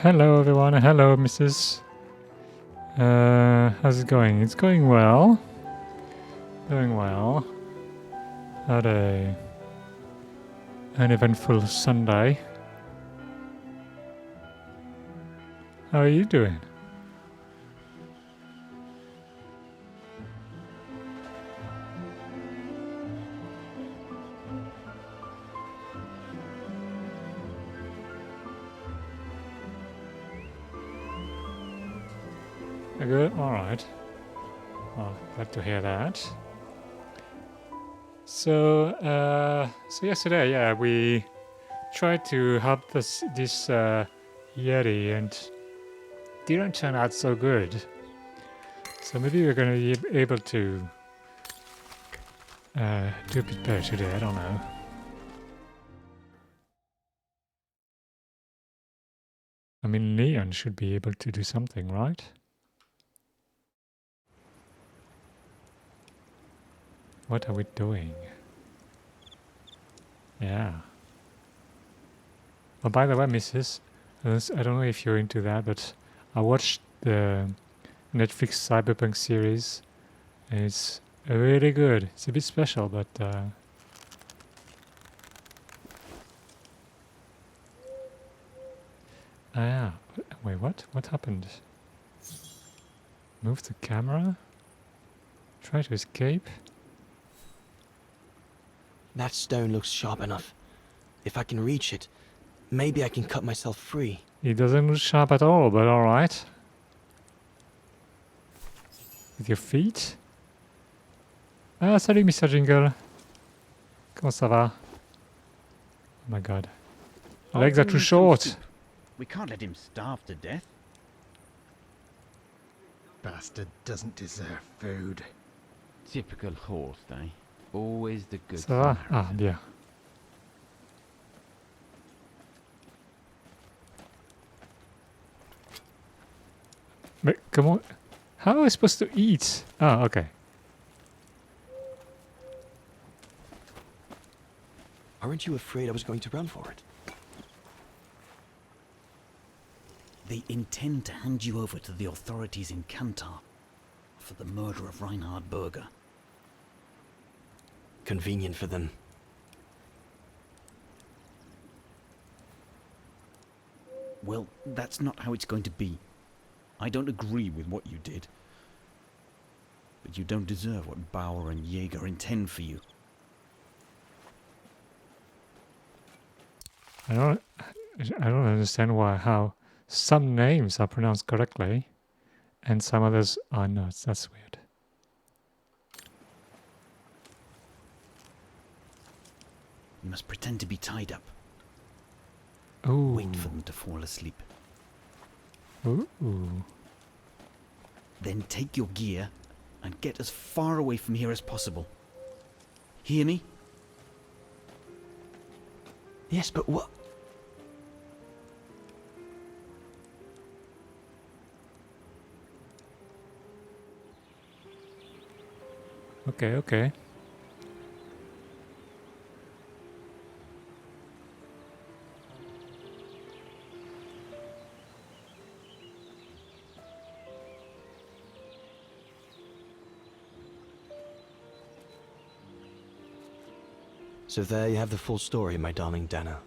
Hello everyone, hello Mrs. How's it going? It's going well. Doing well. Had an eventful Sunday. How are you doing? Good? Alright. Well, glad to hear that. So yesterday, yeah, we tried to help this Yeti and didn't turn out so good. So maybe we're gonna be able to do a bit better today, I don't know. I mean, Leon should be able to do something, right? What are we doing? Yeah. Oh, by the way, Mrs., I don't know if you're into that, but I watched the Netflix Cyberpunk series. And it's really good. It's a bit special, but yeah. Wait, what? What happened? Move the camera? Try to escape? That stone looks sharp enough. If I can reach it, maybe I can cut myself free. It doesn't look sharp at all, but alright. With your feet? Ah, salut Mr. Jingle. Comment ça va? Oh my god. Legs are too short. We can't let him starve to death. Bastard doesn't deserve food. Typical horse, eh? Always the good Ça va? Ah, Samaritan. bien. Mais comment... How am I supposed to eat? Ah, okay. Aren't you afraid I was going to run for it? They intend to hand you over to the authorities in Kantar for the murder of Reinhard Berger. Convenient for them. Well, that's not how it's going to be. I don't agree with what you did. But you don't deserve what Bauer and Jaeger intend for you. I don't understand how some names are pronounced correctly and some others are not. That's weird. You must pretend to be tied up. Ooh. Wait for them to fall asleep. Ooh. Then take your gear and get as far away from here as possible. Hear me? Yes, but what? Okay, okay. So there you have the full story, my darling Dana.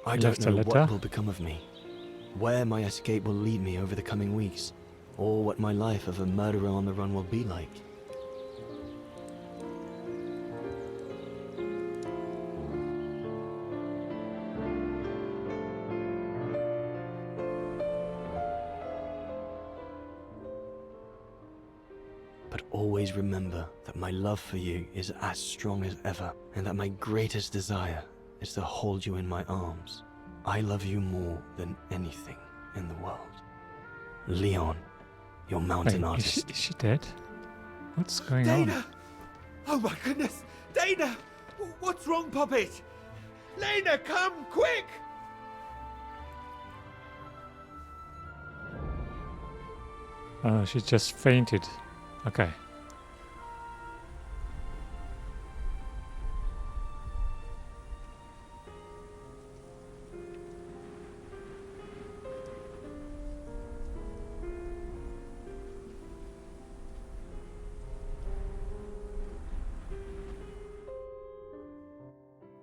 I don't know what will become of me, where my escape will lead me over the coming weeks, or what my life of a murderer on the run will be like. But always remember that my love for you is as strong as ever, and that my greatest desire is to hold you in my arms. I love you more than anything in the world. Leon, your mountain artist. Is she dead? What's going Dana! on? Oh my goodness! Dana! What's wrong, Puppet? Lena, come, quick! She just fainted. Okay.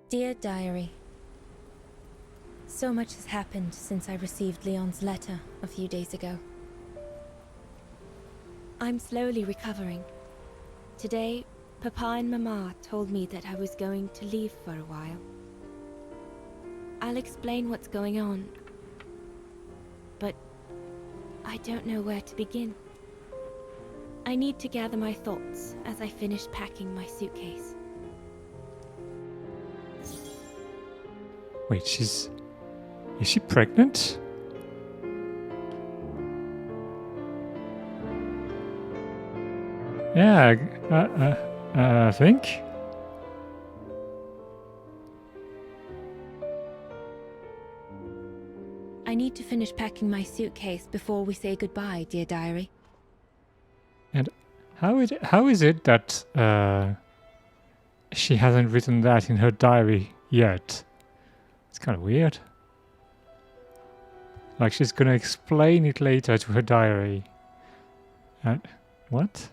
Dear Diary, so much has happened since I received Leon's letter a few days ago. I'm slowly recovering. Today, Papa and Mama told me that I was going to leave for a while. I'll explain what's going on, but I don't know where to begin. I need to gather my thoughts as I finish packing my suitcase. Wait, is she pregnant? Yeah, I think. I need to finish packing my suitcase before we say goodbye, dear diary. And how is it that she hasn't written that in her diary yet? It's kind of weird. Like she's gonna explain it later to her diary. What?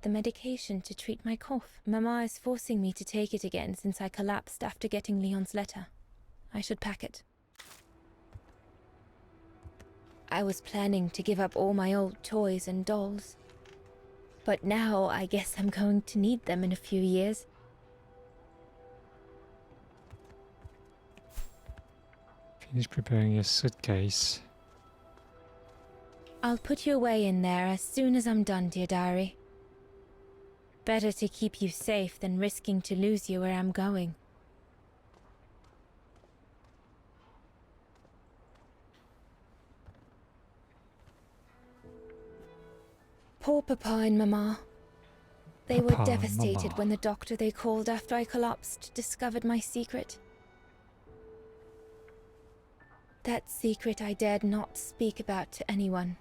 The medication to treat my cough. Mama is forcing me to take it again since I collapsed after getting Leon's letter. I should pack it. I was planning to give up all my old toys and dolls. But now I guess I'm going to need them in a few years. Finish preparing your suitcase. I'll put you away in there as soon as I'm done, dear diary. Better to keep you safe than risking to lose you where I'm going. Poor Papa and Mama. They were Papa and devastated Mama. when the doctor they called after I collapsed discovered my secret. That secret I dared not speak about to anyone.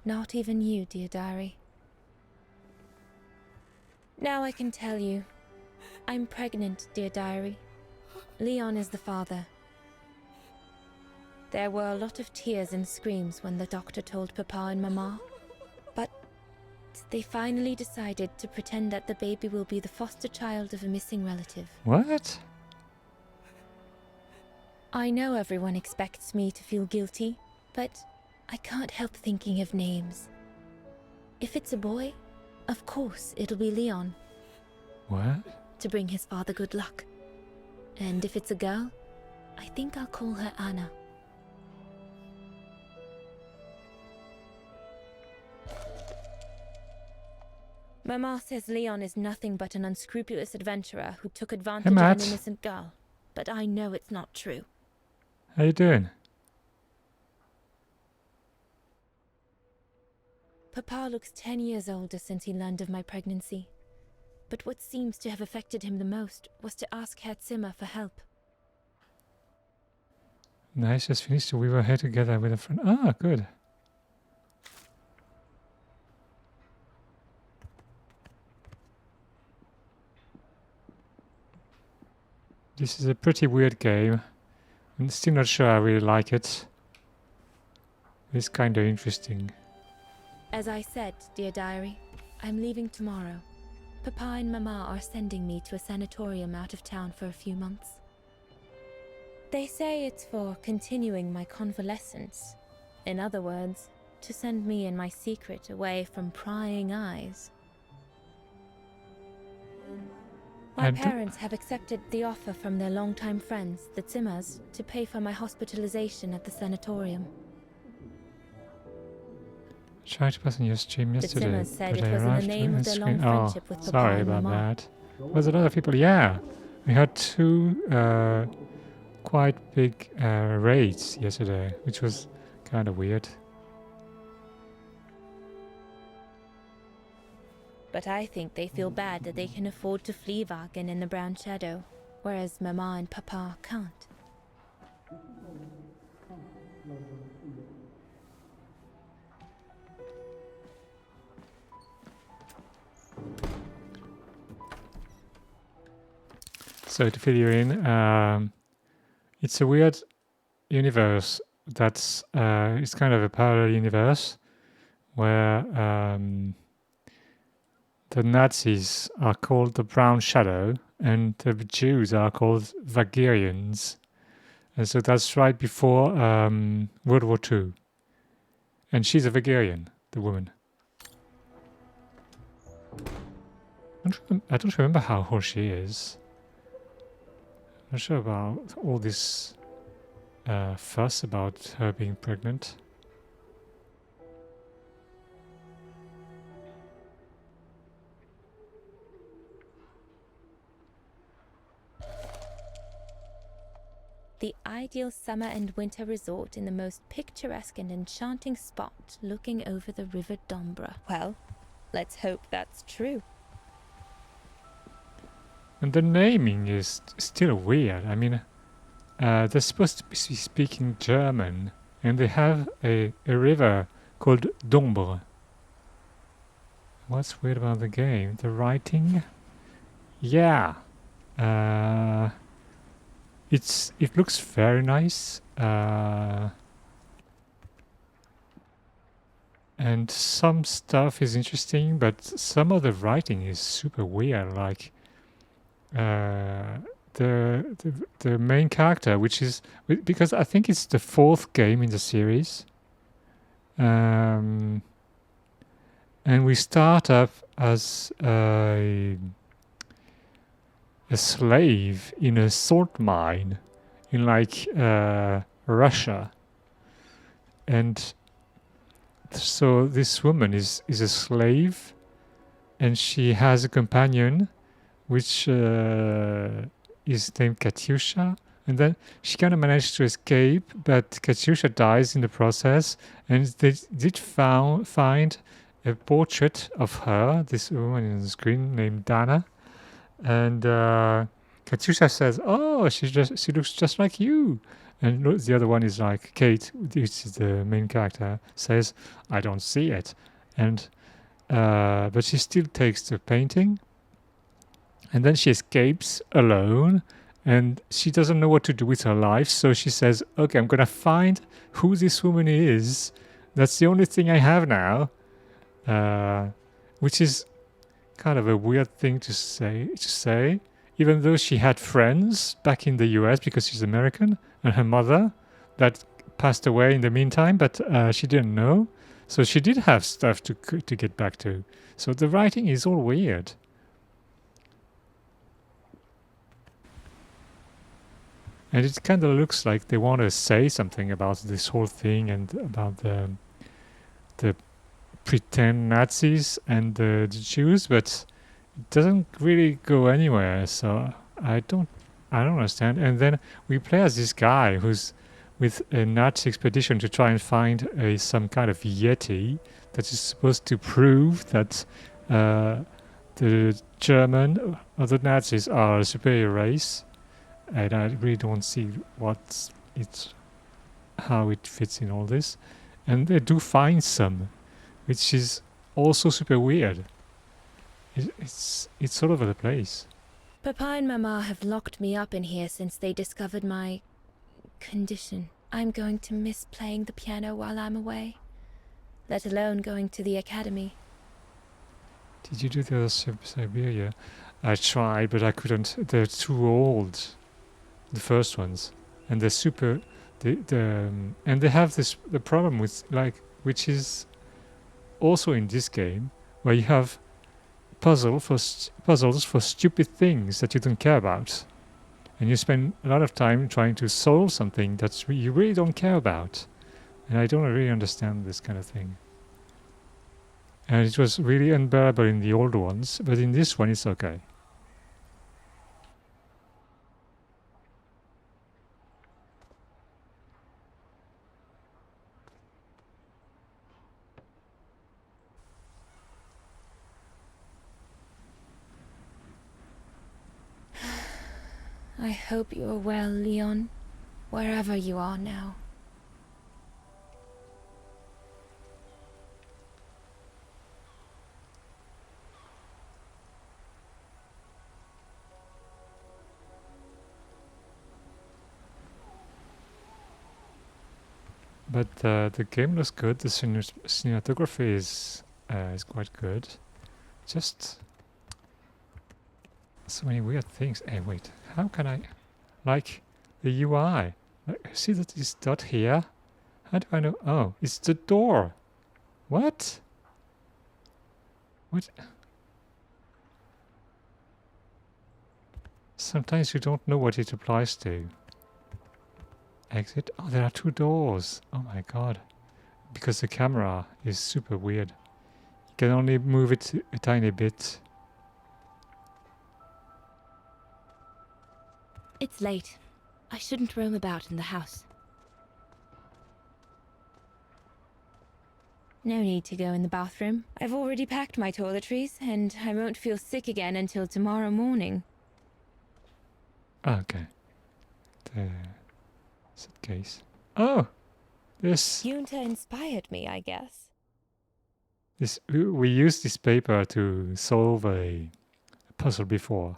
Not even you, dear diary. Now I can tell you. I'm pregnant, dear diary. Leon is the father. There were a lot of tears and screams when the doctor told Papa and Mama. But they finally decided to pretend that the baby will be the foster child of a missing relative. What? I know everyone expects me to feel guilty, but I can't help thinking of names. If it's a boy, of course it'll be Leon, What? to bring his father good luck. And if it's a girl, I think I'll call her Anna. Mama says Leon is nothing but an unscrupulous adventurer who took advantage of an Matt. innocent girl, but I know it's not true. How you doing? Papa looks 10 years older since he learned of my pregnancy. But what seems to have affected him the most was to ask Herr Zimmer for help. Nice, just finished. We were here together with a friend. Ah, good. This is a pretty weird game. I'm still not sure I really like it. It's kind of interesting. As I said, dear diary, I'm leaving tomorrow. Papa and Mama are sending me to a sanatorium out of town for a few months. They say it's for continuing my convalescence. In other words, to send me and my secret away from prying eyes. My And- parents have accepted the offer from their longtime friends, the Zimmers, to pay for my hospitalization at the sanatorium. Tried to pass on your stream yesterday, Zimmers said but it I was in the arrived name on of their screen. long Oh, friendship with Papa sorry and about Mama. that. There's a lot of people. Yeah, we had two quite big raids yesterday, which was kind of weird. But I think they feel bad that they can afford to flee Wagen in the Brown Shadow, whereas Mama and Papa can't. So to fill you in, it's a weird universe that's it's kind of a parallel universe where the Nazis are called the Brown Shadow and the Jews are called Vagarians. And so that's right before World War II. And she's a Vagarian, the woman. I don't remember how old she is. I'm not sure about all this fuss about her being pregnant. The ideal summer and winter resort in the most picturesque and enchanting spot looking over the River Dombra. Well, let's hope that's true. And the naming is still weird. I mean, they're supposed to be speaking German, and they have a river called Dombre. What's weird about the game? The writing? Yeah. It looks very nice. And some stuff is interesting, but some of the writing is super weird. Like the main character, which is because I think it's the 4th game in the series, and we start up as a slave in a salt mine in like Russia, and so this woman is a slave, and she has a companion which is named Katyusha, and then she kind of managed to escape, but Katyusha dies in the process, and they did find a portrait of her, this woman on the screen named Dana, and Katyusha says, "Oh, she looks just like you." And the other one is like Kate, which is the main character, says, "I don't see it," and but she still takes the painting, and then she escapes alone, and she doesn't know what to do with her life. So she says, "Okay, I'm gonna find who this woman is. That's the only thing I have now," which is kind of a weird thing to say, even though she had friends back in the US because she's American, and her mother that passed away in the meantime, but she didn't know. So she did have stuff to get back to. So the writing is all weird. And it kind of looks like they want to say something about this whole thing and about the pretend Nazis and the Jews, but it doesn't really go anywhere. So I don't understand. And then we play as this guy who's with a Nazi expedition to try and find some kind of Yeti that is supposed to prove that the German or the Nazis are a superior race. And I really don't see how it fits in all this. And they do find some, which is also super weird. It's all over the place. Papa and Mama have locked me up in here since they discovered my condition. I'm going to miss playing the piano while I'm away, let alone going to the academy. Did you do the other Syberia? I tried, but I couldn't. They're too old, the first ones, and they're super. And they have the problem with which is also in this game, where you have puzzles for stupid things that you don't care about, and you spend a lot of time trying to solve something that you really don't care about, and I don't really understand this kind of thing. And it was really unbearable in the old ones, but in this one it's okay. I hope you are well, Leon, wherever you are now. But the game looks good. The cinematography is quite good. Just so many weird things. Hey, wait. How can I like the UI? Like, see that this dot here? How do I know? Oh, it's the door. What? What? Sometimes you don't know what it applies to. Exit. Oh, there are 2 doors. Oh my god. Because the camera is super weird. You can only move it a tiny bit. It's late. I shouldn't roam about in the house. No need to go in the bathroom. I've already packed my toiletries, and I won't feel sick again until tomorrow morning. Okay. Case. Oh! This Junta inspired me, I guess. we used this paper to solve a puzzle before.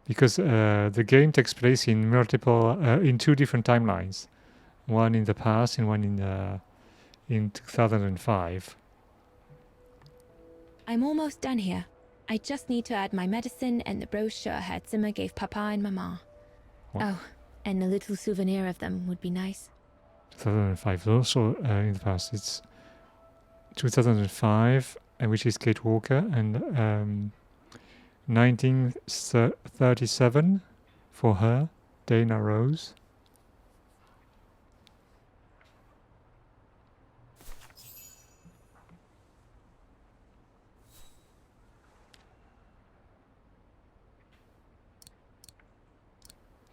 Because the game takes place in in 2 different timelines. One in the past and one in 2005. I'm almost done here. I just need to add my medicine and the brochure Herr Zimmer gave Papa and Mama. What? Oh, and a little souvenir of them would be nice. 2005. Also in the past, it's 2005, which is Kate Walker, and 1937 for her, Dana Rose.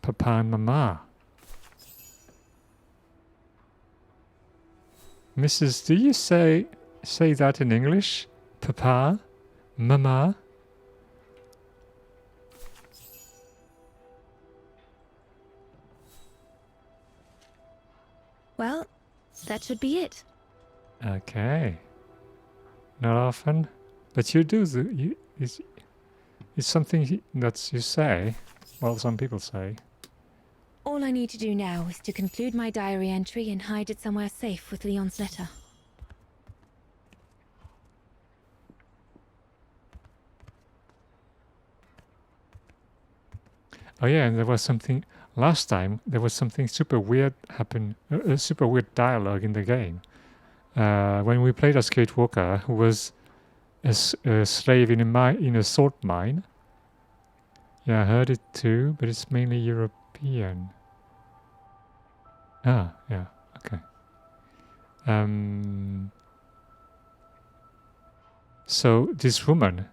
Papa and Mama. Mrs., do you say that in English? Papa? Mama? Well, that should be it. Okay. Not often, but you do. It's something that you say. Well, some people say. All I need to do now is to conclude my diary entry and hide it somewhere safe with Leon's letter. Oh yeah, and there was something last time. There was something super weird happen. A super weird dialogue in the game. When we played as Kate Walker, who was a slave in a salt mine. Yeah, I heard it too, but it's mainly European. Ah, yeah, okay. So this woman,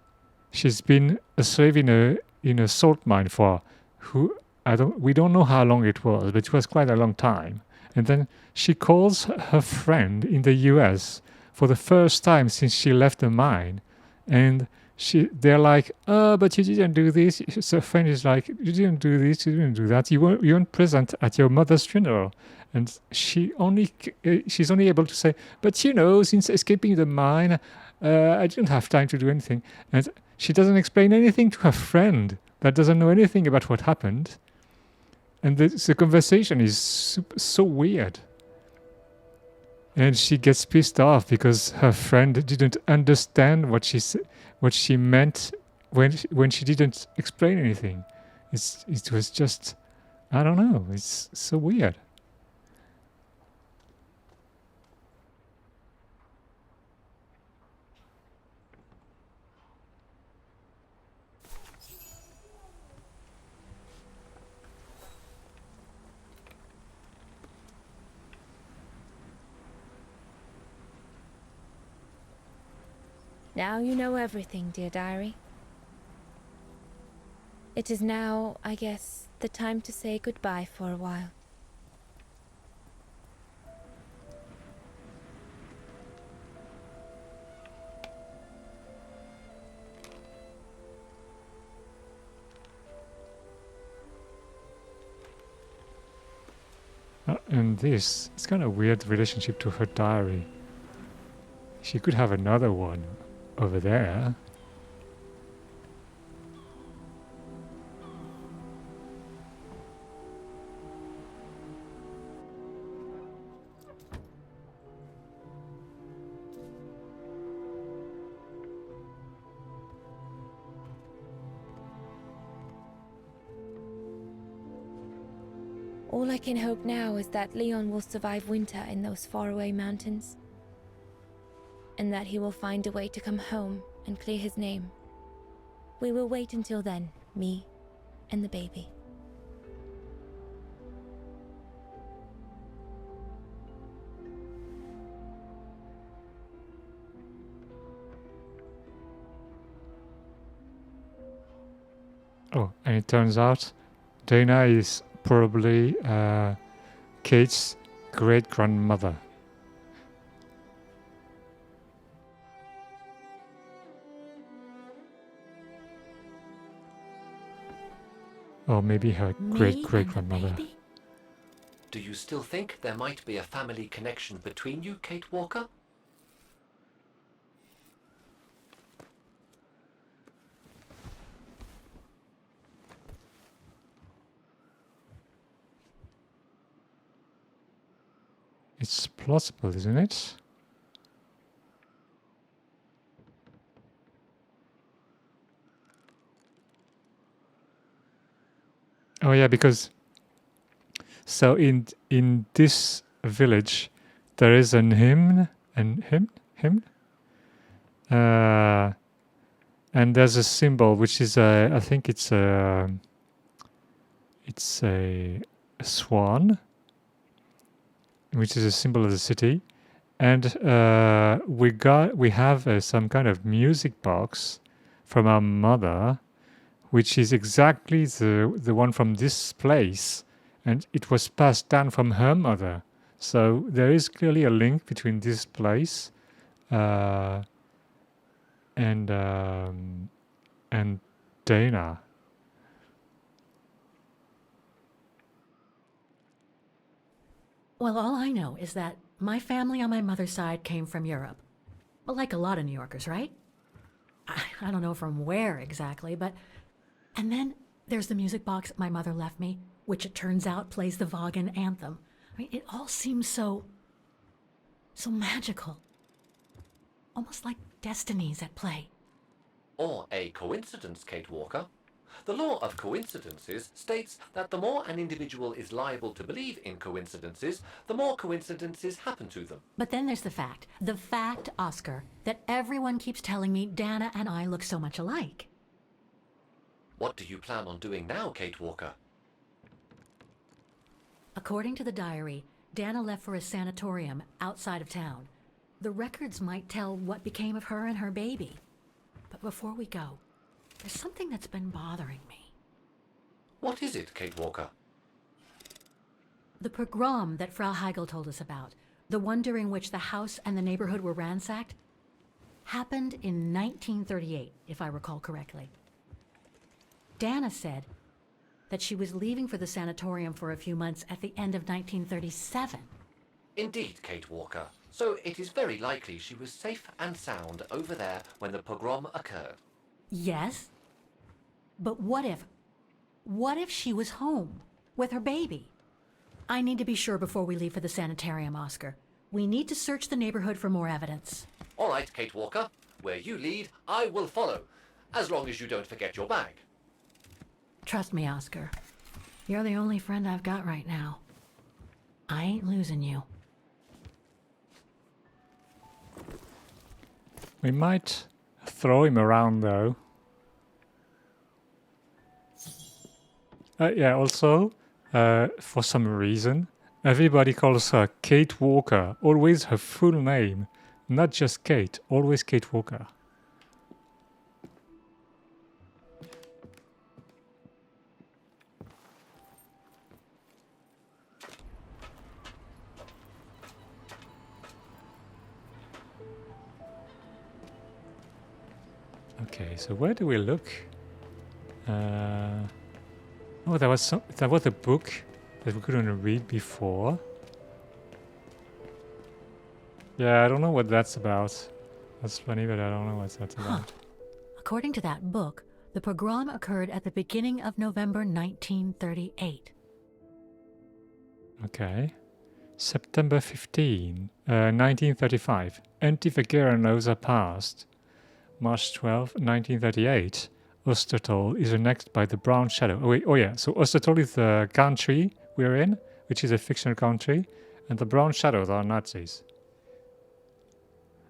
she's been a slave in a salt mine for we don't know how long it was, but it was quite a long time. And then she calls her friend in the US for the first time since she left the mine, and they're like, oh, but you didn't do this. So friend is like, you didn't do this, you didn't do that. You weren't present at your mother's funeral. And she's only able to say, but since escaping the mine, I didn't have time to do anything. And she doesn't explain anything to her friend that doesn't know anything about what happened. And the conversation is so weird. And she gets pissed off because her friend didn't understand what she meant when she didn't explain anything. It was just, I don't know. It's so weird. Now you know everything, dear diary. It is now, I guess, the time to say goodbye for a while. And it's kind of weird relationship to her diary. She could have another one over there. All I can hope now is that Leon will survive winter in those faraway mountains, and that he will find a way to come home and clear his name. We will wait until then, me and the baby. Oh, and it turns out Dana is probably Kate's great-grandmother. Or maybe her great-great-grandmother. Do you still think there might be a family connection between you, Kate Walker? It's plausible, isn't it? Oh yeah, because so in this village there is an hymn, and there's a symbol which is I think it's a swan, which is a symbol of the city, and we have some kind of music box from our mother, which is exactly the one from this place, and it was passed down from her mother. So there is clearly a link between this place and Dana. Well, all I know is that my family on my mother's side came from Europe. Well, like a lot of New Yorkers, right? I don't know from where exactly, but... And then there's the music box my mother left me, which it turns out plays the Vaughan anthem. I mean, it all seems so magical. Almost like destinies at play. Or a coincidence, Kate Walker. The law of coincidences states that the more an individual is liable to believe in coincidences, the more coincidences happen to them. But then there's the fact, Oscar, that everyone keeps telling me Dana and I look so much alike. What do you plan on doing now, Kate Walker? According to the diary, Dana left for a sanatorium outside of town. The records might tell what became of her and her baby. But before we go, there's something that's been bothering me. What is it, Kate Walker? The pogrom that Frau Heigl told us about, the one during which the house and the neighborhood were ransacked, happened in 1938, if I recall correctly. Dana said that she was leaving for the sanatorium for a few months at the end of 1937. Indeed, Kate Walker. So it is very likely she was safe and sound over there when the pogrom occurred. Yes, but what if she was home with her baby? I need to be sure before we leave for the sanitarium, Oscar. We need to search the neighborhood for more evidence. All right, Kate Walker. Where you lead, I will follow, as long as you don't forget your bag. Trust me, Oscar. You're the only friend I've got right now. I ain't losing you. We might throw him around though. Yeah, also, for some reason, everybody calls her Kate Walker, always her full name, not just Kate, always Kate Walker. Okay, so where do we look? Oh, there was a book that we couldn't read before. Yeah, I don't know what that's about. That's funny, but I don't know what that's about. According to that book, the pogrom occurred at the beginning of November 1938. Okay. September 15, 1935. Anti-Vagrant laws are passed. March 12, 1938. Ostertol is annexed by the Brown Shadow. Oh, wait, oh yeah, so Ostertol is the country we're in, which is a fictional country, and the Brown Shadows are Nazis.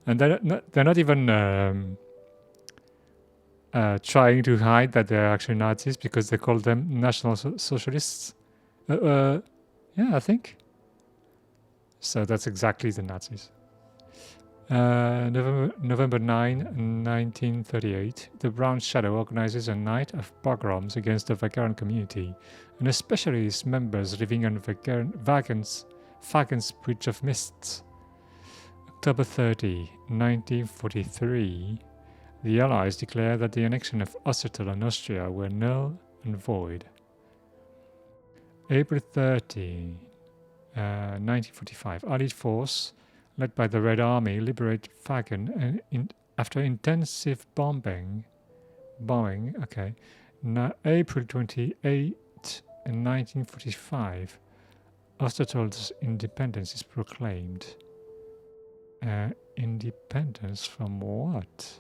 And they're not even trying to hide that they're actually Nazis because they call them National Socialists. Yeah, I think. So that's exactly the Nazis. November 9, 1938, the Brown Shadow organizes a night of pogroms against the Vagrant community, and especially its members living on Vagan's Bridge of Mists. October 30, 1943, the Allies declared that the annexion of Ossettal and Austria were null and void. April 30, 1945, Allied force led by the Red Army liberated Vagan after intensive bombing. Okay. April 28, 1945, Ossettal's independence is proclaimed. Independence from what?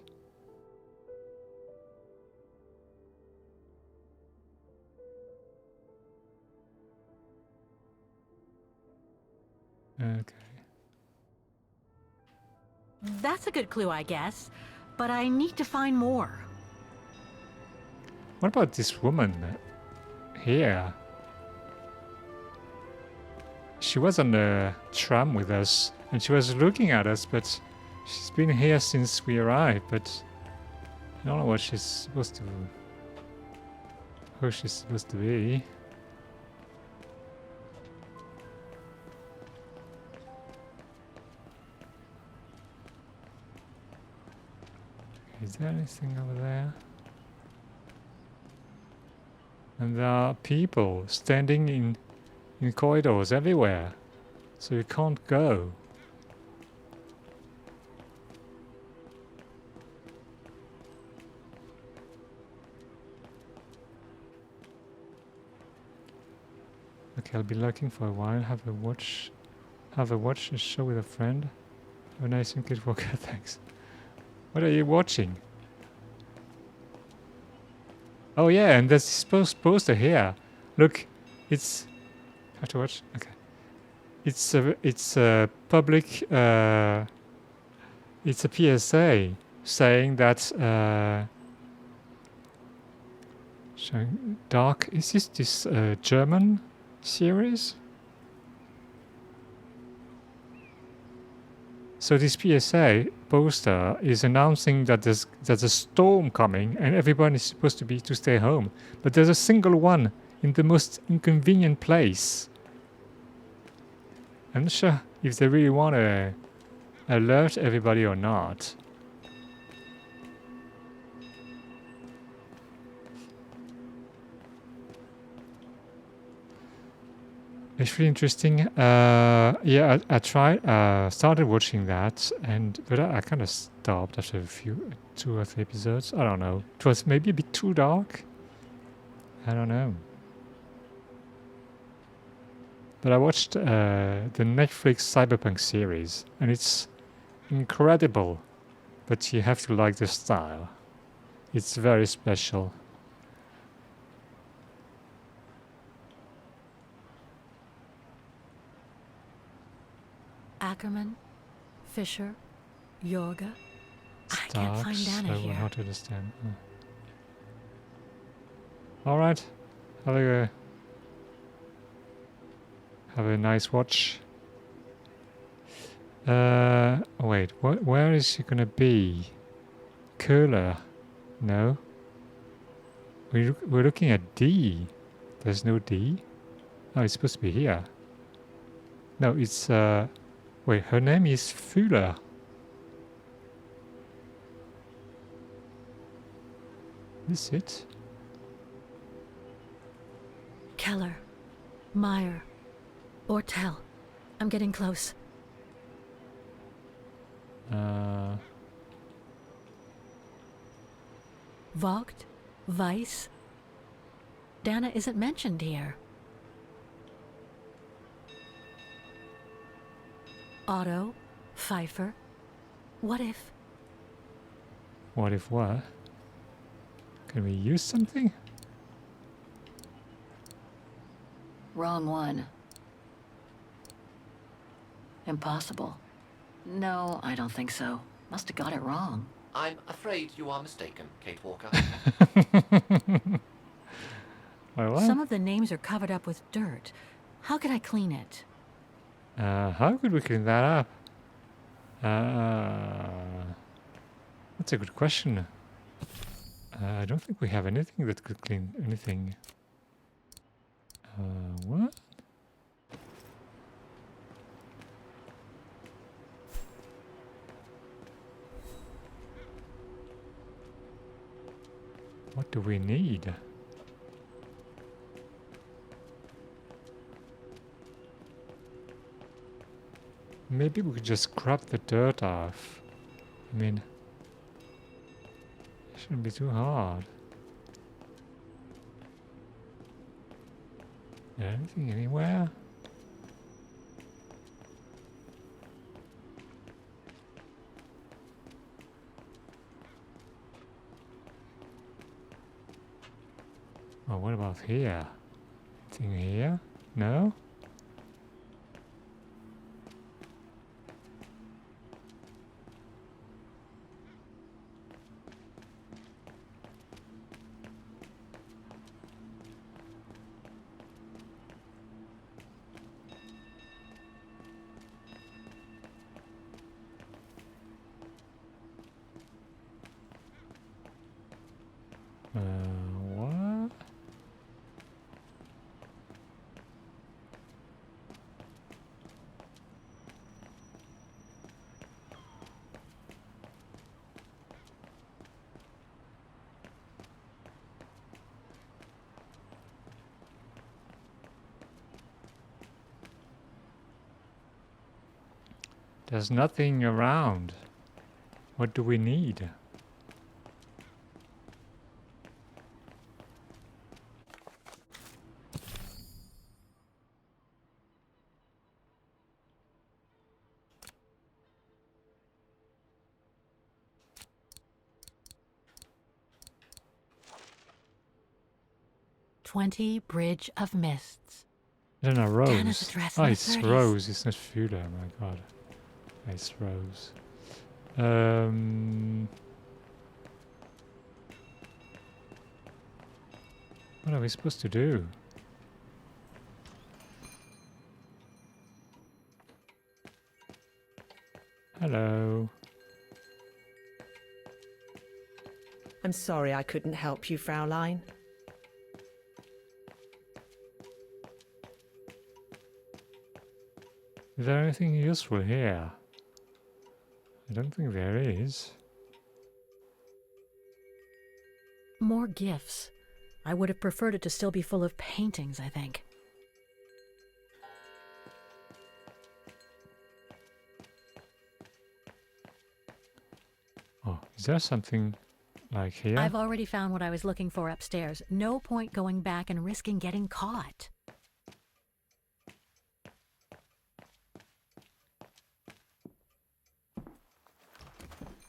Okay. That's a good clue, I guess. But I need to find more. What about this woman here? She was on the tram with us, and she was looking at us, but she's been here since we arrived, but I don't know what she's supposed to... who she's supposed to be. Is there anything over there? And there are people standing in corridors everywhere, so you can't go. Okay, I'll be lurking for a while. Have a watch a show with a friend. Have a nice and good walker. Thanks. What are you watching? Oh yeah, and there's this poster here. Look, it's... have to watch? Okay. It's a public... it's a PSA saying that... showing dark... Is this German series? So this PSA poster is announcing that there's a storm coming and everyone is supposed to stay home. But there's a single one in the most inconvenient place. I'm not sure if they really want to alert everybody or not. It's really interesting. Yeah, I tried, started watching that, but I kind of stopped after 2 or 3 episodes. I don't know. It was maybe a bit too dark. I don't know. But I watched the Netflix Cyberpunk series, and it's incredible. But you have to like the style. It's very special. Ackerman, Fisher, Yorga. I can't Starks, find Dana I will here. not understand. All right, have a nice watch. Wait, where is she gonna be? Curler? No. We're looking at D. There's no D. Oh, it's supposed to be here. No, it's wait, her name is Fuller. Is it? Keller, Meyer, Ortel. I'm getting close. Vogt, Weiss. Dana isn't mentioned here. Otto, Pfeiffer. What if? What if what? Can we use something? Wrong one. Impossible. No, I don't think so. Must have got it wrong. I'm afraid you are mistaken, Kate Walker. Wait, what? Some of the names are covered up with dirt. How could I clean it? How could we clean that up? That's a good question. I don't think we have anything that could clean anything. What? What do we need? Maybe we could just scrub the dirt off. I mean, it shouldn't be too hard. Anything anywhere? Oh, what about here? Anything here? No? What? There's nothing around. What do we need? "20 Bridge of Mists." I don't know, Rose. Dana's address in Oh, the it's 30s. Rose, it's not Fuda, oh my god. It's Rose. What are we supposed to do? Hello. I'm sorry I couldn't help you, Fraulein. Is there anything useful here? I don't think there is. More gifts. I would have preferred it to still be full of paintings, I think. Oh, is there something like here? I've already found what I was looking for upstairs. No point going back and risking getting caught.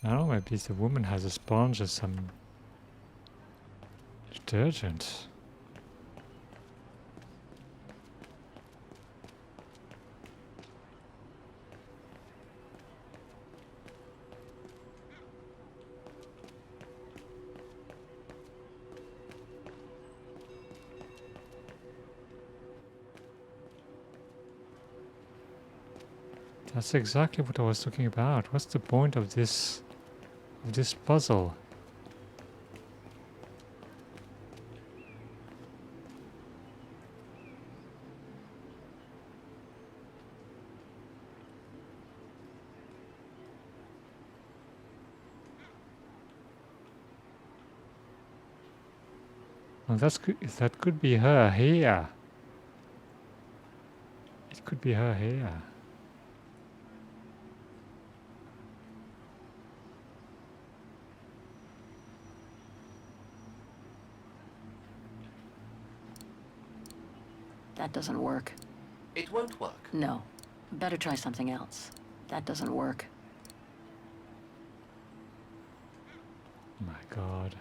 I don't know, maybe the woman has a sponge or some detergent. That's exactly what I was talking about. What's the point of this puzzle? Oh, that could be her here. It could be her here. That doesn't work. It won't work. No. Better try something else. That doesn't work. My god.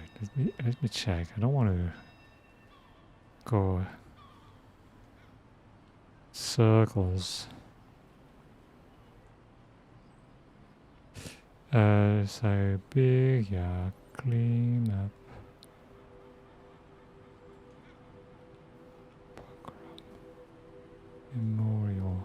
Right, let me check. I don't want to go circles. Syberia cleanup memorial.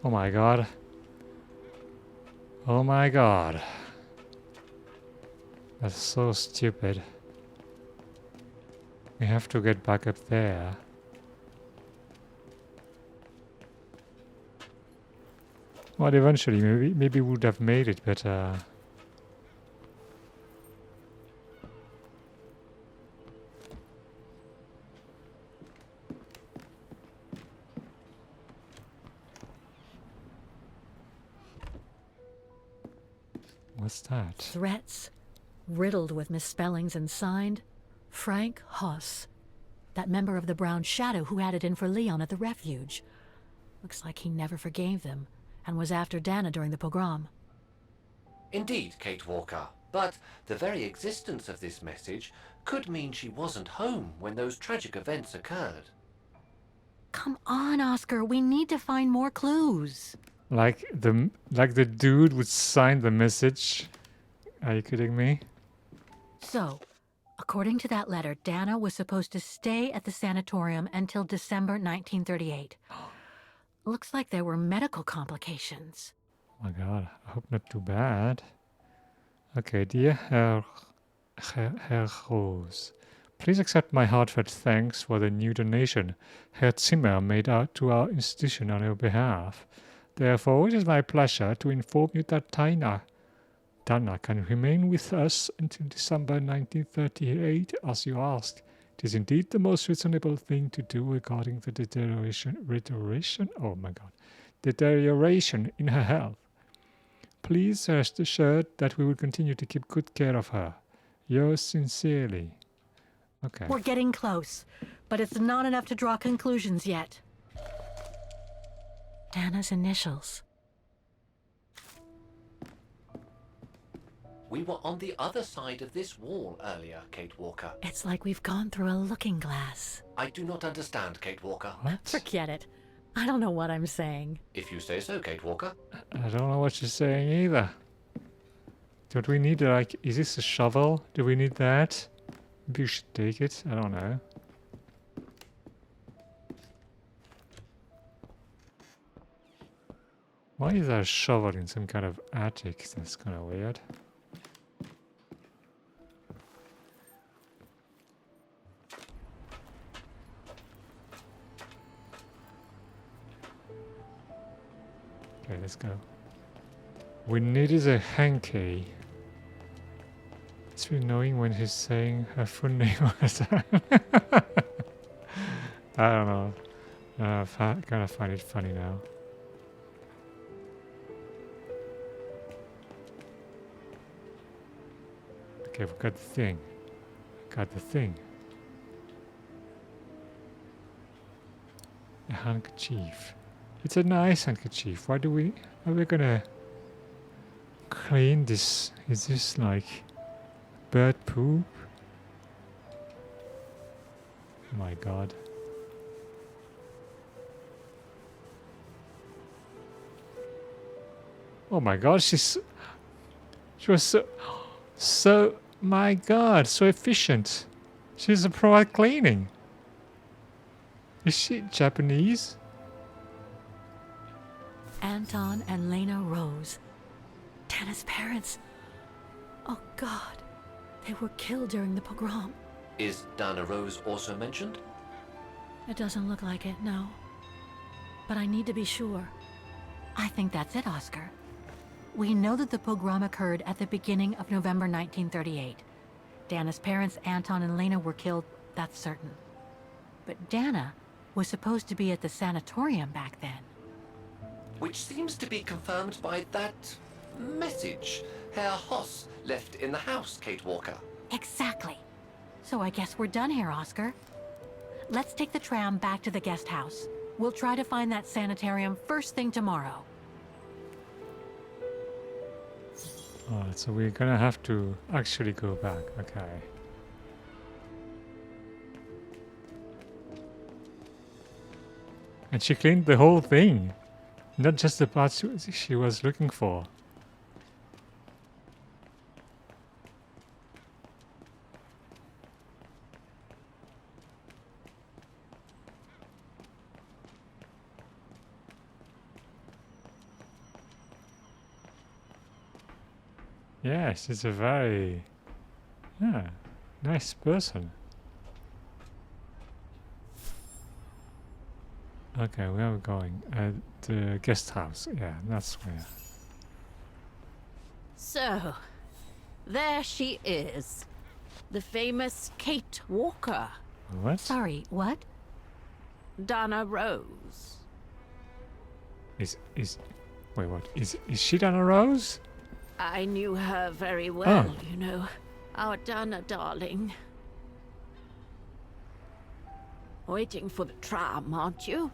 Oh my god. Oh my god. That's so stupid. We have to get back up there. Well, eventually, maybe we would have made it, but what's that? Threats, riddled with misspellings and signed Frank Hoss, that member of the Brown Shadow who had it in for Leon at the refuge. Looks like he never forgave them and was after Dana during the pogrom. Indeed, Kate Walker. But the very existence of this message could mean she wasn't home when those tragic events occurred. Come on, Oscar, we need to find more clues. Like the dude would sign the message. Are you kidding me? So, according to that letter, Dana was supposed to stay at the sanatorium until December 1938. Looks like there were medical complications. Oh my god, I hope not too bad. Okay, dear Herr Rose, please accept my heartfelt thanks for the new donation Herr Zimmer made out to our institution on your behalf. Therefore, it is my pleasure to inform you that Dana can remain with us until December 1938, as you asked. It is indeed the most reasonable thing to do regarding the deterioration in her health. Please rest assured that we will continue to keep good care of her. Yours sincerely. Okay. We're getting close, but it's not enough to draw conclusions yet. Dana's initials. We were on the other side of this wall earlier, Kate Walker. It's like we've gone through a looking glass. I do not understand, Kate Walker. What? Forget it. I don't know what I'm saying. If you say so, Kate Walker. I don't know what you're saying either. Don't we need, like, is this a shovel? Do we need that? Maybe we should take it? I don't know. Why is there a shovel in some kind of attic? That's kind of weird. Okay, let's go. We needed a hanky. It's really annoying when he's saying her full name all the time. I don't know. I kind of find it funny now. Okay, we've got the thing. Got the thing. A handkerchief. It's a nice handkerchief. Why are we gonna clean this? Is this like bird poop? Oh my god. Oh my god, she was so my god, so efficient. She's a pro at cleaning. Is she Japanese? Anton and Lena Rose. Dana's parents. Oh God. They were killed during the pogrom. Is Dana Rose also mentioned? It doesn't look like it, no. But I need to be sure. I think that's it, Oscar. We know that the pogrom occurred at the beginning of November 1938. Dana's parents, Anton and Lena, were killed, that's certain. But Dana was supposed to be at the sanatorium back then. Which seems to be confirmed by that message Herr Hoss left in the house, Kate Walker. Exactly. So I guess we're done here, Oscar. Let's take the tram back to the guest house. We'll try to find that sanitarium first thing tomorrow. Alright, so we're gonna have to actually go back. Okay. And she cleaned the whole thing, not just the parts she was looking for. Yeah, she's a very nice person. Okay, where are we going? The guest house. Yeah, that's where. So, there she is. The famous Kate Walker. What? Sorry, what? Dana Rose. Wait, what? Is she Dana Rose? I knew her very well, Oh. you know. Our Dana darling. Waiting for the tram, aren't you?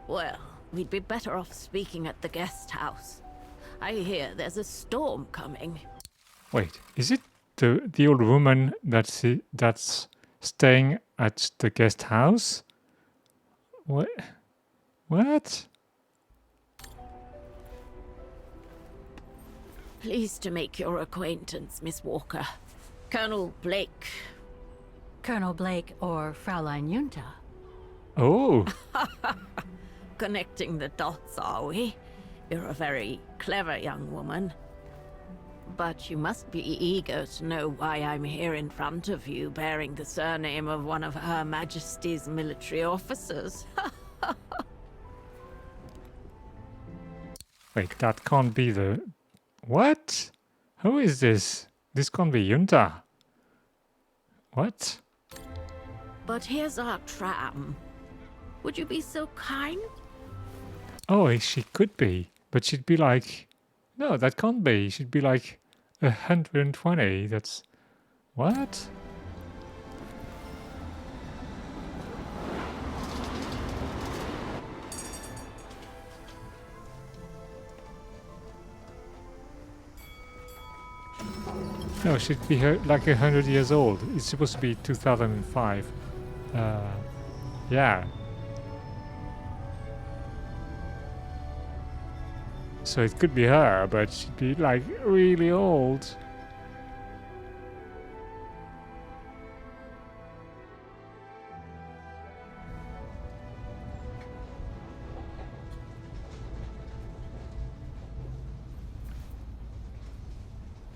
Well, we'd be better off speaking at the guest house. I hear there's a storm coming. Wait, is it the old woman that's staying at the guest house? What? What? Pleased to make your acquaintance, Miss Walker. Colonel Blake. Colonel Blake or Fraulein Junta? Oh. Connecting the dots, are we? You're a very clever young woman. But you must be eager to know why I'm here in front of you, bearing the surname of one of Her Majesty's military officers. Wait, that can't be the... What? Who is this? This can't be Junta. What? But here's our tram. Would you be so kind? Oh, she could be. But she'd be like... No, that can't be. She'd be like 120. That's... What? No, she'd be like 100 years old. It's supposed to be 2005. Yeah. So it could be her, but she'd be like really old.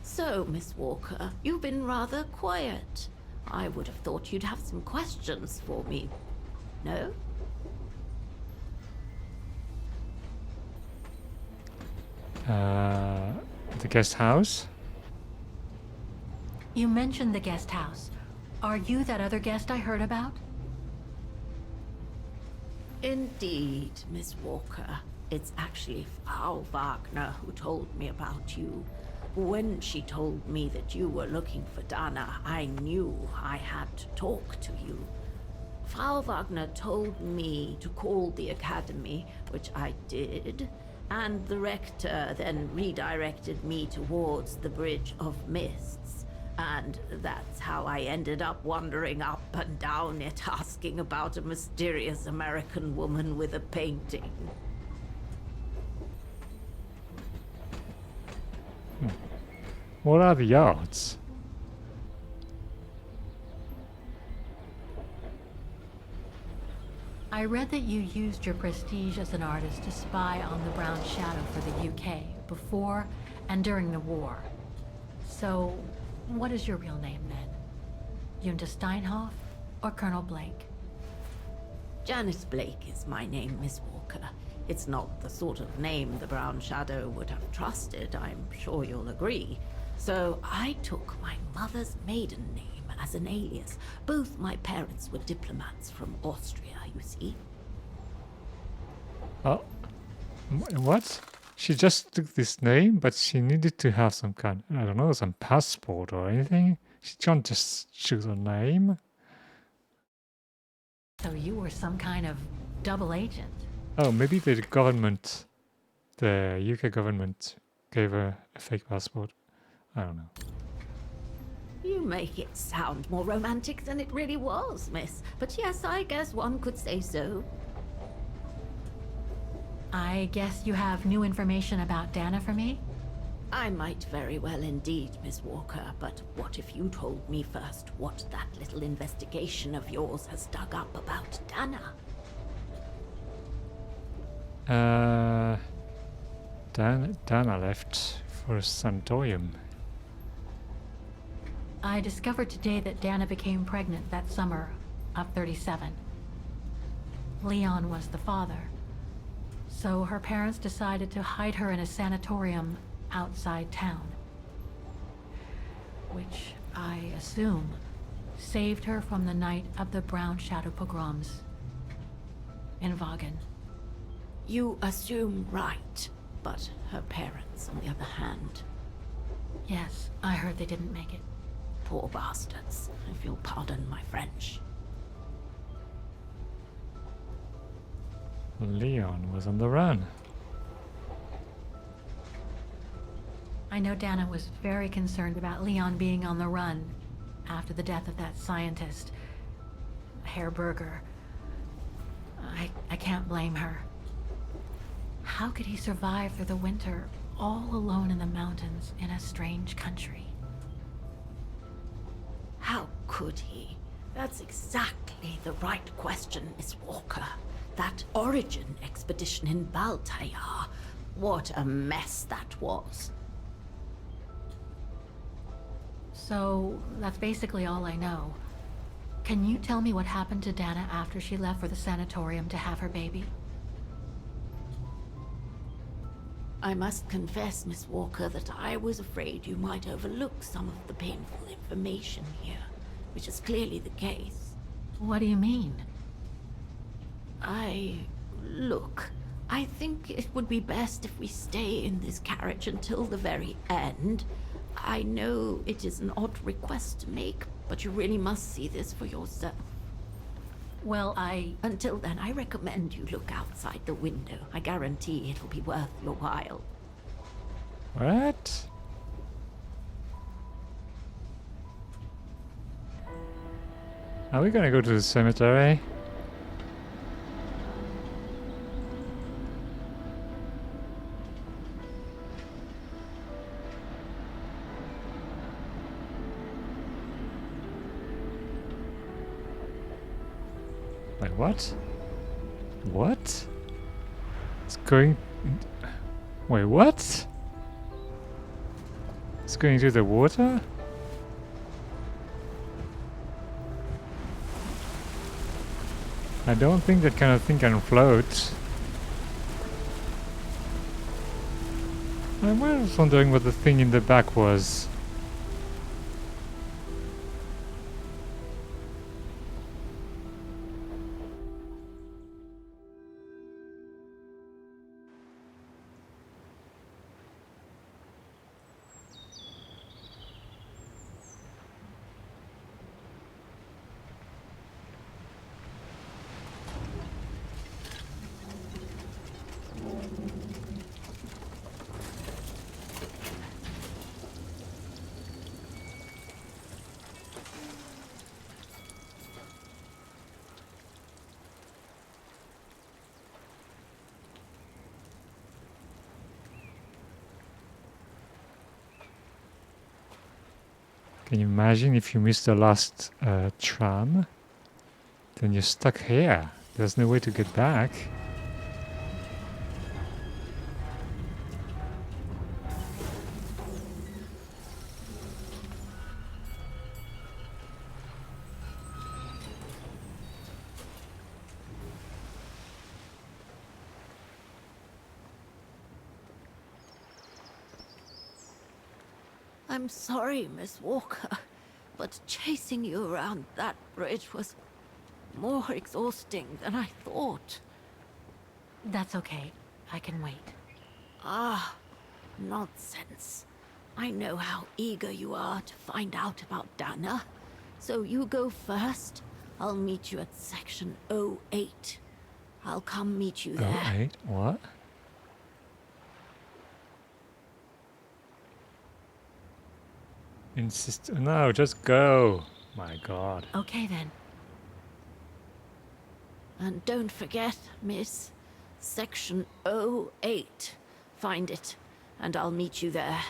So, Miss Walker, you've been rather quiet. I would have thought you'd have some questions for me. No? The guest house? You mentioned the guest house. Are you that other guest I heard about? Indeed, Miss Walker. It's actually Frau Wagner who told me about you. When she told me that you were looking for Dana, I knew I had to talk to you. Frau Wagner told me to call the academy, which I did, and the rector then redirected me towards the Bridge of Mists. And that's how I ended up wandering up and down it, asking about a mysterious American woman with a painting. What are the odds? I read that you used your prestige as an artist to spy on the Brown Shadow for the UK before and during the war. So, what is your real name then? Junta Steinhoff or Colonel Blake? Janice Blake is my name, Miss Walker. It's not the sort of name the Brown Shadow would have trusted, I'm sure you'll agree. So I took my mother's maiden name as an alias. Both my parents were diplomats from Austria, you see. Oh, what? She just took this name, but she needed to have some kind, I don't know, some passport or anything. She can't just choose a name. So you were some kind of double agent. Oh, maybe the government, the UK government, gave her a fake passport. I don't know. You make it sound more romantic than it really was, miss. But yes, I guess one could say so. I guess you have new information about Dana for me? I might very well indeed, Miss Walker, but what if you told me first what that little investigation of yours has dug up about Dana? Dana left for a sanatorium. I discovered today that Dana became pregnant that summer of 37. Leon was the father. So her parents decided to hide her in a sanatorium outside town. Which, I assume, saved her from the night of the Brown Shadow pogroms in Vagen. You assume right, but her parents, on the other hand... Yes, I heard they didn't make it. Poor bastards, if you'll pardon my French. Leon was on the run. I know Dana was very concerned about Leon being on the run after the death of that scientist, Herr Berger. I can't blame her. How could he survive through the winter, all alone in the mountains in a strange country? How could he? That's exactly the right question, Miss Walker. That origin expedition in Baltayar. What a mess that was. So, that's basically all I know. Can you tell me what happened to Dana after she left for the sanatorium to have her baby? I must confess, Miss Walker, that I was afraid you might overlook some of the painful information here, which is clearly the case. What do you mean? Look, I think it would be best if we stay in this carriage until the very end. I know it is an odd request to make, but you really must see this for yourself. Well, Until then, I recommend you look outside the window. I guarantee it'll be worth your while. What? Are we gonna go to the cemetery? Wait, what? What? It's going... Wait, what? It's going to the water? I don't think that kind of thing can float. I was wondering what the thing in the back was. Can you imagine if you miss the last tram? Then you're stuck here. There's no way to get back. I'm sorry, Miss Walker, but chasing you around that bridge was more exhausting than I thought. That's okay. I can wait. Ah, nonsense. I know how eager you are to find out about Dana. So you go first. I'll meet you at section O8. I'll come meet you there. Oh, 8? What? Insist. No, just go. My god. Okay then. And don't forget, miss, section O8. Find it, and I'll meet you there.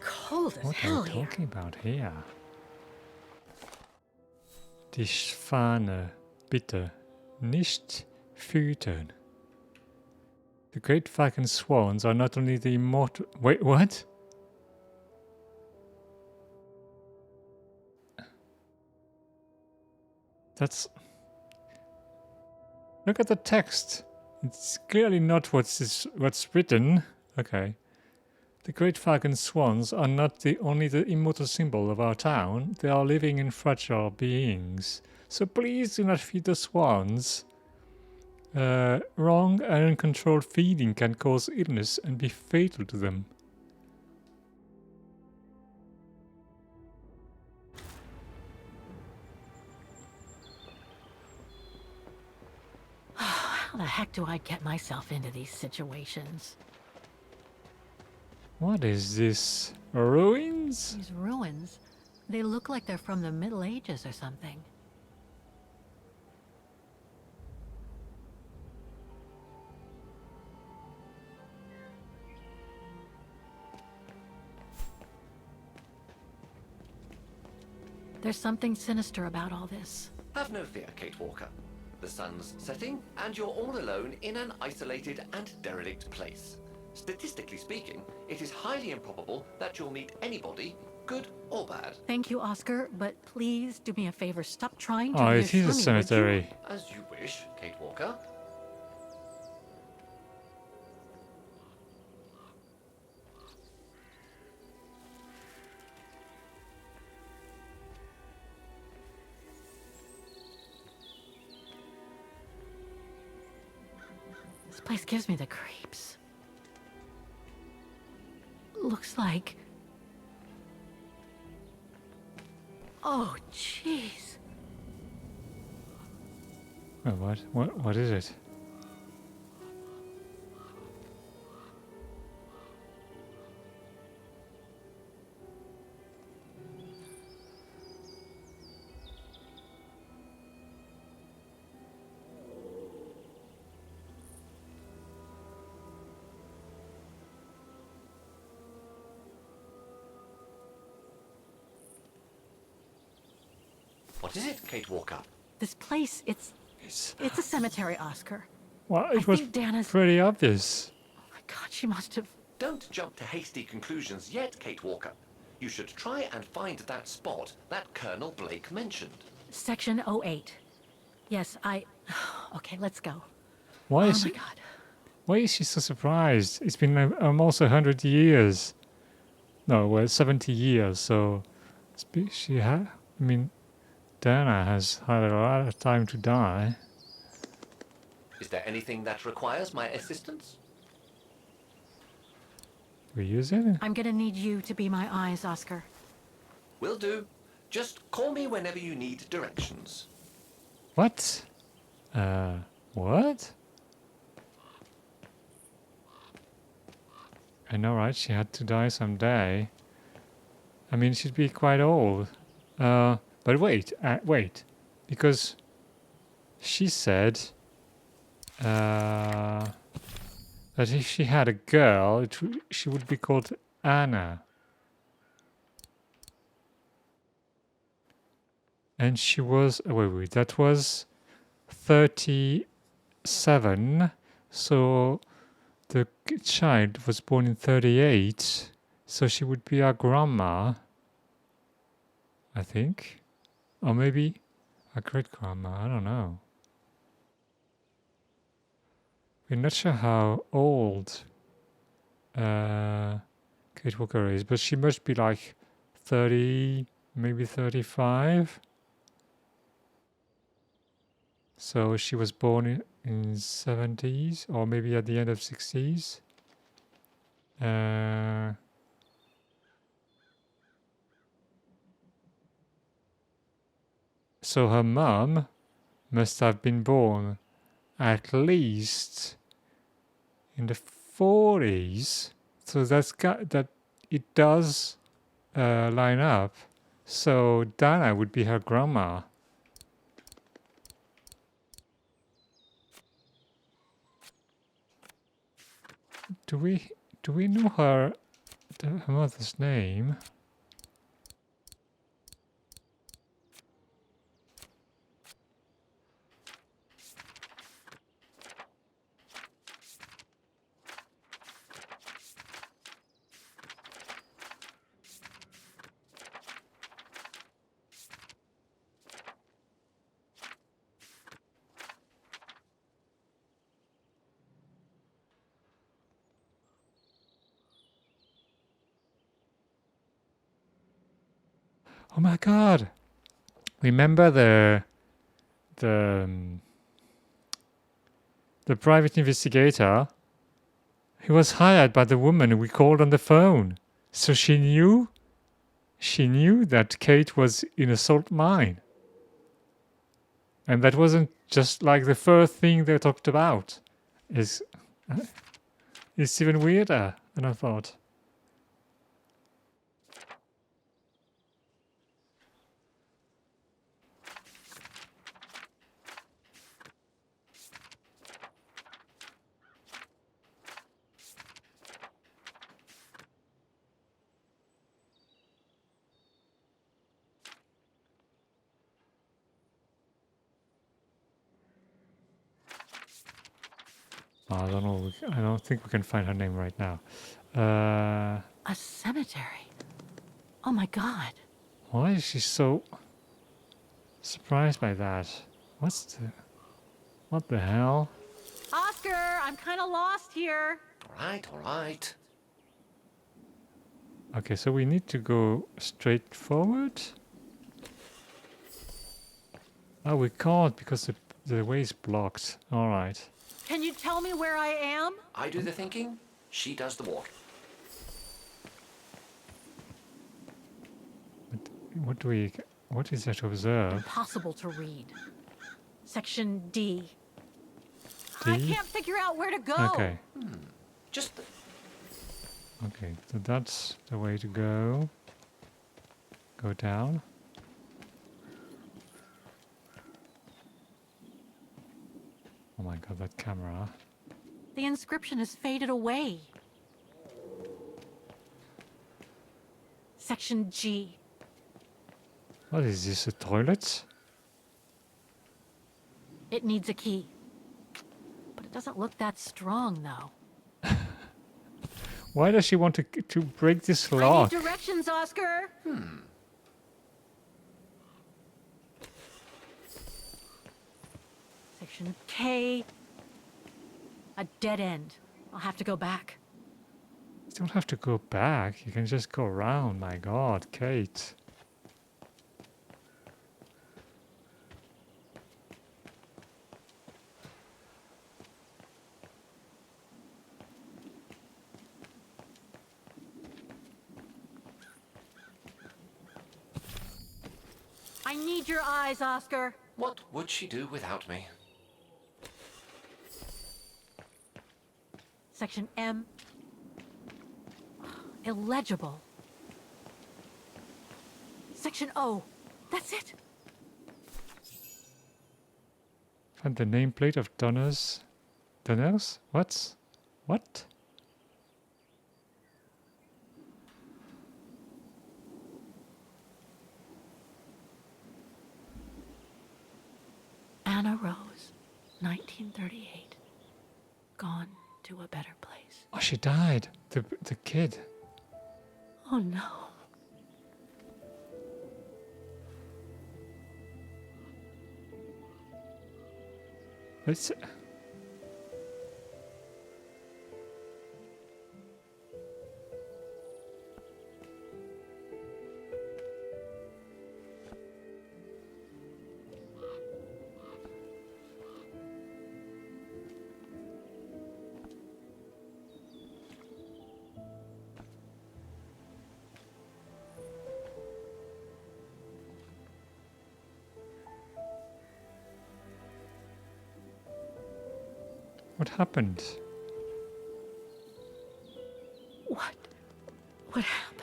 Cold as What hell are we here. talking about here? Die Schwane bitte nicht füttern. The great falcon swans are not only the immortal... Wait, what? That's... Look at the text. It's clearly not what's written. Okay. The great falcon swans are not only the immortal symbol of our town, they are living and fragile beings. So please do not feed the swans. Wrong and uncontrolled feeding can cause illness and be fatal to them. How the heck do I get myself into these situations? What is this? Ruins? These ruins, they look like they're from the Middle Ages or something. There's something sinister about all this. Have no fear, Kate Walker. The sun's setting, and you're all alone in an isolated and derelict place. Statistically speaking, it is highly improbable that you'll meet anybody, good or bad. Thank you, Oscar, but please do me a favor. Stop trying to Oh, it reassure is a me, would you? cemetery. As you wish, Kate Walker. This place gives me the creeps. Looks like... Oh, jeez. Oh, what? What is it? What is it, Kate Walker? This place, it's a cemetery, Oscar. Well, I it was think Dana's... pretty obvious. Oh my god, she must have... Don't jump to hasty conclusions yet, Kate Walker. You should try and find that spot that Colonel Blake mentioned. Section 08. Yes, Okay, let's go. Why Oh is my she? god. Why is she so surprised? It's been almost 100 years. No, well, 70 years. So she had. I mean, Dana has had a lot of time to die. Is there anything that requires my assistance? We use it? I'm gonna need you to be my eyes, Oscar. Will do. Just call me whenever you need directions. What? What? I know, right? She had to die someday. I mean, she'd be quite old. But wait, because she said that if she had a girl, she would be called Anna. And she was, wait, that was 37. So the child was born in 38. So she would be our grandma, I think. Or maybe a great-grandma, I don't know. We're not sure how old Kate Walker is, but she must be like 30, maybe 35. So she was born in 70s or maybe at the end of 60s. So her mum must have been born at least in the 40s. So that it does line up. So Dana would be her grandma. Do we know her mother's name? Oh my god! Remember the private investigator? He was hired by the woman we called on the phone. So she knew that Kate was in a salt mine. And that wasn't just like the first thing they talked about. It's even weirder than I thought. I don't know. I don't think we can find her name right now. A cemetery? Oh my god. Why is she so surprised by that? What the hell? Oscar, I'm kind of lost here. All right. Okay, so we need to go straight forward. Oh, we can't because the way is blocked. All right. Can you tell me where I am? I do the thinking, she does the walking. What is there to observe? Impossible to read. Section D. D? I can't figure out where to go. Okay. Just Okay, so that's the way to go. Go down. Oh my god, that camera. The inscription has faded away. Section G. What is this, a toilet? It needs a key. But it doesn't look that strong, though. Why does she want to break this I lock? need directions, Oscar. Section K. A dead end. I'll have to go back. You don't have to go back. You can just go around. My god, Kate. I need your eyes, Oscar. what would she do without me? Section M. Illegible. Section O. That's it. And the nameplate of Donner's. Donner's? What? What? Anna Rose, 1938. Gone to a better place. Oh, she died. The kid. Oh no. It's. What happened? What happened?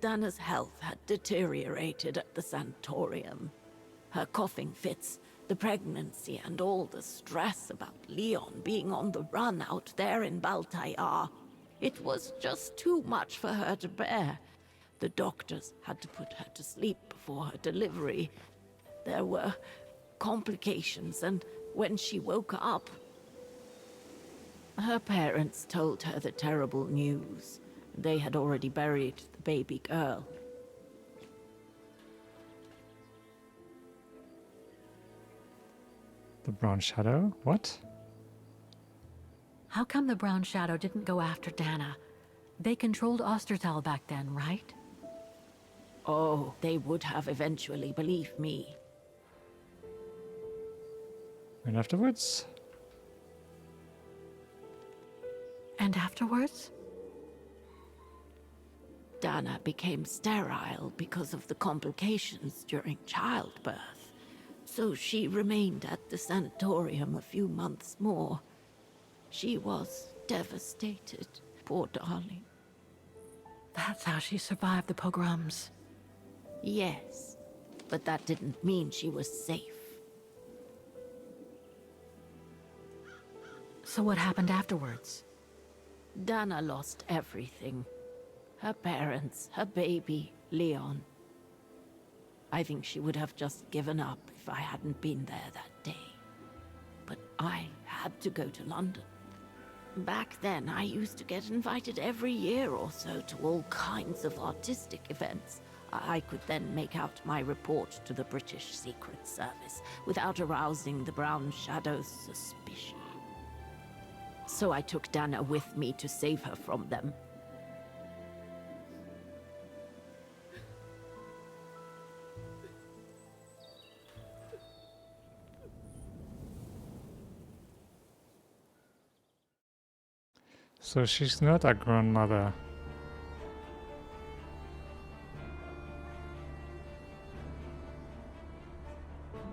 Dana's health had deteriorated at the sanatorium. Her coughing fits, the pregnancy, and all the stress about Leon being on the run out there in Baltayar. It was just too much for her to bear. The doctors had to put her to sleep before her delivery. There were complications, and when she woke up, her parents told her the terrible news. They had already buried the baby girl. The Brown Shadow? What? How come the Brown Shadow didn't go after Dana? They controlled Ostertal back then, right? Oh, they would have eventually, believe me. And afterwards? And afterwards? Dana became sterile because of the complications during childbirth. So she remained at the sanatorium a few months more. She was devastated, poor darling. That's how she survived the pogroms. Yes, but that didn't mean she was safe. So what happened afterwards? Dana lost everything. Her parents, her baby, Leon. I think she would have just given up if I hadn't been there that day. But I had to go to London. Back then, I used to get invited every year or so to all kinds of artistic events. I could then make out my report to the British Secret Service without arousing the Brown Shadow's suspicion. So I took Dana with me to save her from them. So she's not a grandmother.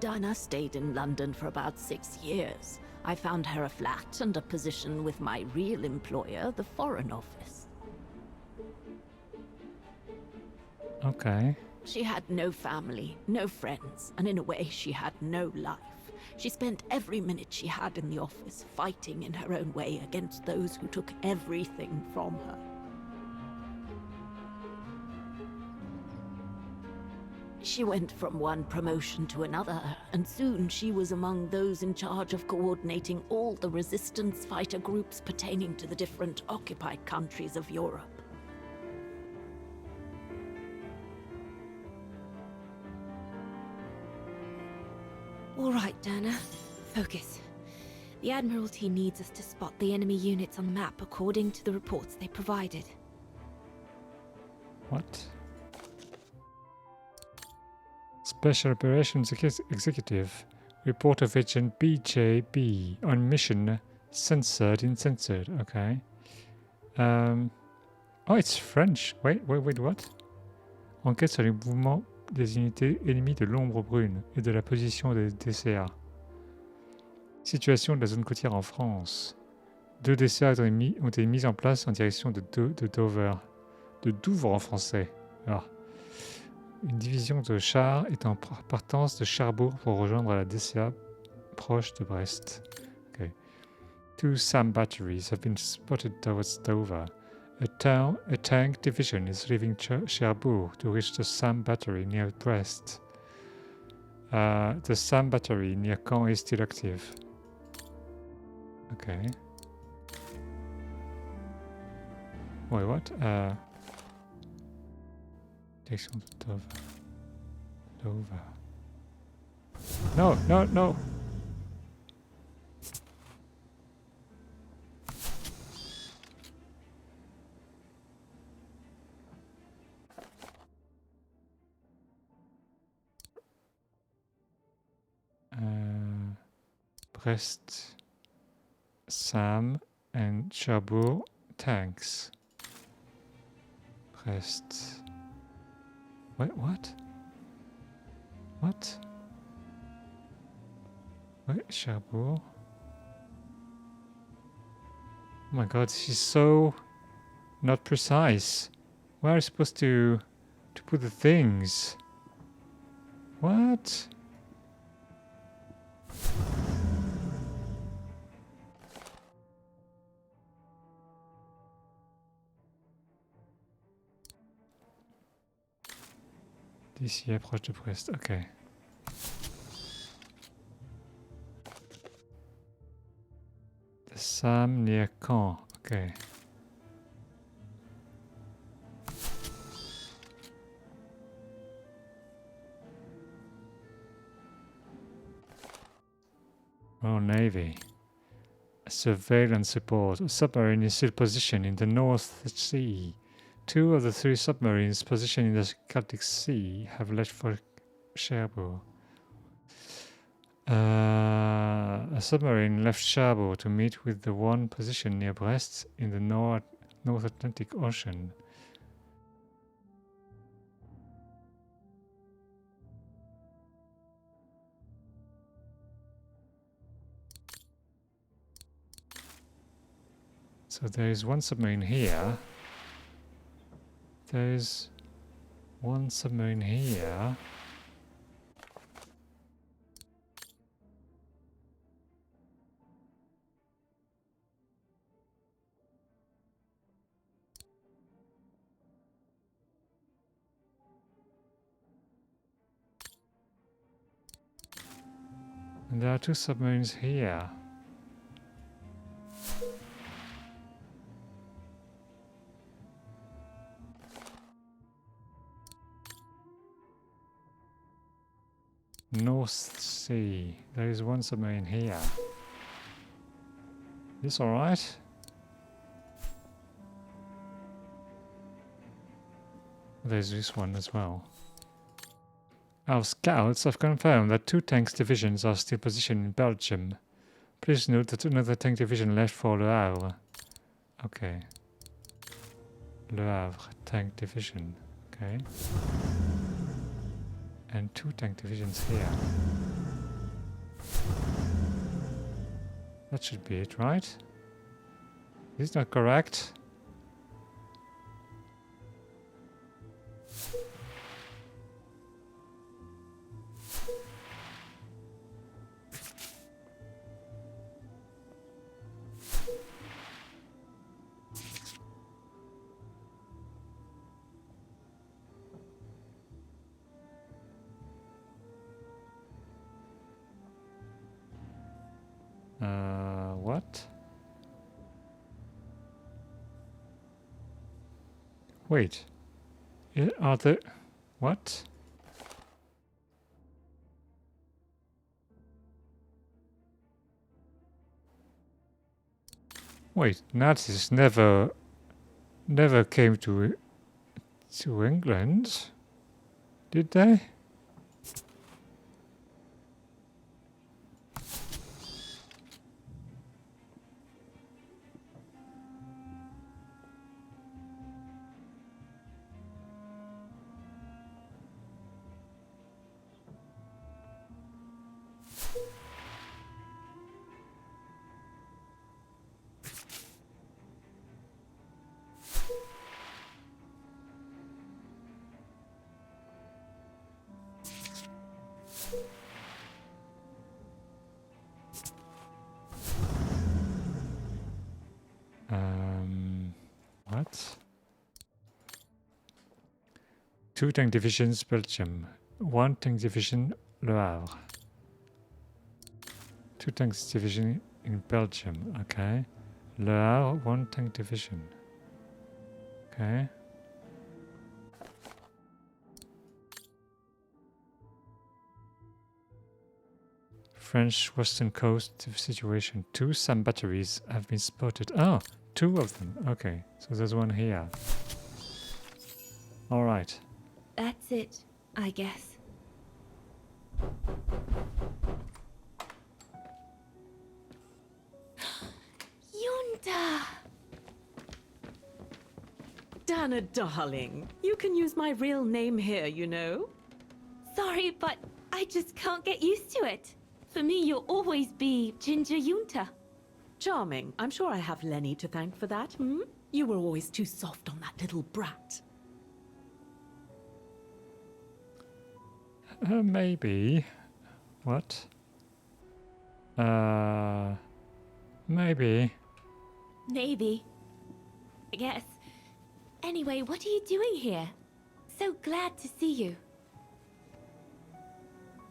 Dana stayed in London for about 6 years. I found her a flat and a position with my real employer, the Foreign Office. Okay. She had no family, no friends, and in a way she had no life. She spent every minute she had in the office fighting in her own way against those who took everything from her. She went from one promotion to another, and soon she was among those in charge of coordinating all the resistance fighter groups pertaining to the different occupied countries of Europe. All right, Dana. Focus. The Admiralty needs us to spot the enemy units on the map according to the reports they provided. What? Special Operations Executive. Report of Agent BJB on mission censored in censored. Okay. Oh, it's French. Wait, what? Enquête sur les mouvements des unités ennemies de l'ombre brune et de la position des DCA. Situation de la zone côtière en France. 2 DCA ont été mis en place en direction de Dover. De Douvres en français. Ah. Une division de chars est en partance de Cherbourg pour rejoindre la DCA proche de Brest. Okay. 2 SAM batteries have been spotted towards Dover. A tank division is leaving Cherbourg to reach the SAM battery near Brest. The SAM battery near Caen is still active. Okay. Wait, what? Direction de Dover. No! Brest, SAM, and Cherbourg tanks. Brest. Wait, what? What? Wait, Cherbourg. Oh my god, this is so not precise. Where are you supposed to put the things? What? D'ici approche de Brest, okay. The Sam near Caen, okay. Oh, Navy. Surveillance support. A submarine is still positioned in the North Sea. 2 of the 3 submarines positioned in the Celtic Sea have left for Cherbourg. A submarine left Cherbourg to meet with the one positioned near Brest in the North Atlantic Ocean. So there is one submarine here. There is one submarine here. And there are 2 submarines here. North Sea. There is one submarine here. This alright? There's this one as well. Our scouts have confirmed that 2 tanks divisions are still positioned in Belgium. Please note that another tank division left for Le Havre. Okay. Le Havre tank division. Okay. And 2 tank divisions here. That should be it, right? Is that correct? What? Wait. Are the... What? Wait, Nazis never came to England, did they? What? 2 tank divisions, Belgium. 1 tank division, Le Havre. 2 tanks division in Belgium, okay. Le Havre, 1 tank division. Okay. French western coast situation. 2 SAM batteries have been spotted. Oh, 2 of them. Okay, so there's one here. All right. That's it, I guess. Yunda! Dana, darling, you can use my real name here, you know. Sorry, but I just can't get used to it. For me, you'll always be Ginger Yunta. Charming. I'm sure I have Lenny to thank for that, hmm? You were always too soft on that little brat. Maybe. What? Maybe. Maybe. Yes. Anyway, what are you doing here? So glad to see you.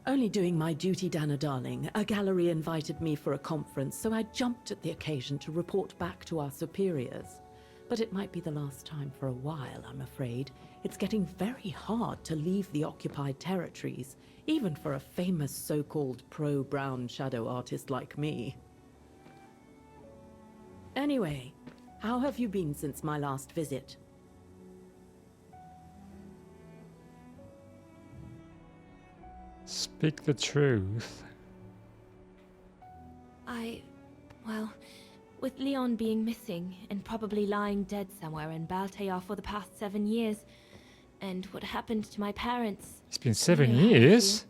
Only doing my duty, Dana darling. A gallery invited me for a conference, so I jumped at the occasion to report back to our superiors. But it might be the last time for a while, I'm afraid. It's getting very hard to leave the occupied territories, even for a famous so-called pro-brown shadow artist like me. Anyway, how have you been since my last visit? Speak the truth. Well, with Leon being missing and probably lying dead somewhere in Baltayar for the past 7 years, and what happened to my parents. It's been 7 you know how I years.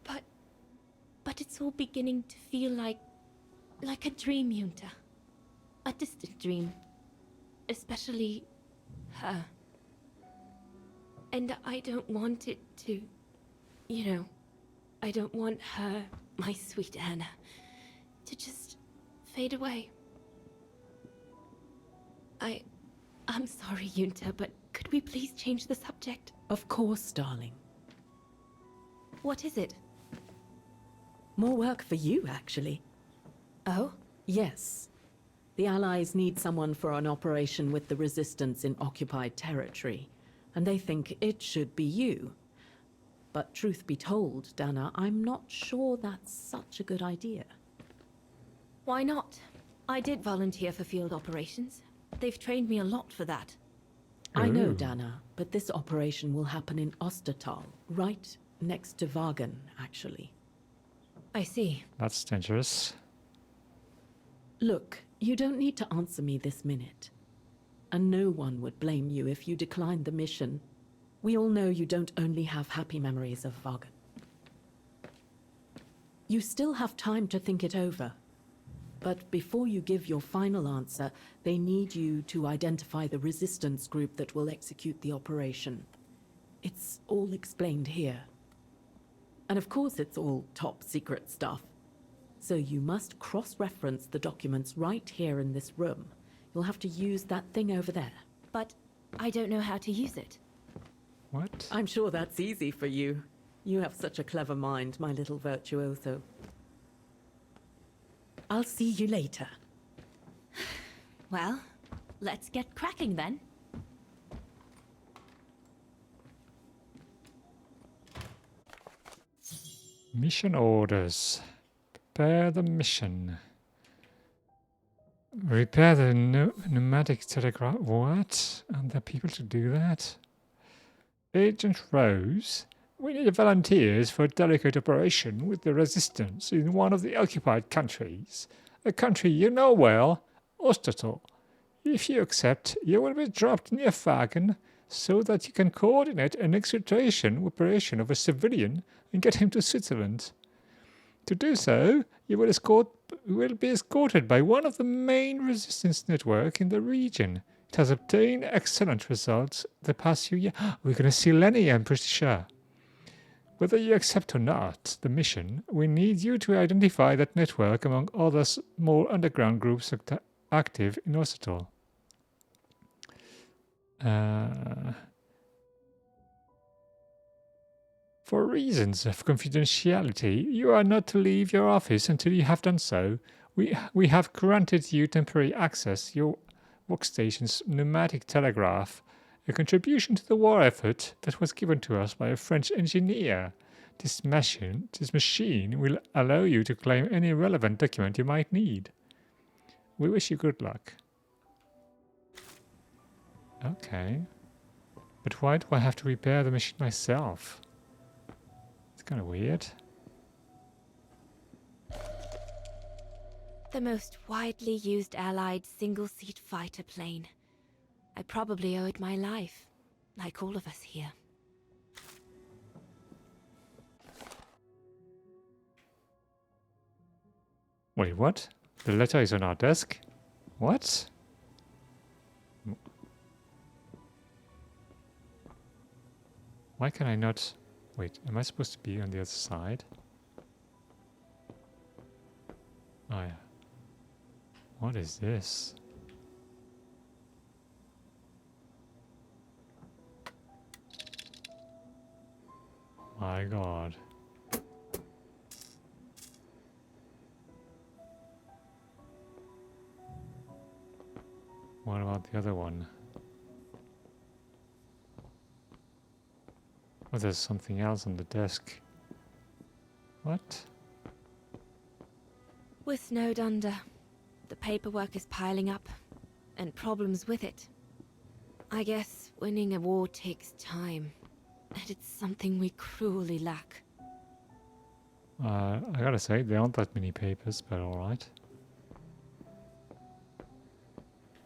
feel. But it's all beginning to feel like a dream, Yunta. A distant dream. Especially her. And I don't want it to, I don't want her, my sweet Anna, to just fade away. I'm sorry, Yunta, but could we please change the subject? Of course, darling. What is it? More work for you, actually. Oh? Yes. The Allies need someone for an operation with the Resistance in occupied territory, and they think it should be you. But truth be told, Dana, I'm not sure that's such a good idea. Why not? I did volunteer for field operations. They've trained me a lot for that. I know, Ooh. Dana, but this operation will happen in Ostertal, right next to Vagen, actually. I see. That's dangerous. Look, you don't need to answer me this minute. And no one would blame you if you declined the mission. We all know you don't only have happy memories of Vagen. You still have time to think it over. But before you give your final answer, they need you to identify the resistance group that will execute the operation. It's all explained here. And of course it's all top secret stuff. So you must cross-reference the documents right here in this room. You'll have to use that thing over there. But I don't know how to use it. What? I'm sure that's easy for you. You have such a clever mind, my little virtuoso. I'll see you later. Well, let's get cracking then. Mission orders. Prepare the mission. Repair the pneumatic telegraph. What? Are there people to do that? Agent Rose, we need volunteers for a delicate operation with the resistance in one of the occupied countries. A country you know well, Ostertal. If you accept, you will be dropped near Vagen so that you can coordinate an exfiltration operation of a civilian and get him to Switzerland. To do so, you will be escorted by one of the main resistance network in the region. It has obtained excellent results the past few years. We're going to see Lenny, I'm pretty sure. Whether you accept or not the mission, we need you to identify that network among other small underground groups active in Ostertal. For reasons of confidentiality, you are not to leave your office until you have done so. We have granted you temporary access to your workstation's pneumatic telegraph, a contribution to the war effort that was given to us by a French engineer. This machine will allow you to claim any relevant document you might need. We wish you good luck. Okay. But why do I have to repair the machine myself? It's kind of weird. The most widely used Allied single-seat fighter plane. I probably owe it my life, like all of us here. Wait, what? The letter is on our desk? What? Why can I not... Wait, am I supposed to be on the other side? Oh yeah. What is this? My god. What about the other one? Oh, there's something else on the desk. What? We're snowed under. The paperwork is piling up, and problems with it. I guess winning a war takes time, and it's something we cruelly lack. I gotta say, there aren't that many papers, but alright.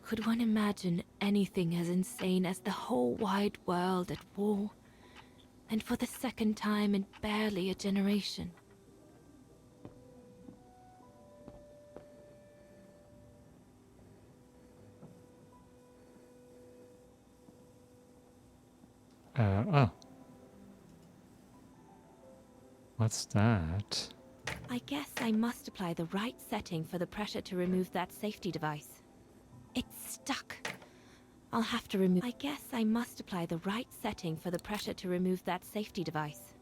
Could one imagine anything as insane as the whole wide world at war? And for the second time in barely a generation. Oh. What's that? I guess I must apply the right setting for the pressure to remove that safety device. It's stuck. I'll have to remove... I guess I must apply the right setting for the pressure to remove that safety device.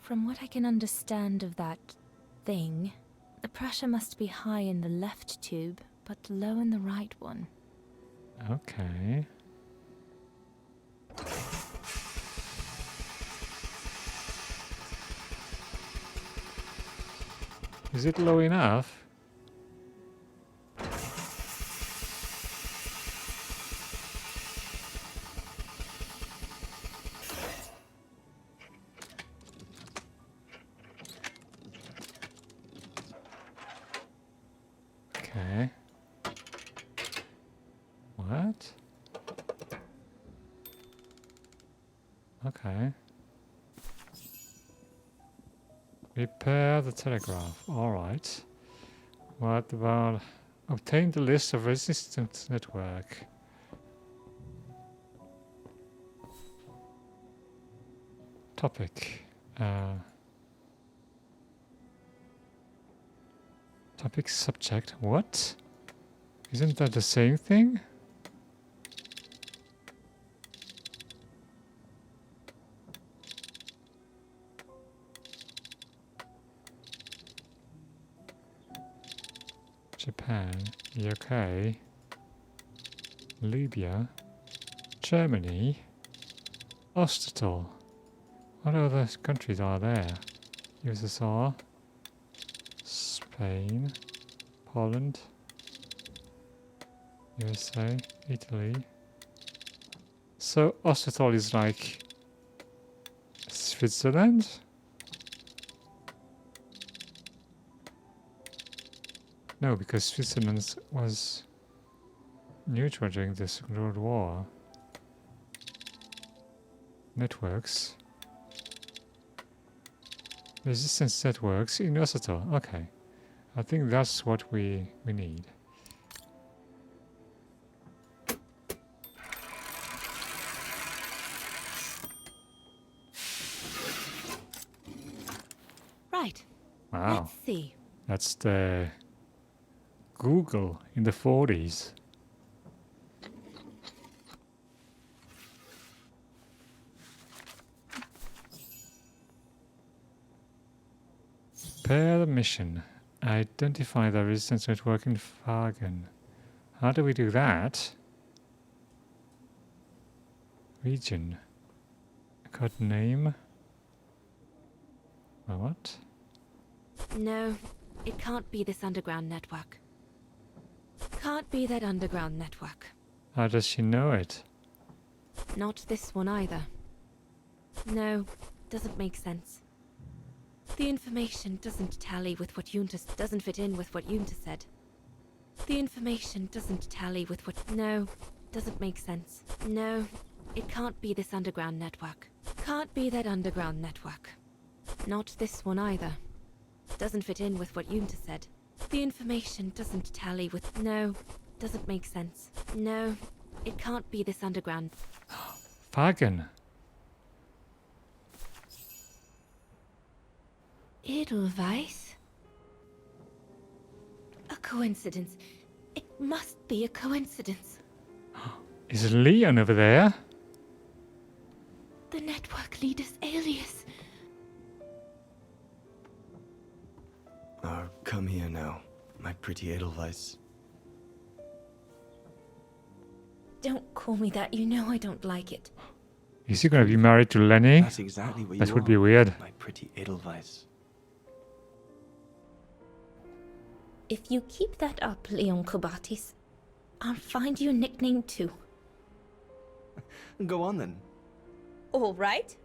From what I can understand of that thing, the pressure must be high in the left tube, but low in the right one. Okay. Is it low enough? Okay. What? Okay. Repair the telegraph. Alright. What about... Obtain the list of resistance network. Topic. Topic subject. What? Isn't that the same thing? Japan, UK, Libya, Germany, Ostatal. What other countries are there? USSR, Spain, Poland, USA, Italy. So Ostatal is like Switzerland? No, because Switzerland was neutral during the Second World War. Networks. Resistance networks in Osato. Okay. I think that's what we need. Right. Wow. Let's see. That's the Google in the 40s. Pair the mission. Identify the resistance network in Fagen. How do we do that? Region. Code name. What? No, it can't be this underground network. Can't be that underground network. How does she know it? Not this one either. No, doesn't make sense. The information doesn't tally with what Junta doesn't fit in with what Junta said. The information doesn't tally with what... No, doesn't make sense. No, it can't be this underground network. Can't be that underground network. Not this one either. doesn't fit in with what Yunta said. The information doesn't tally with... No, doesn't make sense. No, it can't be this underground. Wagen. Edelweiss? A coincidence. It must be a coincidence. Is Leon over there? The network leader's alias. Oh, come here now, my pretty Edelweiss. Don't call me that. You know I don't like it. Is he gonna be married to Lenny? That's exactly what That you would are, be weird. my pretty Edelweiss. If you keep that up, Leon Kobatis, I'll find you a nickname too. Go on then. All right.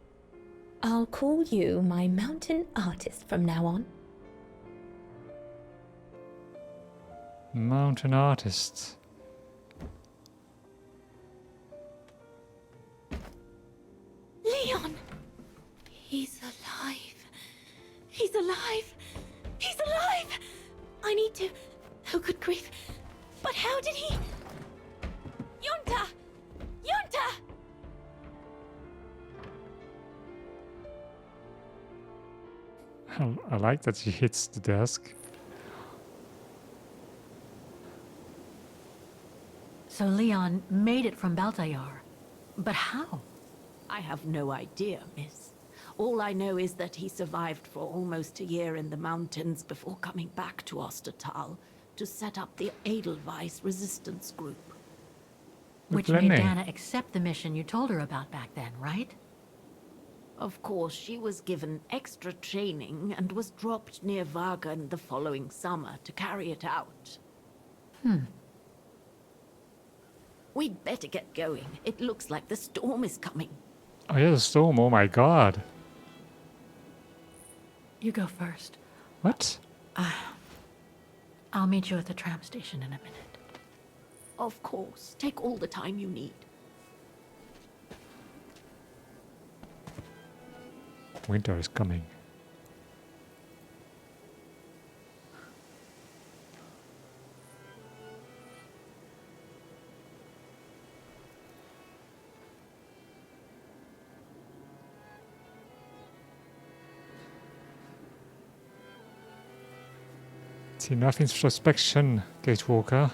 I'll call you my mountain artist from now on. Mountain artist. Leon! He's alive. He's alive. He's alive! I need to... Oh, good grief. But how did he... Yunta! Yunta! I like that he hits the desk. So Leon made it from Baltayar. But how? I have no idea, miss. All I know is that he survived for almost a year in the mountains before coming back to Ostertal to set up the Edelweiss resistance group. Which Lenny. made Dana accept the mission you told her about back then, right? Of course, she was given extra training and was dropped near Wagen the following summer to carry it out. We'd better get going. It looks like the storm is coming. Oh yeah, the storm, oh my god. You go first. What? I'll meet you at the tram station in a minute. Of course. Take all the time you need. Winter is coming. It's enough introspection, Gatewalker.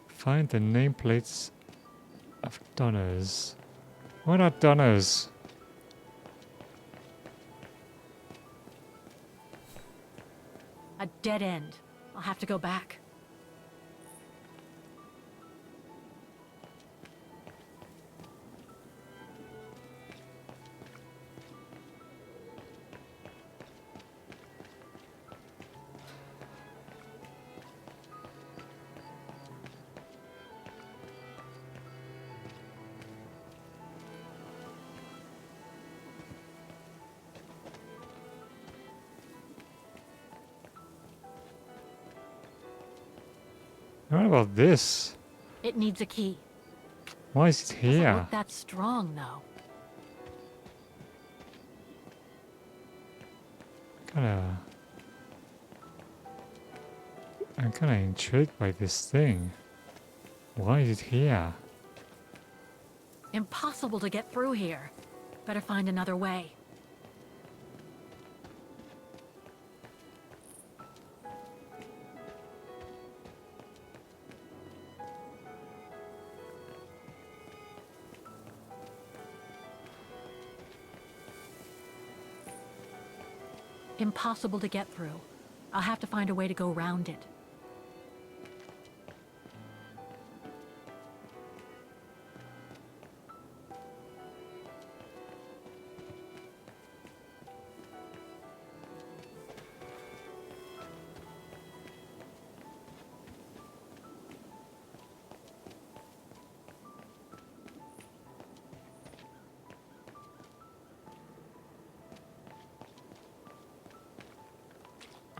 Find the nameplates of Donners. What are Donners? A dead end. I'll have to go back. What about this? It needs a key. Why is it Doesn't here? look that strong, though. I'm kinda intrigued by this thing. Why is it here? Impossible to get through here. Better find another way. Impossible to get through. I'll have to find a way to go around it.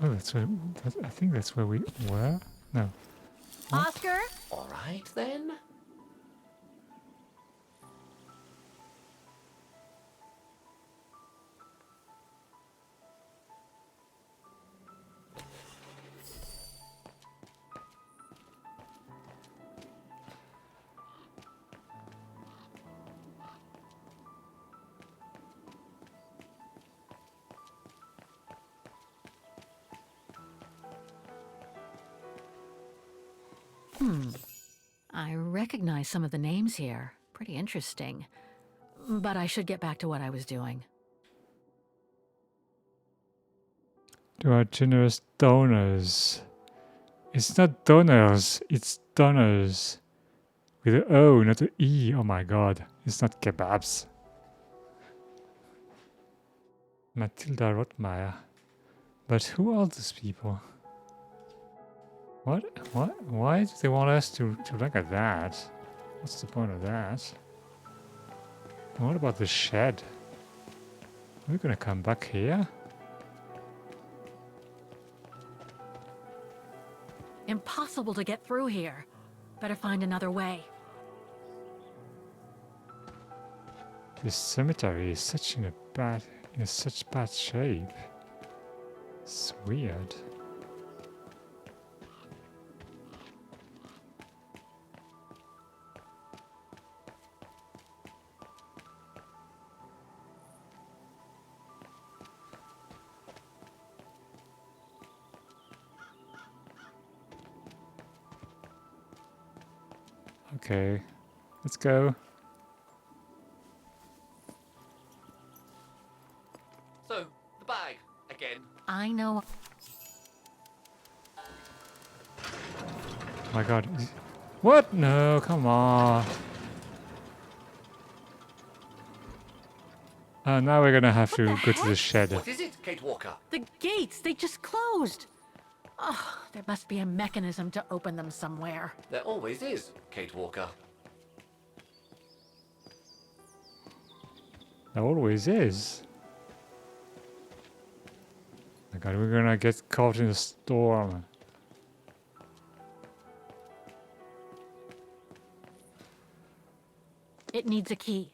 Oh, I think that's where we were. No. Oscar, All right, then. I recognize some of the names here. Pretty interesting. But I should get back to what I was doing. To our generous donors. It's not donors, it's donors. With an O, not an E. Oh my god. It's not kebabs. Matilda Rottmeier. But who are these people? What? Why do they want us to look at that? What's the point of that? And what about the shed? Are we gonna come back here? Impossible to get through here. Better find another way. This cemetery is such in such bad shape. It's weird. Okay, let's go. So, the bag, again. I know. Oh my god. What? No, come on. Now we're gonna have to go to the shed. What is it, Kate Walker? The gates, they just closed. Oh, there must be a mechanism to open them somewhere. There always is, Kate Walker. There always is. Oh my god, we're gonna get caught in a storm. It needs a key.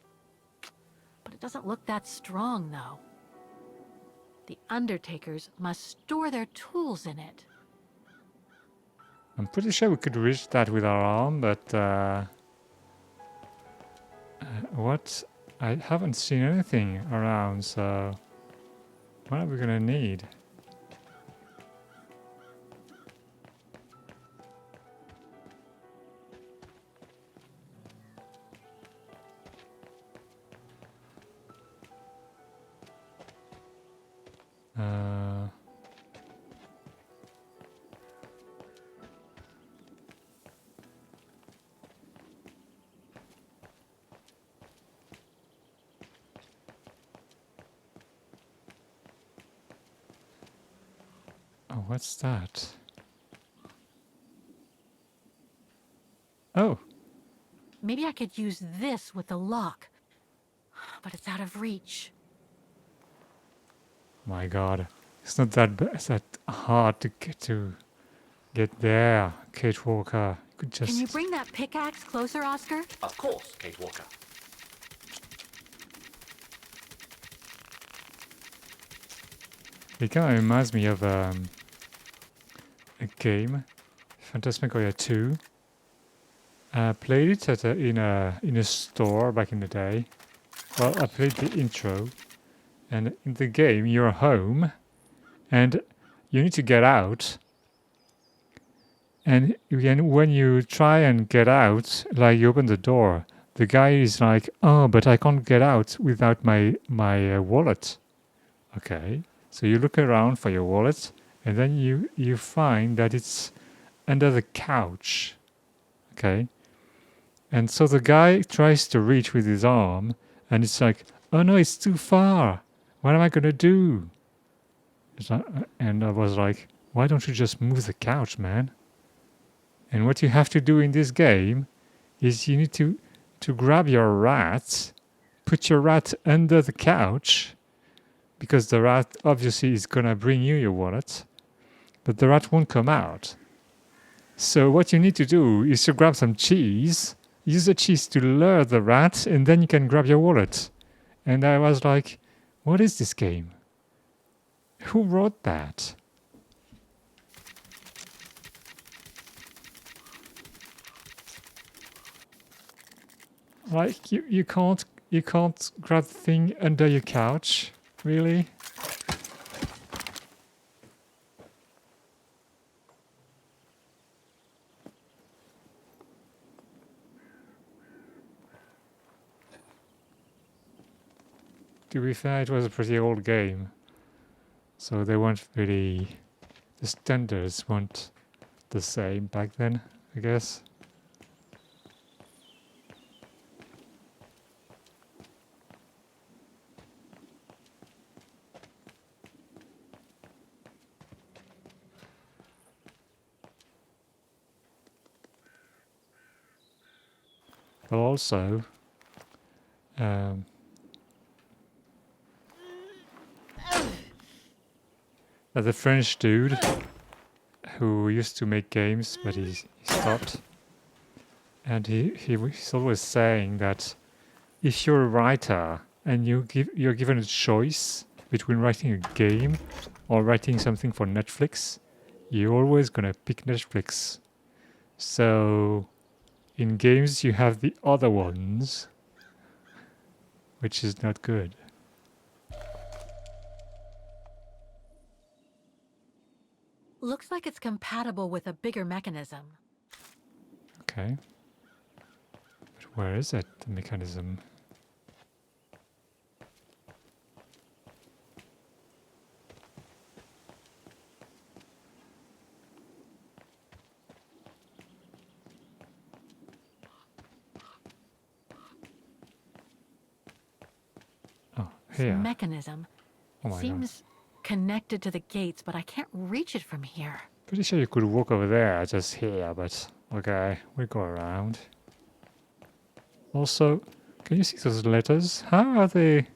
But it doesn't look that strong, though. The Undertakers must store their tools in it. I'm pretty sure we could reach that with our arm, but what? I haven't seen anything around, so what are we gonna need? Oh, what's that? Oh, Maybe I could use this with the lock. But it's out of reach. my god. It's not it's that hard to get there, Kate Walker. You could just... Can you bring that pickaxe closer, Oscar? Of course, Kate Walker. It kind of reminds me of a game, Phantasmagoria 2. I played it at in a store back in the day. Well, I played the intro, and in the game you're home, and you need to get out. And when you try and get out, like you open the door, the guy is like, "Oh, but I can't get out without my wallet." Okay. So you look around for your wallet, and then you find that it's under the couch. Okay. And so the guy tries to reach with his arm, and it's like, oh no, it's too far. What am I gonna do? And I was like, why don't you just move the couch, man? And what you have to do in this game is you need to grab your rat, put your rat under the couch, because the rat obviously is gonna bring you your wallet, but the rat won't come out. So what you need to do is to grab some cheese, use the cheese to lure the rat, and then you can grab your wallet. And I was like, what is this game? Who wrote that? Like you can't grab the thing under your couch, really? To be fair, it was a pretty old game, so they weren't really, the standards weren't the same back then, I guess. But also, the French dude who used to make games, but he stopped. And he's always saying that if you're a writer and you're given a choice between writing a game or writing something for Netflix, you're always gonna pick Netflix. So in games you have the other ones, which is not good. Looks like it's compatible with a bigger mechanism. Okay. But where is it, the mechanism? Oh, here. Mechanism. Oh my Seems connected to the gates, but I can't reach it from here. Pretty sure you could walk over there, just here, but okay, we go around. Also, can you see those letters? How are they?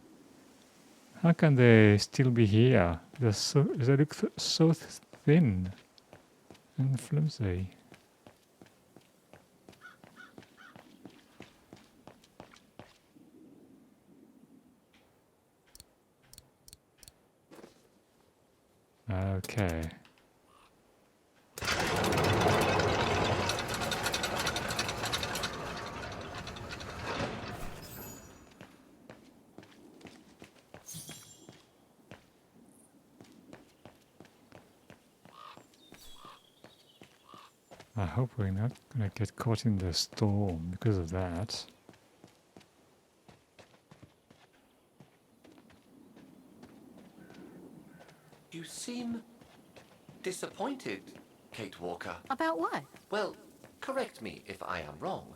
How can they still be here? They look so thin and flimsy. Okay. I hope we're not gonna get caught in the storm because of that. You seem disappointed, Kate Walker. About what? Well, correct me if I am wrong,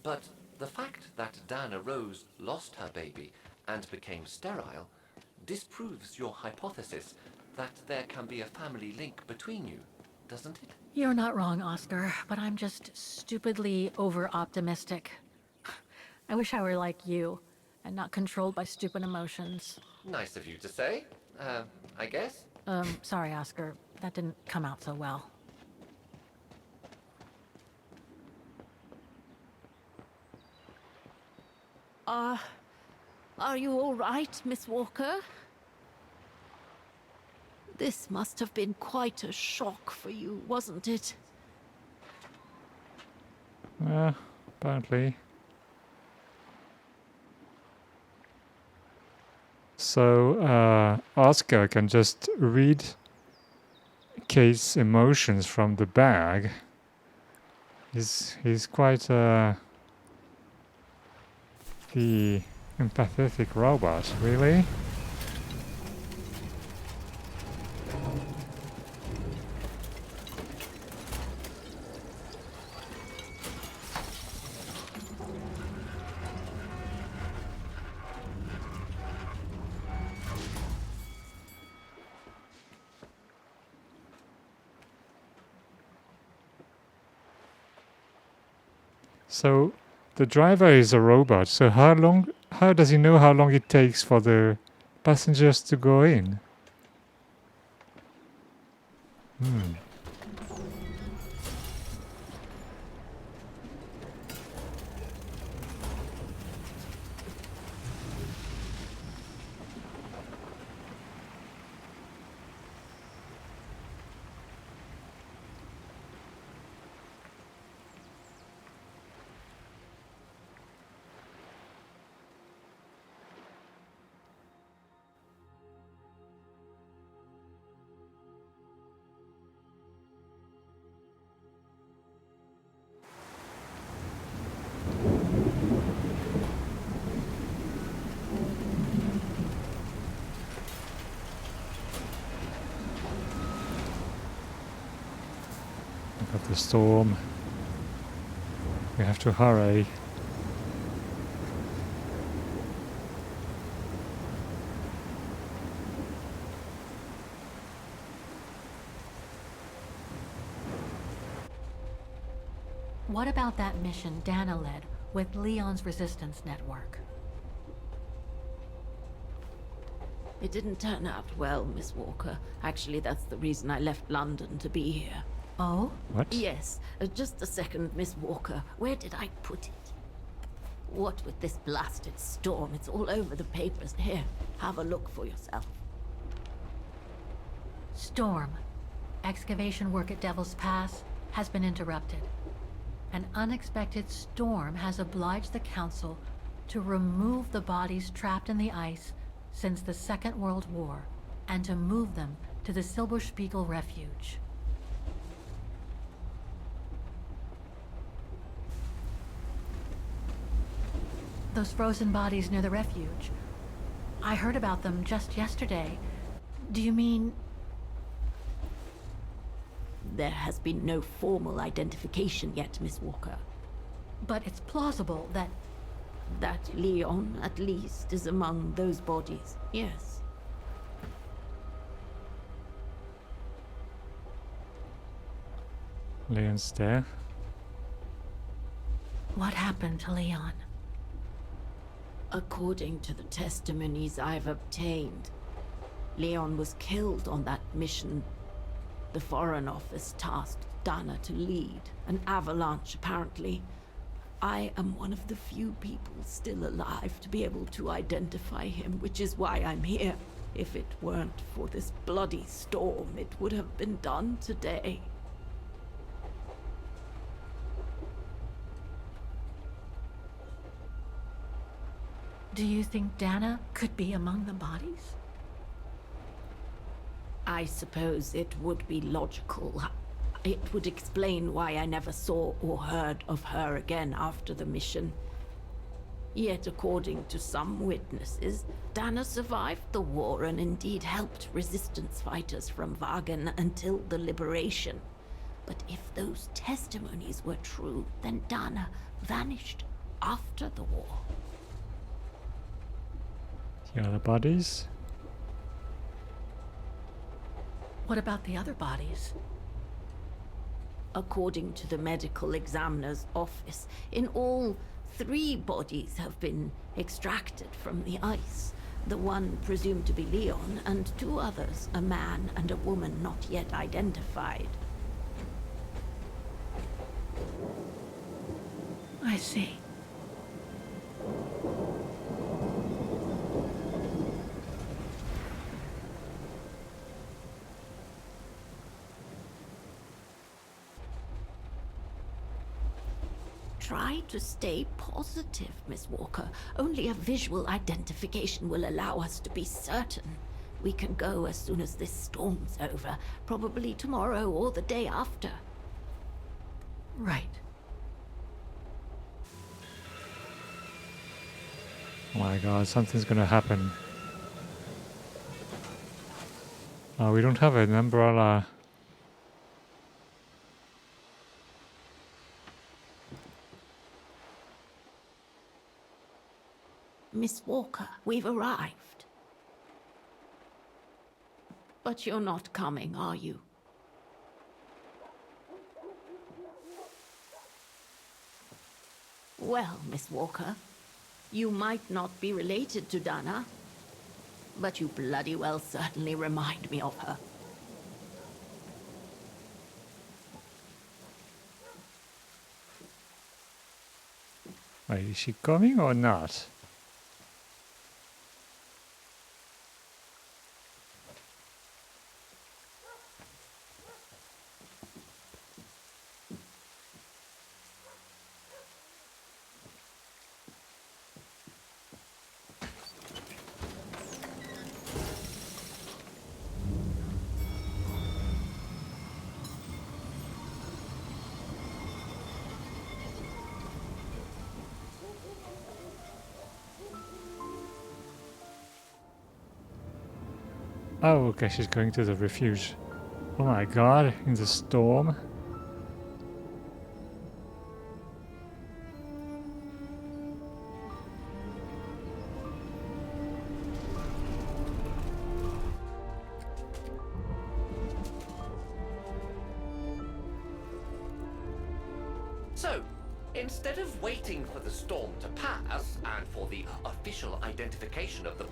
but the fact that Dana Rose lost her baby and became sterile disproves your hypothesis that there can be a family link between you, doesn't it? You're not wrong, Oscar, but I'm just stupidly over-optimistic. I wish I were like you, and not controlled by stupid emotions. Nice of you to say, I guess. Sorry, Oscar. That didn't come out so well. Are you all right, Miss Walker? This must have been quite a shock for you, wasn't it? Apparently. So, Oscar can just read Kate's emotions from the bag. He's quite the empathetic robot, really? So the driver is a robot, so how does he know how long it takes for the passengers to go in? of the storm. We have to hurry. What about that mission Dana led with Leon's resistance network? It didn't turn out well, Miss Walker. Actually, that's the reason I left London to be here. Oh? What? Yes, just a second, Miss Walker. Where did I put it? What with this blasted storm? It's all over the papers. Here, have a look for yourself. Storm. Excavation work at Devil's Pass has been interrupted. An unexpected storm has obliged the Council to remove the bodies trapped in the ice since the Second World War, and to move them to the Silberspiegel Refuge. Those frozen bodies near the refuge. I heard about them just yesterday. Do you mean... There has been no formal identification yet, Miss Walker. But it's plausible that... That Leon, at least, is among those bodies, yes. Leon's there. What happened to Leon? According to the testimonies I've obtained, Leon was killed on that mission the Foreign Office tasked Dana to lead. An avalanche, apparently. I am one of the few people still alive to be able to identify him, which is why I'm here. If it weren't for this bloody storm, it would have been done today. Do you think Dana could be among the bodies? I suppose it would be logical. It would explain why I never saw or heard of her again after the mission. Yet, according to some witnesses, Dana survived the war and indeed helped resistance fighters from Wagen until the liberation. But if those testimonies were true, then Dana vanished after the war. The other bodies? What about the other bodies? According to the medical examiner's office, in all, 3 bodies have been extracted from the ice. The one presumed to be Leon, and 2 others, a man and a woman not yet identified. I see. Try to stay positive, Miss Walker. Only a visual identification will allow us to be certain. We can go as soon as this storm's over, probably tomorrow or the day after. Right. Oh my god, something's gonna happen. Oh, we don't have an umbrella. Miss Walker, we've arrived. But you're not coming, are you? Well, Miss Walker, you might not be related to Dana, but you bloody well certainly remind me of her. Wait, is she coming or not? Oh, okay, she's going to the refuge. Oh my god, in the storm. So, instead of waiting for the storm to pass and for the official identification of the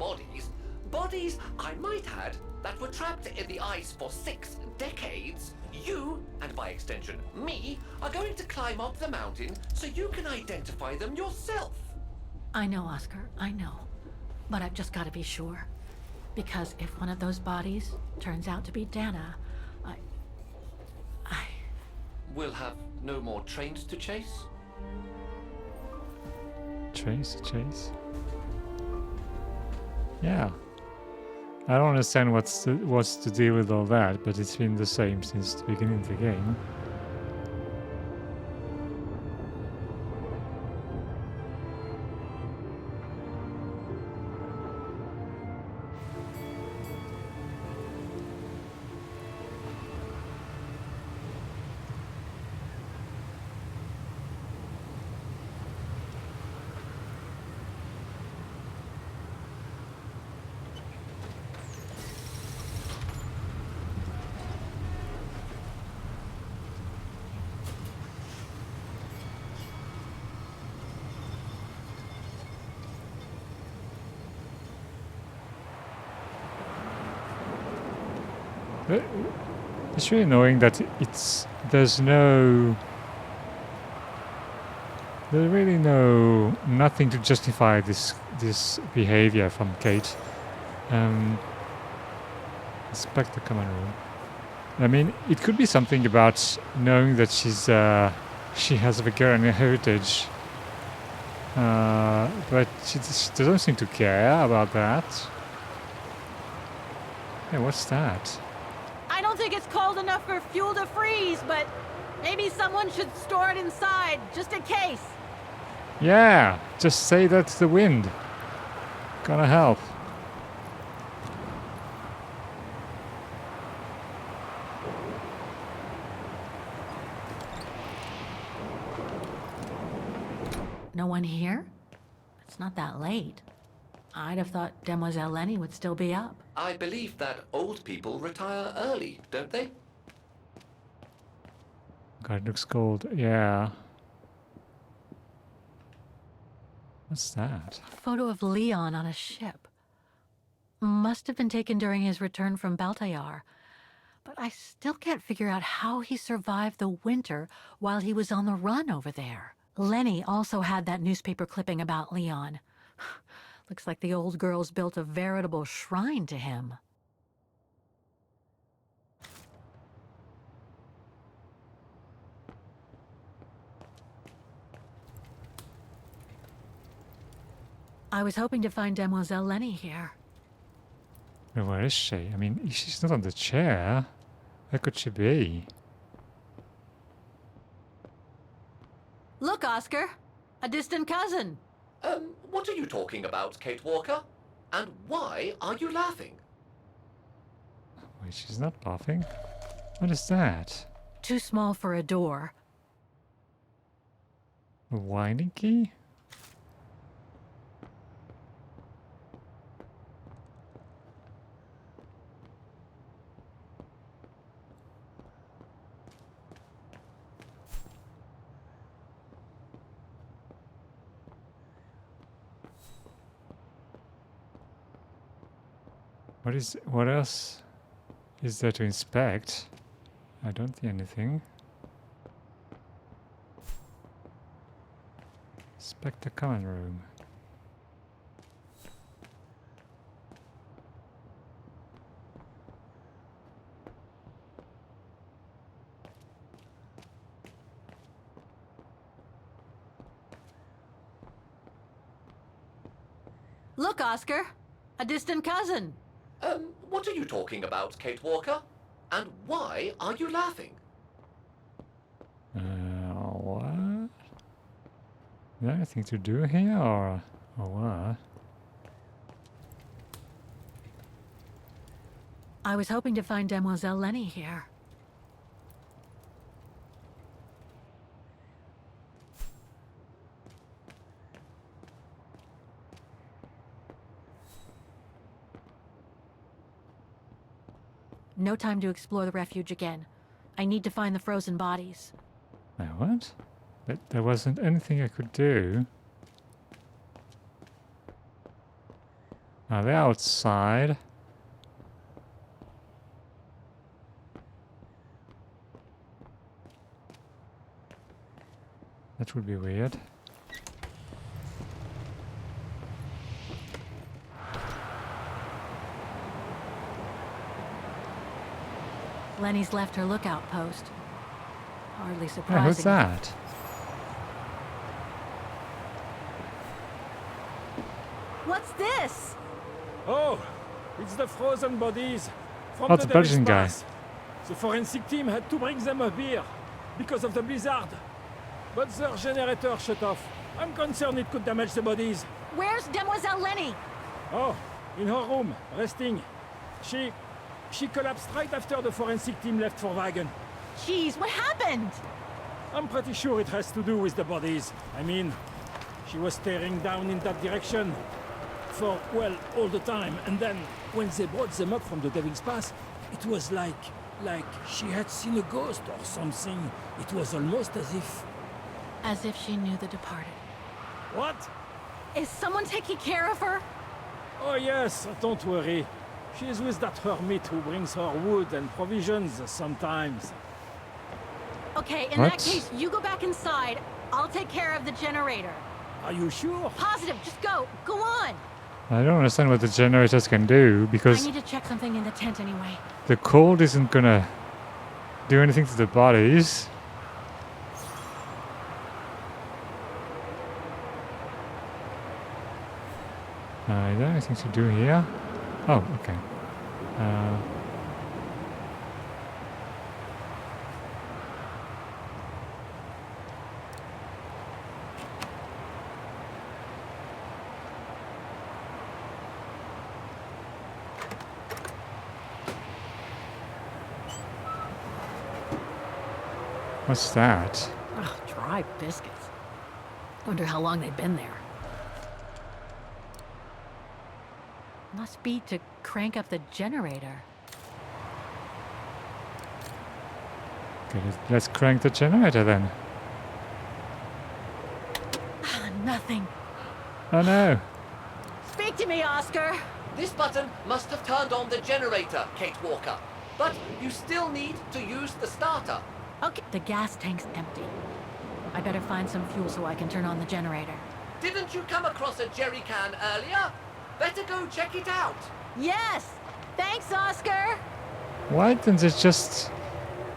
bodies, I might add, that were trapped in the ice for 6 decades, you, and by extension me, are going to climb up the mountain so you can identify them yourself. I know, Oscar, I know. But I've just got to be sure. Because if one of those bodies turns out to be Dana, I... We'll have no more trains to chase? Chase? Yeah. I don't understand what's the deal with all that, but it's been the same since the beginning of the game. But it's really annoying that there's really nothing to justify this behavior from Kate. Inspect the common room. I mean, it could be something about knowing that she has a Vicarian heritage, but she doesn't seem to care about that. Hey, what's that? I don't think it's cold enough for fuel to freeze, but maybe someone should store it inside, just in case. Yeah, just say that's the wind. Gonna help. No one here? It's not that late. I'd have thought Demoiselle Lenny would still be up. I believe that old people retire early, don't they? God, it looks cold. Yeah. What's that? A photo of Leon on a ship. Must have been taken during his return from Baltayar. But I still can't figure out how he survived the winter while he was on the run over there. Lenny also had that newspaper clipping about Leon. Looks like the old girl's built a veritable shrine to him. I was hoping to find Demoiselle Lenny here. Well, where is she? I mean, she's not on the chair. Where could she be? Look, Oscar! A distant cousin! What are you talking about, Kate Walker? And why are you laughing? Wait, she's not laughing. What is that? Too small for a door. A winding key? What else is there to inspect? I don't see anything. Inspect the common room. Look, Oscar! A distant cousin! What are you talking about, Kate Walker? And why are you laughing? What? Is there anything to do here, or what? I was hoping to find Demoiselle Lenny here. No time to explore the refuge again. I need to find the frozen bodies. What? But there wasn't anything I could do. Are they outside? That would be weird. Lenny's left her lookout post. Hardly Yeah, surprising. who's that? What's this? Oh, it's the frozen bodies from Oh, the the Belgian guy. Pass. The forensic team had to bring them up here because of the blizzard. But their generator shut off. I'm concerned it could damage the bodies. Where's Demoiselle Lenny? Oh, in her room, resting. She collapsed right after the forensic team left for Wagen. Jeez, what happened? I'm pretty sure it has to do with the bodies. I mean, she was staring down in that direction for, well, all the time. And then, when they brought them up from the Devil's Pass, it was like she had seen a ghost or something. It was almost as if... As if she knew the departed. What? Is someone taking care of her? Oh yes, don't worry. She's with that hermit who brings her wood and provisions sometimes. Okay, in that case, you go back inside. I'll take care of the generator. Are you sure? Positive, just go. Go on. I don't understand what the generators can do, I because need to check something in the tent anyway. the cold isn't gonna do anything to the bodies. Is there anything to do here? Oh, okay. What's that? Ugh, dry biscuits. Wonder how long they've been there. Must be to crank up the generator. Okay, let's crank the generator then. Nothing. Oh no! Speak to me, Oscar. This button must have turned on the generator, Kate Walker. But you still need to use the starter. Okay. The gas tank's empty. I better find some fuel so I can turn on the generator. Didn't you come across a jerry can earlier? Better go check it out. Yes. Thanks, Oscar. Why didn't they just...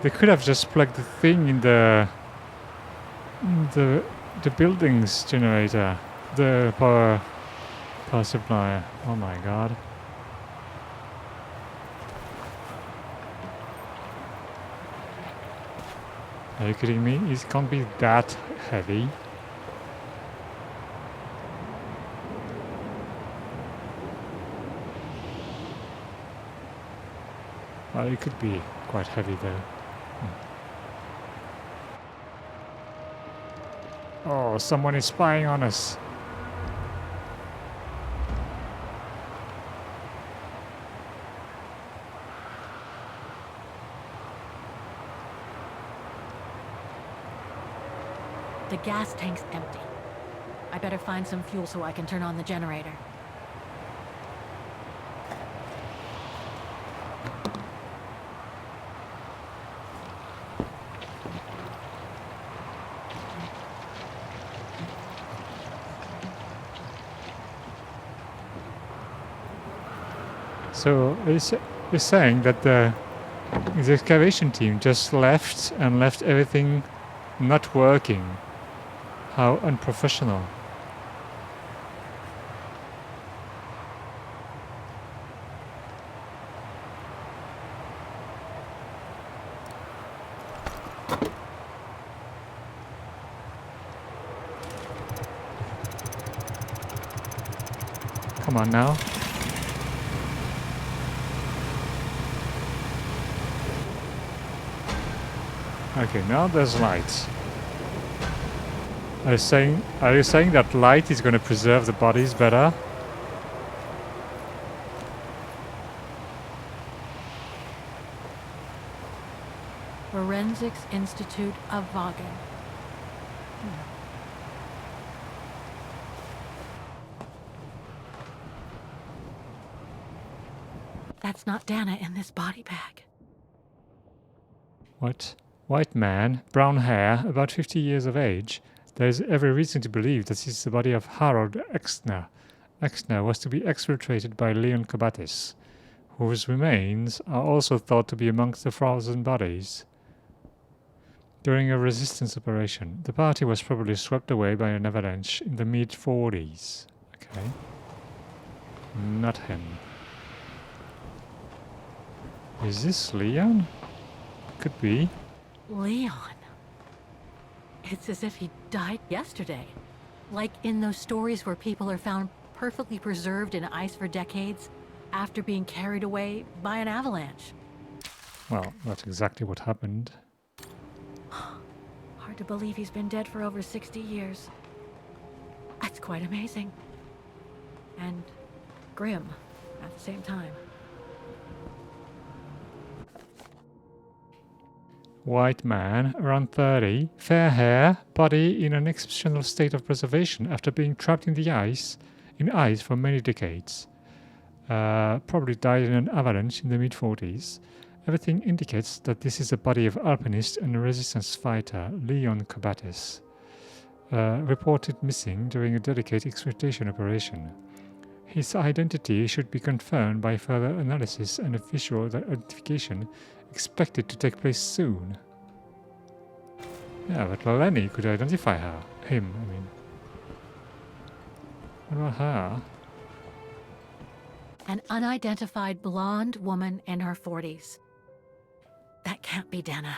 They could have just plugged the thing in the building's generator. The power supply. Oh my god. Are you kidding me? It can't be that heavy. Well, it could be quite heavy though. Oh, someone is spying on us. The gas tank's empty. I better find some fuel so I can turn on the generator. So you're saying that the excavation team just left everything not working. How unprofessional. Come on now. Okay, now there's light. Are you saying that light is going to preserve the bodies better? Forensics Institute of Wagen. That's not Dana in this body bag. What? White man, brown hair, about 50 years of age. There is every reason to believe that this is the body of Harold Exner. Exner was to be exfiltrated by Leon Kabatis, whose remains are also thought to be amongst the frozen bodies. During a resistance operation, the party was probably swept away by an avalanche in the mid-40s. Okay. Not him. Is this Leon? Could be. Leon. It's as if he died yesterday. Like in those stories where people are found perfectly preserved in ice for decades after being carried away by an avalanche. Well, that's exactly what happened. Hard to believe he's been dead for over 60 years. That's quite amazing. And grim at the same time. White man, around 30, fair hair, body in an exceptional state of preservation after being trapped in the ice for many decades. Probably died in an avalanche in the mid-40s. Everything indicates that this is the body of alpinist and resistance fighter Leon Kabatis, reported missing during a delicate exploitation operation. His identity should be confirmed by further analysis and official identification expected to take place soon. Yeah, but Lenny could identify him, I mean. What about her? An unidentified blonde woman in her 40s. That can't be Dana.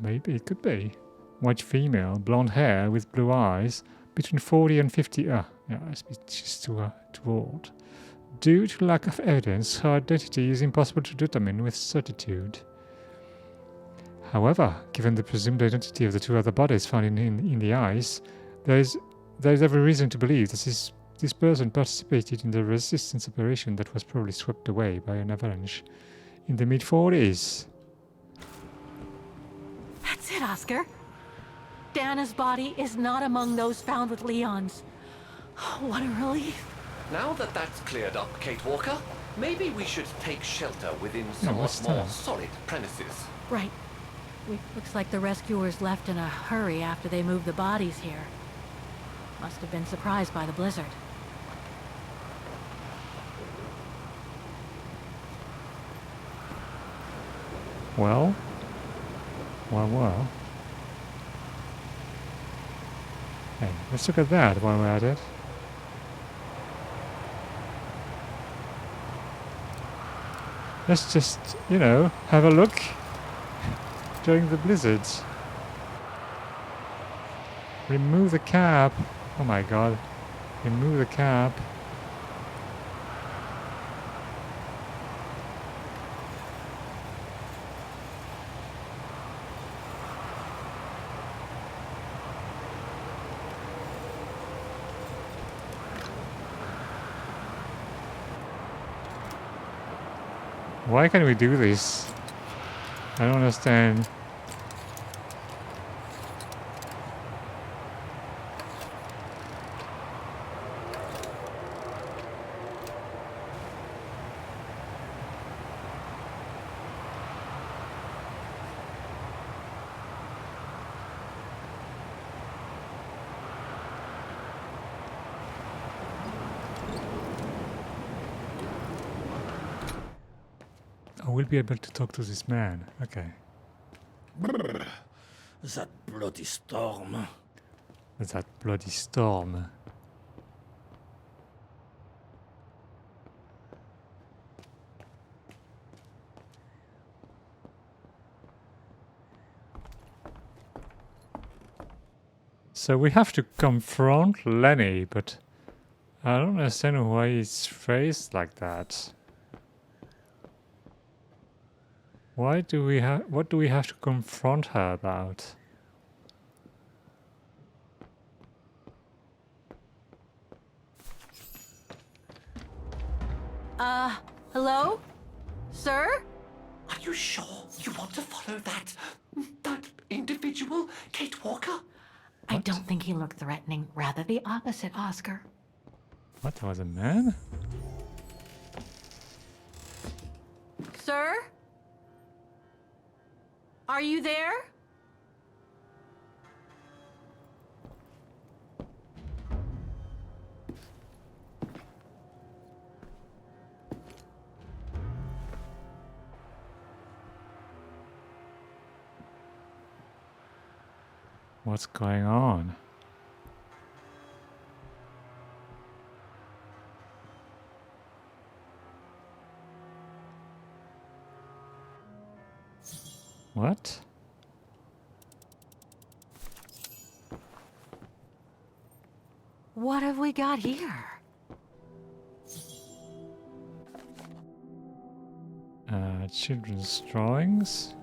Maybe it could be. White female, blonde hair with blue eyes, between 40 and 50. Yeah, she's too old. Due to lack of evidence, her identity is impossible to determine with certitude. However, given the presumed identity of the two other bodies found in the ice, there is every reason to believe that this person participated in the resistance operation that was probably swept away by an avalanche in the mid-40s. That's it, Oscar. Dana's body is not among those found with Leon's. What a relief. Now that that's cleared up, Kate Walker, maybe we should take shelter within somewhat what's more that? solid premises. Right. Looks like the rescuers left in a hurry after they moved the bodies here. Must have been surprised by the blizzard. Well. Hey, let's look at that while we're at it. Let's just, have a look during the blizzards. Remove the cap. Oh my god. Remove the cap. Why can't we do this? I don't understand. I will be able to talk to this man. Okay. Brrr, that bloody storm. That bloody storm. So we have to confront Lenny, but I don't understand why he's phrased like that. What do we have to confront her about? Hello? Sir? Are you sure you want to follow that individual, Kate Walker? I don't think he looked threatening. Rather the opposite, Oscar. What, that was a man? Sir? Are you there? What's going on? What? What have we got here? Children's drawings.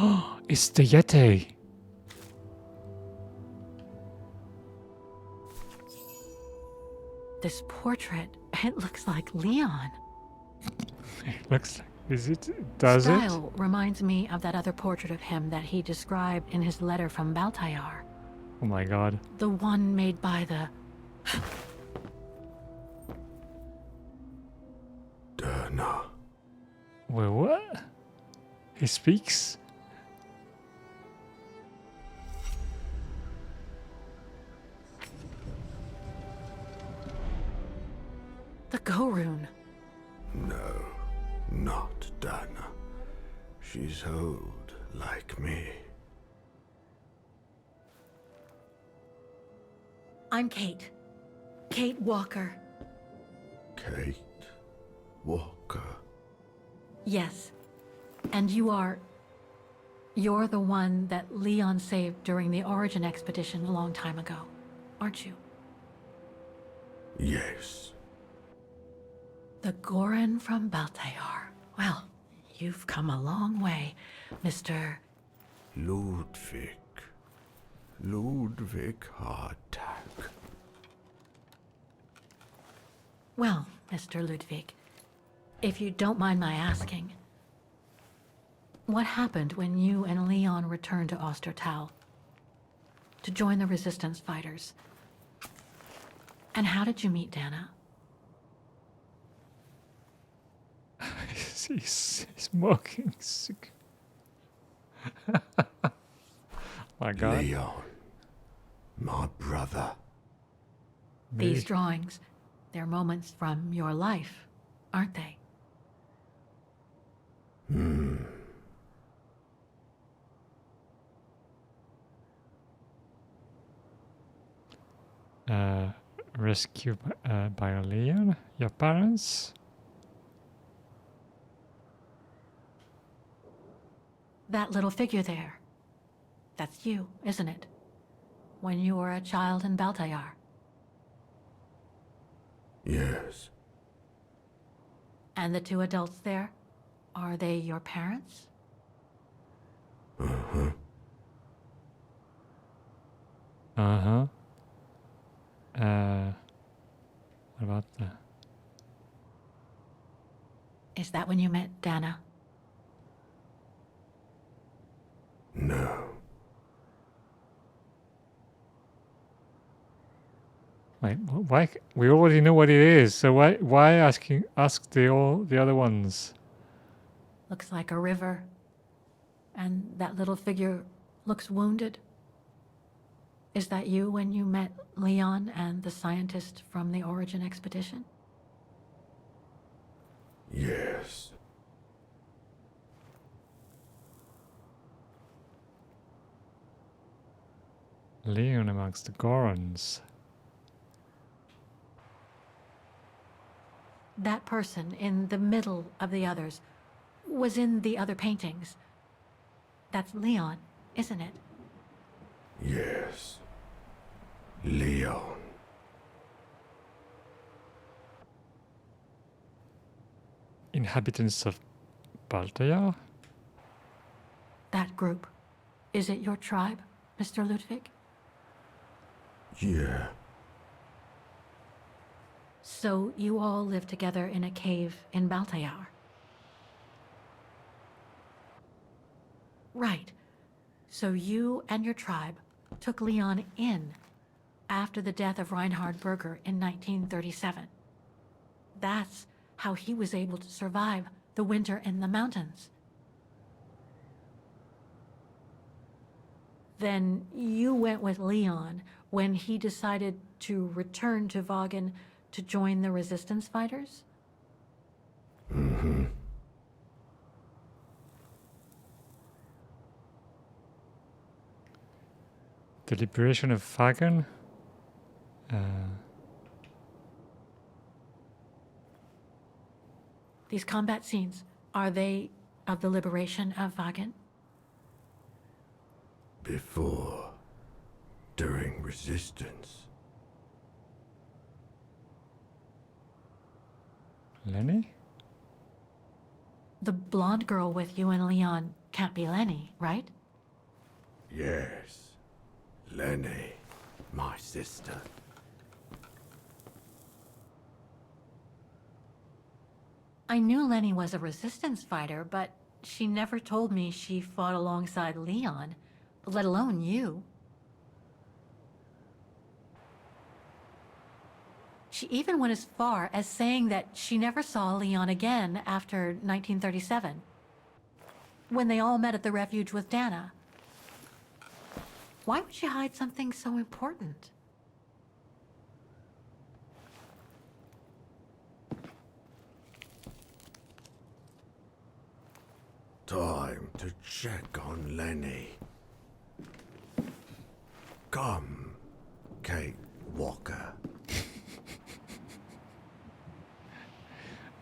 Oh, it's the Yeti. This portrait, it looks like Leon. It looks like, is it? Does it? Style reminds me of that other portrait of him that he described in his letter from Baltayar. Oh my god. The one made by the... Dana. Wait, what? He speaks? The Gorun. No, not Dana. She's old, like me. I'm Kate. Kate Walker. Kate Walker. Yes. And you are... You're the one that Leon saved during the Origin expedition a long time ago, aren't you? Yes. The Goran from Baltayar. Well, you've come a long way, Mr. Ludwig. Ludwig Hardtack. Well, Mr. Ludwig, if you don't mind my asking, what happened when you and Leon returned to Ostertal to join the Resistance fighters? And how did you meet Dana? He's smoking. My god. Leon. My brother. These drawings, they're moments from your life, aren't they? Rescued by Leon? Your parents? That little figure there. That's you, isn't it? When you were a child in Baltayar. Yes. And the two adults there? Are they your parents? Uh-huh. Uh-huh. What about the... Is that when you met Dana? No. Wait, why? We already know what it is, so why ask the other ones? Looks like a river. And that little figure looks wounded. Is that you when you met Leon and the scientist from the Origin expedition? Yes. Leon amongst the Gorons. That person in the middle of the others was in the other paintings. That's Leon, isn't it? Yes. Leon. Inhabitants of Baltayar? That group. Is it your tribe, Mr. Ludwig? Yeah. So you all lived together in a cave in Baltayar? Right. So you and your tribe took Leon in after the death of Reinhard Berger in 1937. That's how he was able to survive the winter in the mountains. Then you went with Leon when he decided to return to Vagen to join the resistance fighters? Mm-hmm. The liberation of Vagen? These combat scenes, are they of the liberation of Vagen? Before. During resistance. Lenny? The blonde girl with you and Leon can't be Lenny, right? Yes. Lenny. My sister. I knew Lenny was a resistance fighter, but she never told me she fought alongside Leon, let alone you. She even went as far as saying that she never saw Leon again after 1937, when they all met at the refuge with Dana. Why would she hide something so important? Time to check on Lenny. Come, Kate Walker.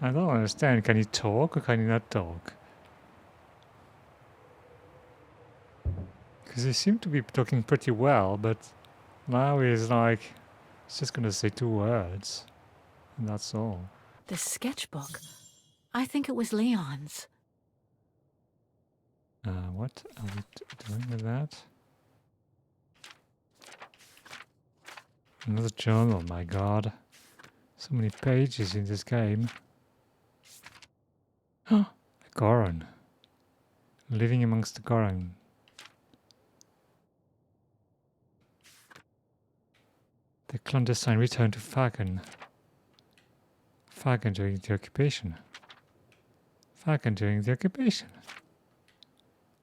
I don't understand. Can he talk or can he not talk? Because he seemed to be talking pretty well, but now he's like, he's just gonna say 2 words. And that's all. The sketchbook. I think it was Leon's. What are we doing with that? Another journal, my god. So many pages in this game. A Goron. Living amongst the Goron. The clandestine return to Vagen. Vagen during the occupation. Vagen during the occupation.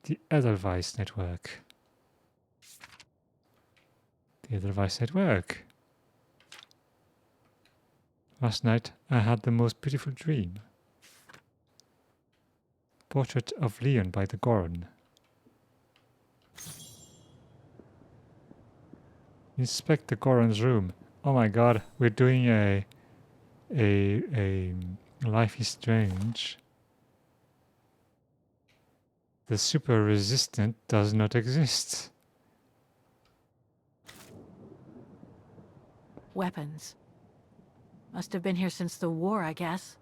The Edelweiss Network. The Edelweiss Network. Last night I had the most beautiful dream. Portrait of Leon by the Goron. Inspect the Goron's room. Oh my god, we're doing a Life is Strange. The super resistant does not exist. Weapons. Must have been here since the war, I guess.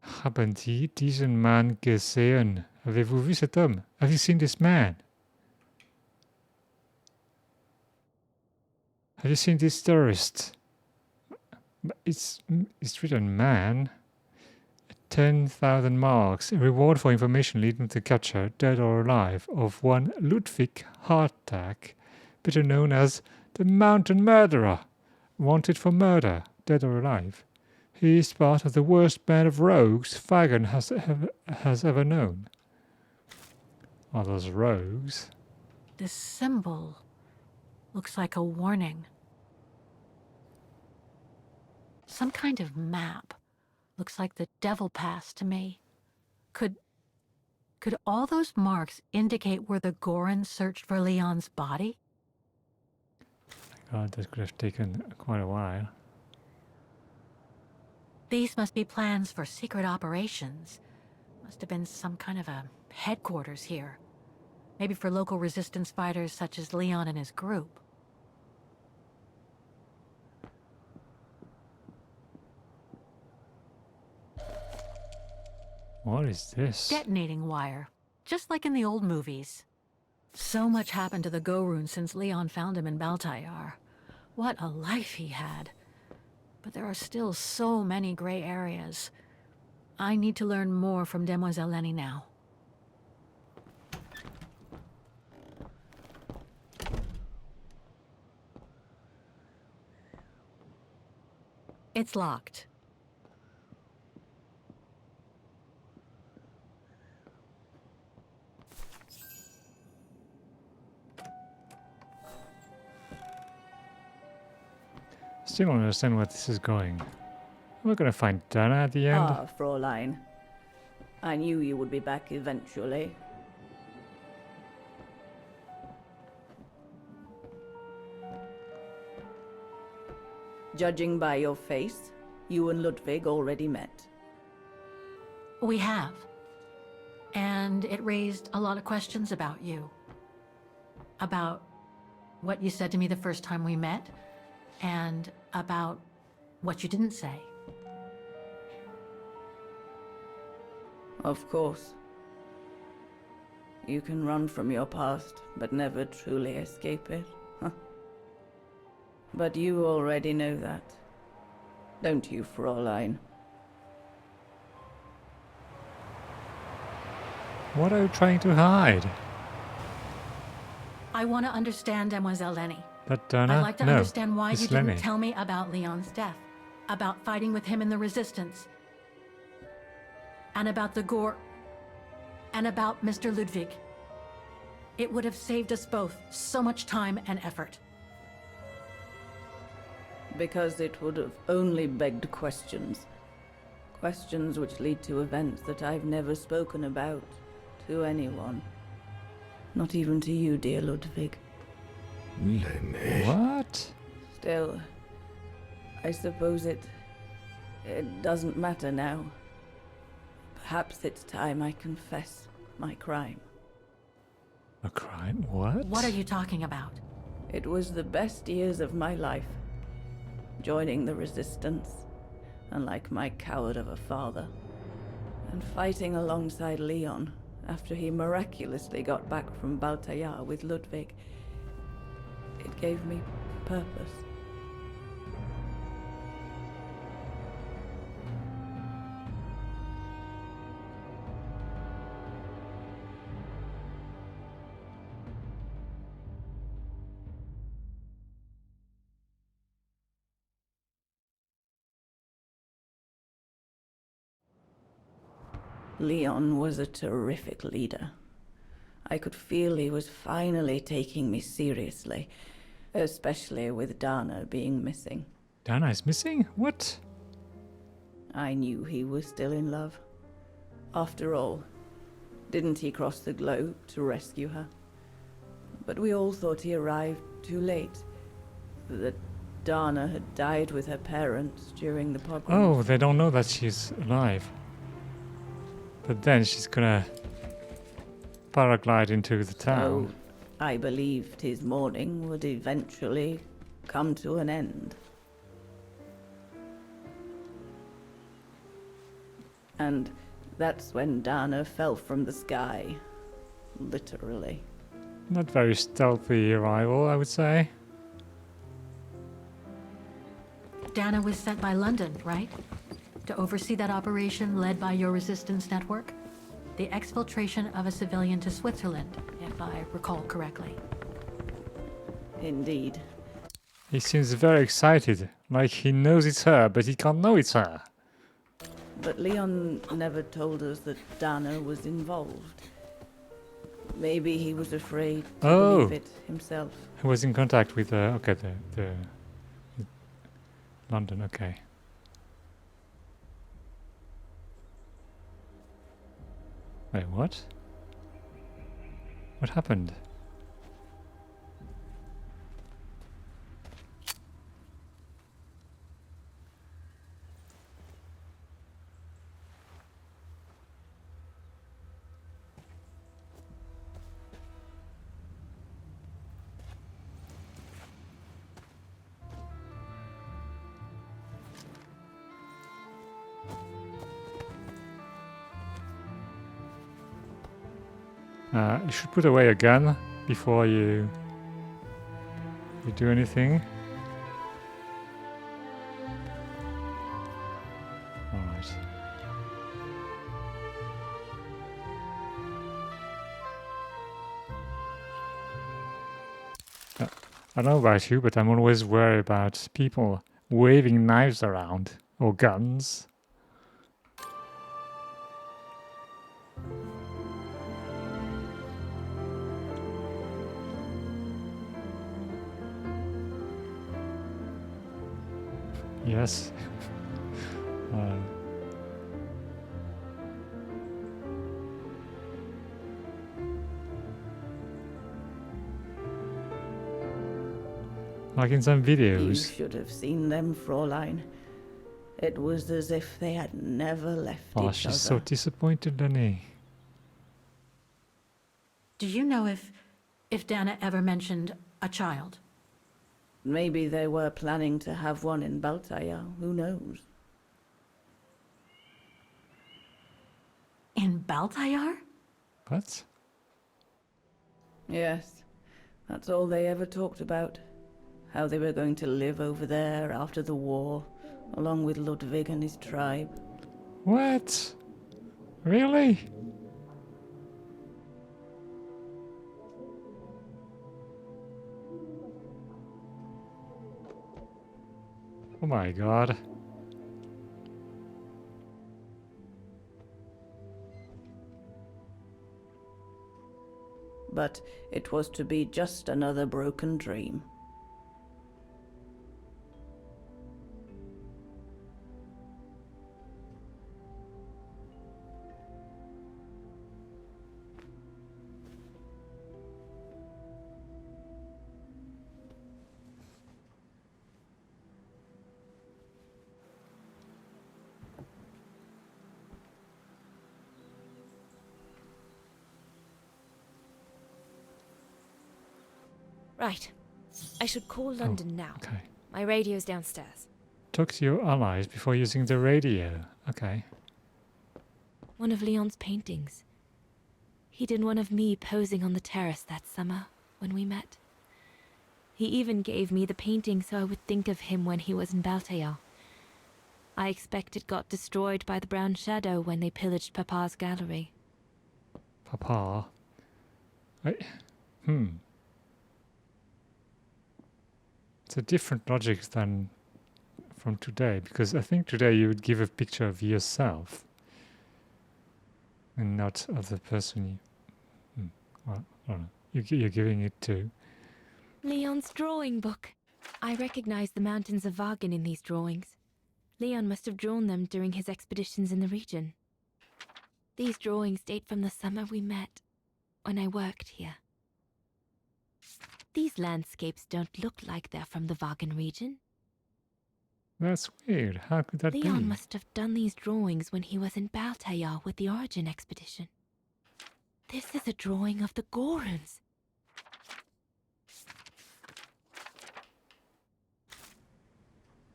Haben Sie diesen Mann gesehen? Avez-vous vu cet homme? Have you seen this man? Have you seen this tourist? It's written man. 10,000 marks. A reward for information leading to capture, dead or alive, of one Ludwig Hartag, better known as the Mountain Murderer. Wanted for murder, dead or alive. He is part of the worst band of rogues Vagen has ever known. Are those rogues? This symbol looks like a warning. Some kind of map. Looks like the Devil Pass to me. Could all those marks indicate where the Goron searched for Leon's body? God, that could have taken quite a while. These must be plans for secret operations. Must have been some kind of a headquarters here. Maybe for local resistance fighters such as Leon and his group. What is this? Detonating wire, just like in the old movies. So much happened to the Gorun since Leon found him in Baltayar. What a life he had. But there are still so many gray areas. I need to learn more from Demoiselle Lenny now. It's locked. Still don't understand where this is going. We're gonna find Dana at the end. Ah, Fräulein. I knew you would be back eventually. Judging by your face, you and Ludwig already met. We have. And it raised a lot of questions about you. About what you said to me the first time we met, and about what you didn't say. Of course. You can run from your past, but never truly escape it. Huh. But you already know that. Don't you, Fräulein? What are you trying to hide? I want to understand Demoiselle Lenny. That Dana? I'd like to No, understand why it's you didn't Lenny. tell me about Leon's death, about fighting with him in the Resistance, and about the Gore, and about Mr. Ludwig. It would have saved us both so much time and effort. Because it would have only begged questions. Questions which lead to events that I've never spoken about to anyone. Not even to you, dear Ludwig. Lenny. What? Still, I suppose it doesn't matter now. Perhaps it's time I confess my crime. A crime? What? What are you talking about? It was the best years of my life. Joining the Resistance, unlike my coward of a father, and fighting alongside Leon after he miraculously got back from Baltayar with Ludwig. It gave me purpose. Leon was a terrific leader. I could feel he was finally taking me seriously, especially with Dana being missing. Dana is missing? What? I knew he was still in love. After all, didn't he cross the globe to rescue her? But we all thought he arrived too late. That Dana had died with her parents during the pogrom. Oh, they don't know that she's alive. But then she's gonna paraglide into the town. So, I believed his mourning would eventually come to an end. And that's when Dana fell from the sky. Literally. Not very stealthy arrival, I would say. Dana was sent by London, right? To oversee that operation led by your resistance network? The exfiltration of a civilian to Switzerland, if I recall correctly. Indeed. He seems very excited, like he knows it's her, but he can't know it's her. But Leon never told us that Dana was involved. Maybe he was afraid to believe it himself. He was in contact with okay, the London, okay. Wait, what? What happened? You should put away a gun before you do anything. Alright. I don't know about you, but I'm always worried about people waving knives around or guns. Yes. Like in some You videos. should have seen them, Fräulein. It was as if they had never left Oh, each she's other. so disappointed, Lenny. Do you know if Dana ever mentioned a child? Maybe they were planning to have one in Baltaya, who knows? In Baltayar? What? Yes, that's all they ever talked about. How they were going to live over there after the war, along with Ludwig and his tribe. What? Really? Oh my god. But it was to be just another broken dream. Right. I should call London now. Okay. My radio's downstairs. Talk to your allies before using the radio. Okay. One of Leon's paintings. He did one of me posing on the terrace that summer when we met. He even gave me the painting so I would think of him when he was in Baltayar. I expect it got destroyed by the Brown Shadow when they pillaged Papa's gallery. Papa. It's a different logic than from today, because I think today you would give a picture of yourself and not of the person you... Well, I don't know. You're giving it to. Leon's drawing book. I recognize the mountains of Vagen in these drawings. Leon must have drawn them during his expeditions in the region. These drawings date from the summer we met, when I worked here. These landscapes don't look like they're from the Vagen region. That's weird. How could that be? Leon must have done these drawings when he was in Baltayar with the Origin expedition. This is a drawing of the Goruns.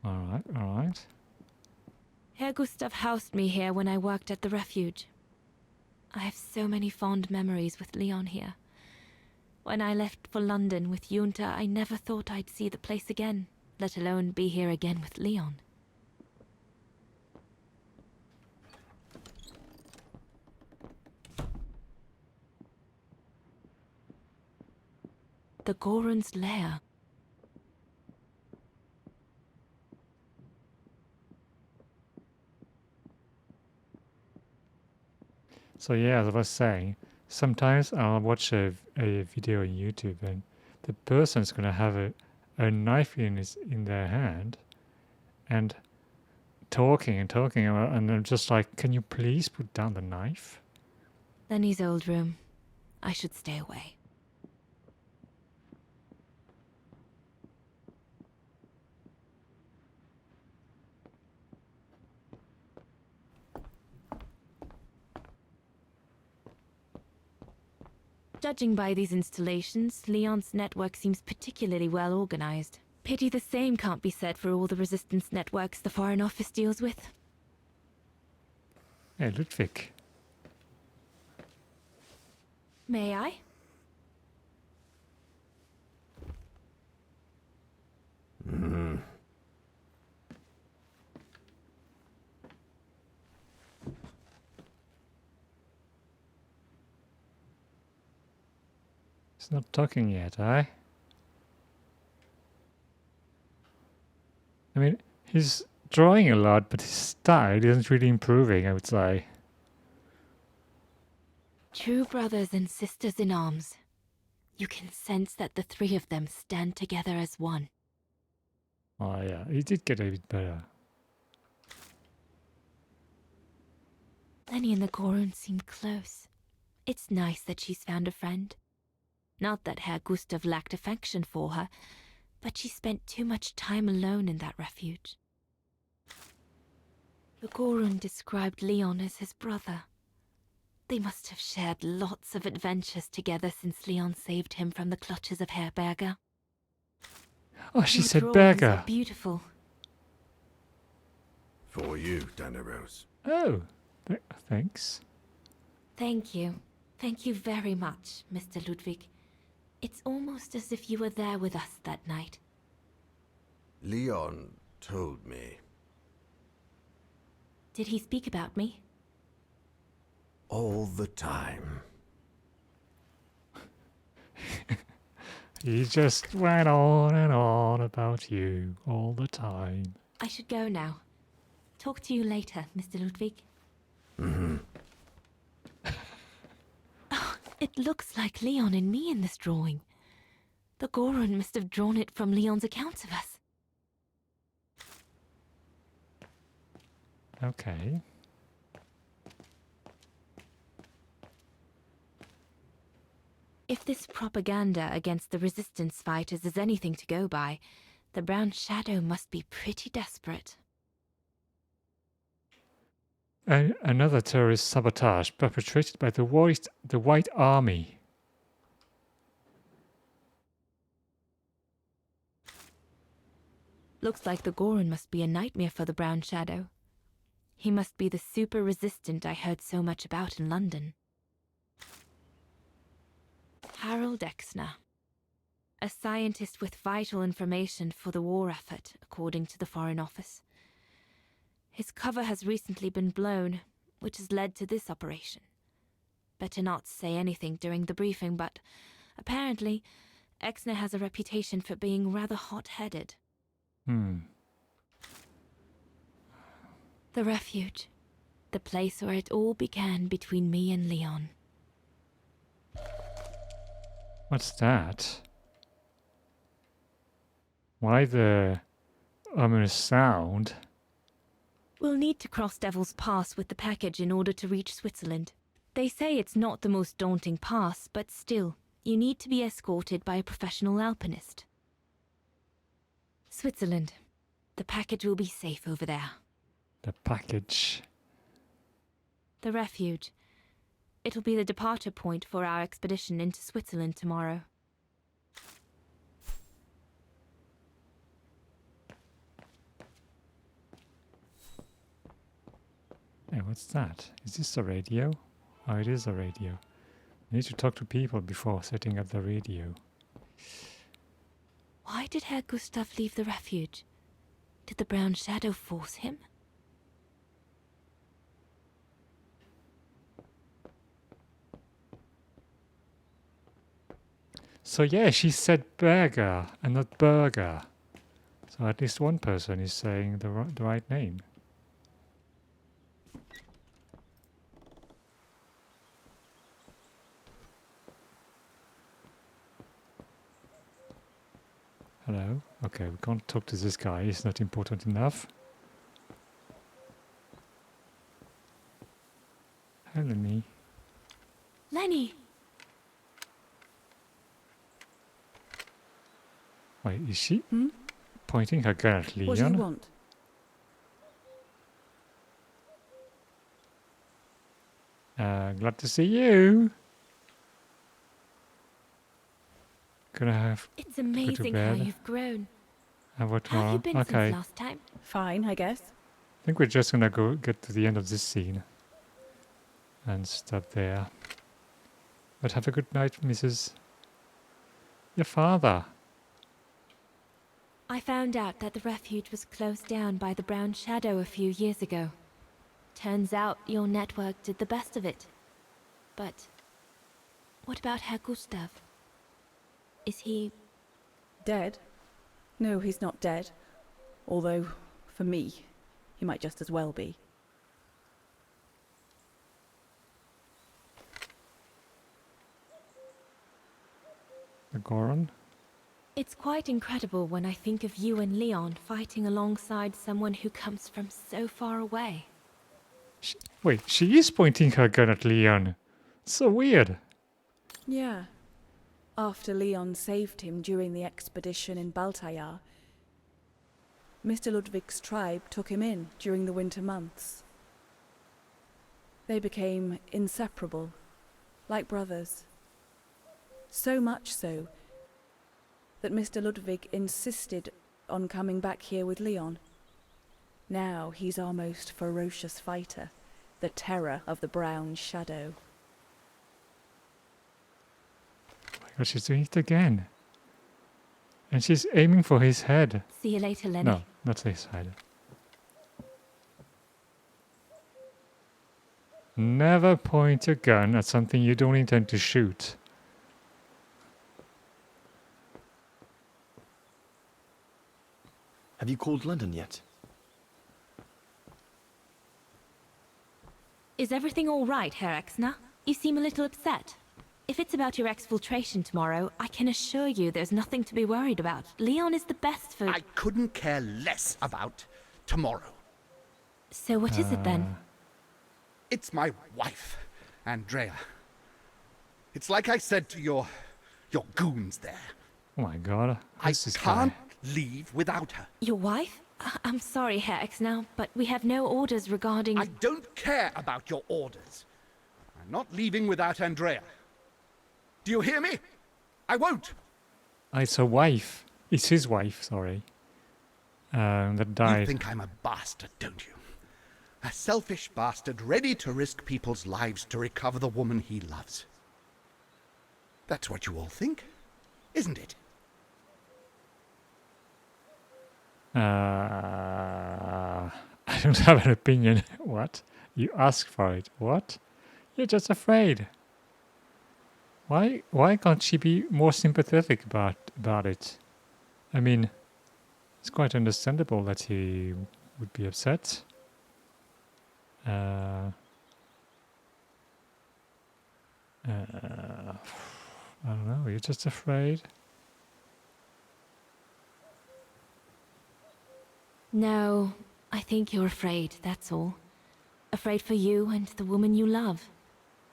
Alright, alright. Herr Gustav housed me here when I worked at the refuge. I have so many fond memories with Leon here. When I left for London with Junta, I never thought I'd see the place again, let alone be here again with Leon. The Goron's lair. So yeah, as I was saying, sometimes I'll watch a video on YouTube and the person's gonna have a knife in their hand and talking and I'm just like, can you please put down the knife? Lenny's old room. I should stay away. Judging by these installations, Leon's network seems particularly well organized. Pity the same can't be said for all the resistance networks the Foreign Office deals with. Hey, Ludwig. May I? He's not talking yet, eh? I mean, he's drawing a lot, but his style isn't really improving, I would say. True brothers and sisters in arms. You can sense that the three of them stand together as one. Oh yeah, he did get a bit better. Lenny and the Gorun seem close. It's nice that she's found a friend. Not that Herr Gustav lacked affection for her, but she spent too much time alone in that refuge. The Gorun described Leon as his brother. They must have shared lots of adventures together since Leon saved him from the clutches of Herr Berger. Oh, she Your said drawings Berger. are beautiful. For you, Dannerose. Oh, thanks. Thank you. Thank you very much, Mr. Ludwig. It's almost as if you were there with us that night. Leon told me. Did he speak about me? All the time. He just went on and on about you all the time. I should go now. Talk to you later, Mr. Ludwig. Oh, it looks like Leon and me in this drawing. The Gorun must have drawn it from Leon's accounts of us. Okay. If this propaganda against the resistance fighters is anything to go by, the Brown Shadow must be pretty desperate. Another terrorist sabotage perpetrated by the White Army. Looks like the Gorun must be a nightmare for the Brown Shadow. He must be the super resistant I heard so much about in London. Harold Exner. A scientist with vital information for the war effort, according to the Foreign Office. His cover has recently been blown, which has led to this operation. Better not say anything during the briefing, but apparently, Exner has a reputation for being rather hot-headed. The refuge. The place where it all began between me and Leon. What's that? Why the ominous sound? We'll need to cross Devil's Pass with the package in order to reach Switzerland. They say it's not the most daunting pass, but still, you need to be escorted by a professional alpinist. Switzerland. The package will be safe over there. The package. The refuge. It'll be the departure point for our expedition into Switzerland tomorrow. Hey, what's that? Is this a radio? Oh, it is a radio. I need to talk to people before setting up the radio. Why did Herr Gustav leave the refuge? Did the Brown Shadow force him? So yeah, she said Berger and not Burger. So at least one person is saying the right name. Hello? Okay, we can't talk to this guy, he's not important enough. Hi, Lenny. Lenny! Wait, is she pointing her gun at Leon? What do you want? Glad to see you. Gonna have It's go to amazing how bed. you've grown. Have what How have you tomorrow? been Okay. since last time? Fine, I guess. I think we're just gonna go get to the end of this scene and stop there. But have a good night, Mrs. Your father. I found out that the refuge was closed down by the Brown Shadow a few years ago. Turns out your network did the best of it. But what about Herr Gustav? Is he... Dead? No, he's not dead. Although, for me, he might just as well be. The Goron? It's quite incredible when I think of you and Leon fighting alongside someone who comes from so far away. Wait, she is pointing her gun at Leon. So weird. Yeah. After Leon saved him during the expedition in Baltayar, Mr. Ludwig's tribe took him in during the winter months. They became inseparable, like brothers. So much so that Mr. Ludwig insisted on coming back here with Leon. Now he's our most ferocious fighter, the terror of the Brown Shadow. Oh my god, she's doing it again. And she's aiming for his head. See you later, Lenny. No, not his head. Never point a gun at something you don't intend to shoot. Have you called London yet? Is everything all right, Herr Exner? You seem a little upset. If it's about your exfiltration tomorrow, I can assure you there's nothing to be worried about. Leon is the best for... I couldn't care less about tomorrow. So what is it then? It's my wife, Andrea. It's like I said to your goons there. Oh my god. I can't leave without her. Your wife? I'm sorry, Herr Exner, but we have no orders regarding... I don't care about your orders. I'm not leaving without Andrea. Do you hear me? I won't. It's her wife. It's his wife, sorry. That died. You think I'm a bastard, don't you? A selfish bastard ready to risk people's lives to recover the woman he loves. That's what you all think, isn't it? I don't have an opinion. What? You ask for it. What? You're just afraid. Why can't she be more sympathetic about it? I mean, it's quite understandable that he would be upset. I don't know, you're just afraid? No, I think you're afraid, that's all. Afraid for you and the woman you love.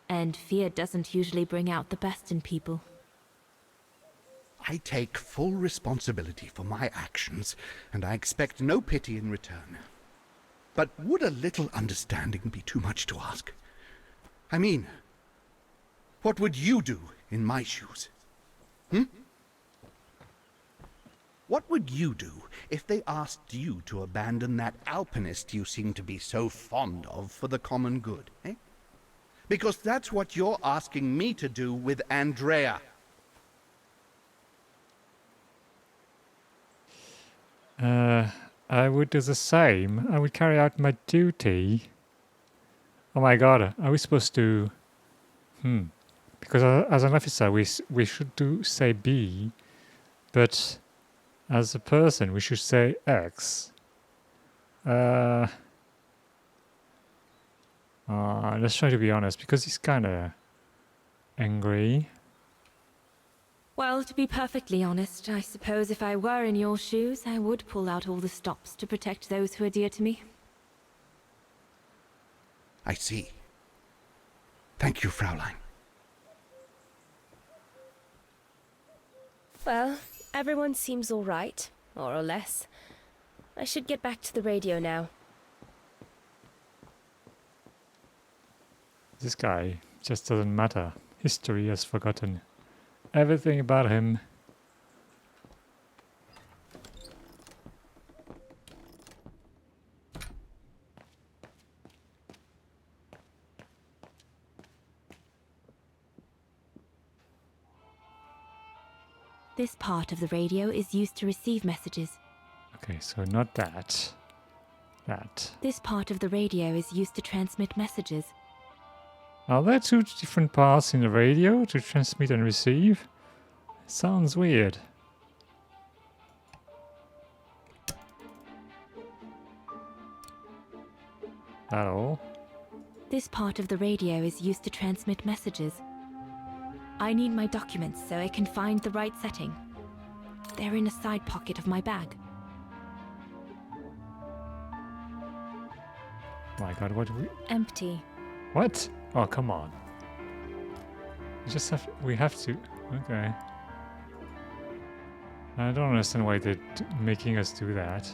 And fear doesn't usually bring out the best in people. I take full responsibility for my actions, and I expect no pity in return. But would a little understanding be too much to ask? I mean, what would you do in my shoes? What would you do if they asked you to abandon that alpinist you seem to be so fond of for the common good, eh? Because that's what you're asking me to do with Andrea. I would do the same. I would carry out my duty. Oh my god, are we supposed to... Because as an officer, we should say B, but as a person, we should say X. Let's try to be honest, because he's kind of angry. Well, to be perfectly honest, I suppose if I were in your shoes, I would pull out all the stops to protect those who are dear to me. I see. Thank you, Fraulein. Well, everyone seems all right, more or less. I should get back to the radio now. This guy just doesn't matter. History has forgotten everything about him. This part of the radio is used to receive messages. Okay, so not that. That. This part of the radio is used to transmit messages. Are there two different parts in the radio to transmit and receive? Sounds weird. At all? This part of the radio is used to transmit messages. I need my documents so I can find the right setting. They're in a side pocket of my bag. My god, what do we... Empty. What? Oh, come on. We have to... Okay. I don't understand why they're making us do that.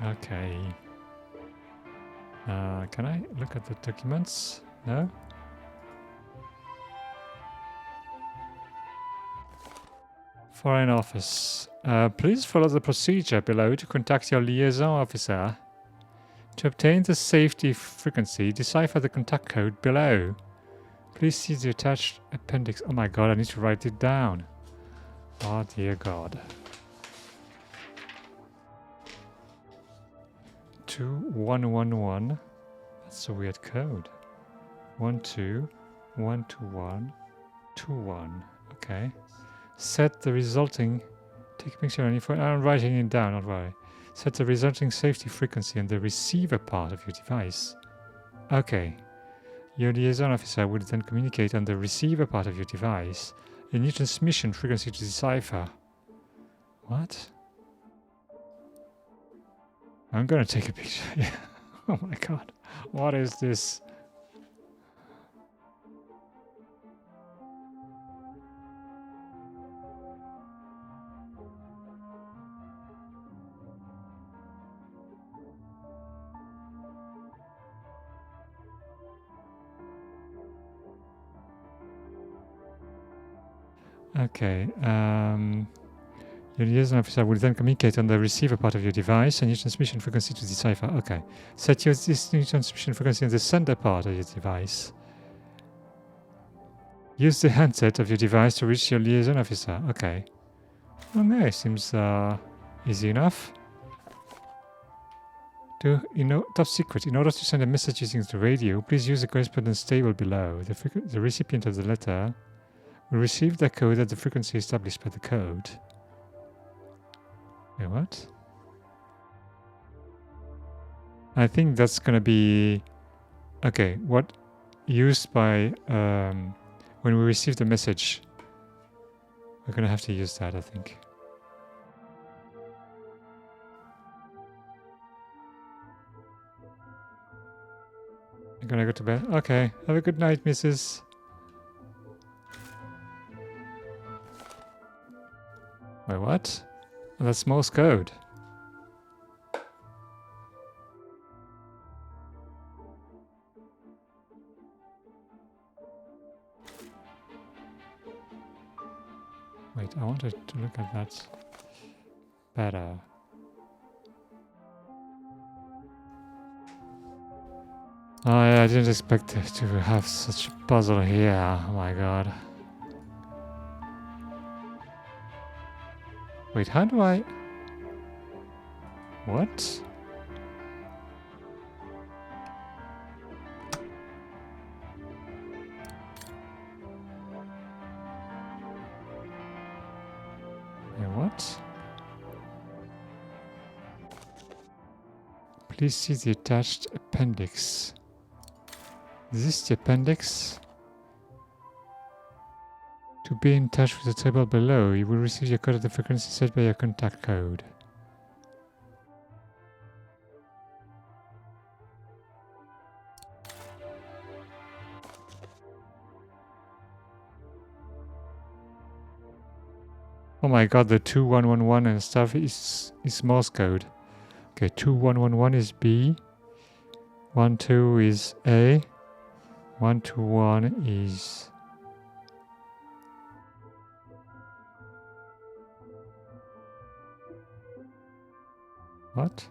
Okay. Can I look at the documents? No? Foreign Office. Please follow the procedure below to contact your liaison officer. To obtain the safety frequency, decipher the contact code below. Please see the attached appendix. Oh my god, I need to write it down. Oh dear god. 2111. That's a weird code. 12122121. Okay. Set the resulting. Take a picture and info. I'm writing it down, don't worry. Set the resulting safety frequency on the receiver part of your device. Okay. Your liaison officer will then communicate on the receiver part of your device a new transmission frequency to decipher. What? I'm gonna take a picture. Yeah. Oh my god. What is this? Okay, your liaison officer will then communicate on the receiver part of your device and your transmission frequency to decipher. Okay, set your new transmission frequency on the sender part of your device. Use the handset of your device to reach your liaison officer. Okay. Okay, seems easy enough. Top secret. In order to send a message using the radio, please use the correspondence table below. The recipient of the letter will receive the code at the frequency established by the code. Wait, what? I think that's gonna be... Okay, what used by... when we receive the message, we're gonna have to use that, I think. I'm gonna go to bed. Okay, have a good night, Mrs. Wait, what? Oh, that's Morse code. Wait, I wanted to look at that better. Oh yeah, I didn't expect to have such a puzzle here. Oh my god. Wait, how do I... What? Wait, what? Please see the attached appendix. Is this the appendix? To be in touch with the table below, you will receive your code at the frequency set by your contact code. Oh my god, the 2111 and stuff is Morse code. Okay, 2111 is B, 12 is A, 121 is... What?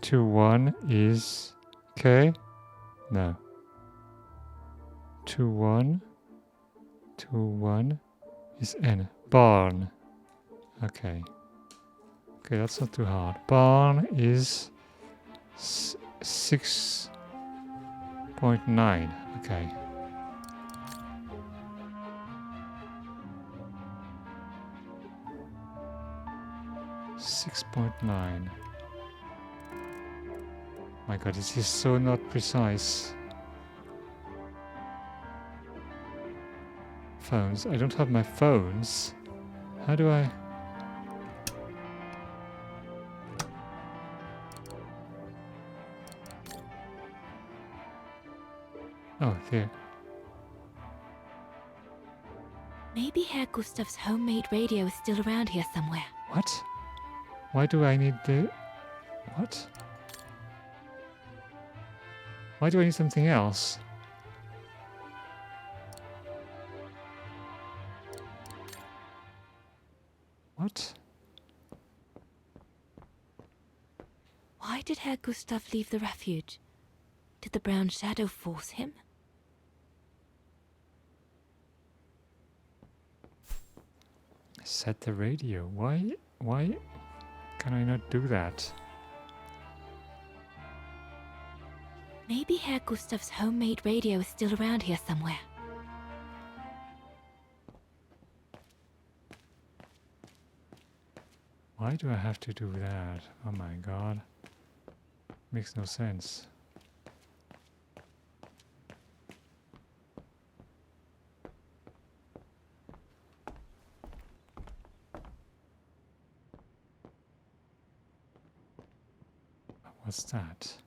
2-1 is K? No. 2-1. 2-1 is N. Barn. Okay. Okay, that's not too hard. Barn is 6.9. Okay. .9. My god, this is so not precise. Phones. I don't have my phones. How do I... Oh, there. Maybe Herr Gustav's homemade radio is still around here somewhere. What? Why do I need the... What? Why do I need something else? What? Why did Herr Gustav leave the refuge? Did the brown shadow force him? Set the radio. Why can I not do that? Maybe Herr Gustav's homemade radio is still around here somewhere. Why do I have to do that? Oh my god. Makes no sense. What's that?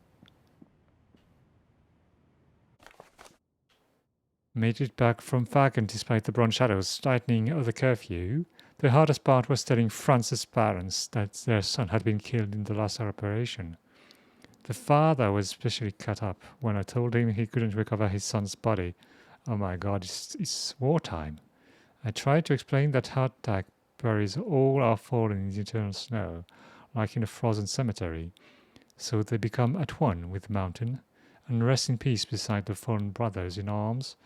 Made it back from Wagen despite the bronze shadows lightening of the curfew. The hardest part was telling Franz's parents that their son had been killed in the last operation. The father was especially cut up when I told him he couldn't recover his son's body. Oh my god, it's wartime. I tried to explain that heart attack buries all our fallen in the eternal snow, like in a frozen cemetery. So they become at one with the mountain, and rest in peace beside the fallen brothers in arms,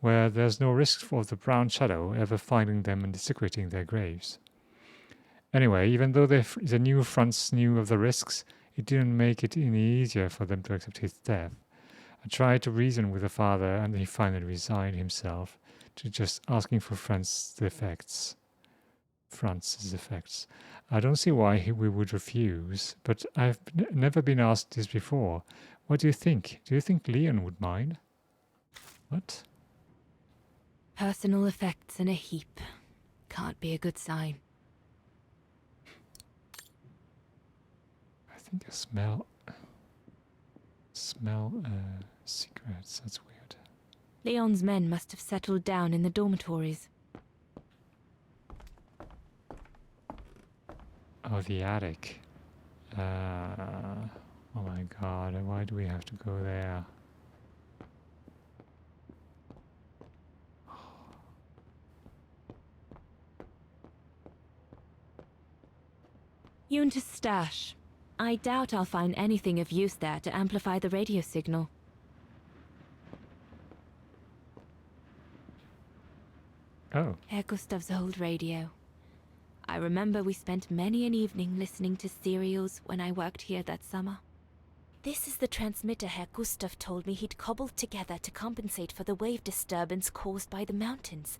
where there's no risk of the brown shadow ever finding them and desecrating their graves. Anyway, even though the new Franz knew of the risks, it didn't make it any easier for them to accept his death. I tried to reason with the father, and he finally resigned himself to just asking for Franz's effects. I don't see why we would refuse, but I've never been asked this before. What do you think? Do you think Leon would mind? What? Personal effects in a heap. Can't be a good sign. I think I smell cigarettes. That's weird. Leon's men must have settled down in the dormitories. Oh, the attic. Oh my god, why do we have to go there? Yunta's stash. I doubt I'll find anything of use there to amplify the radio signal. Oh. Herr Gustav's old radio. I remember we spent many an evening listening to serials when I worked here that summer. This is the transmitter Herr Gustav told me he'd cobbled together to compensate for the wave disturbance caused by the mountains.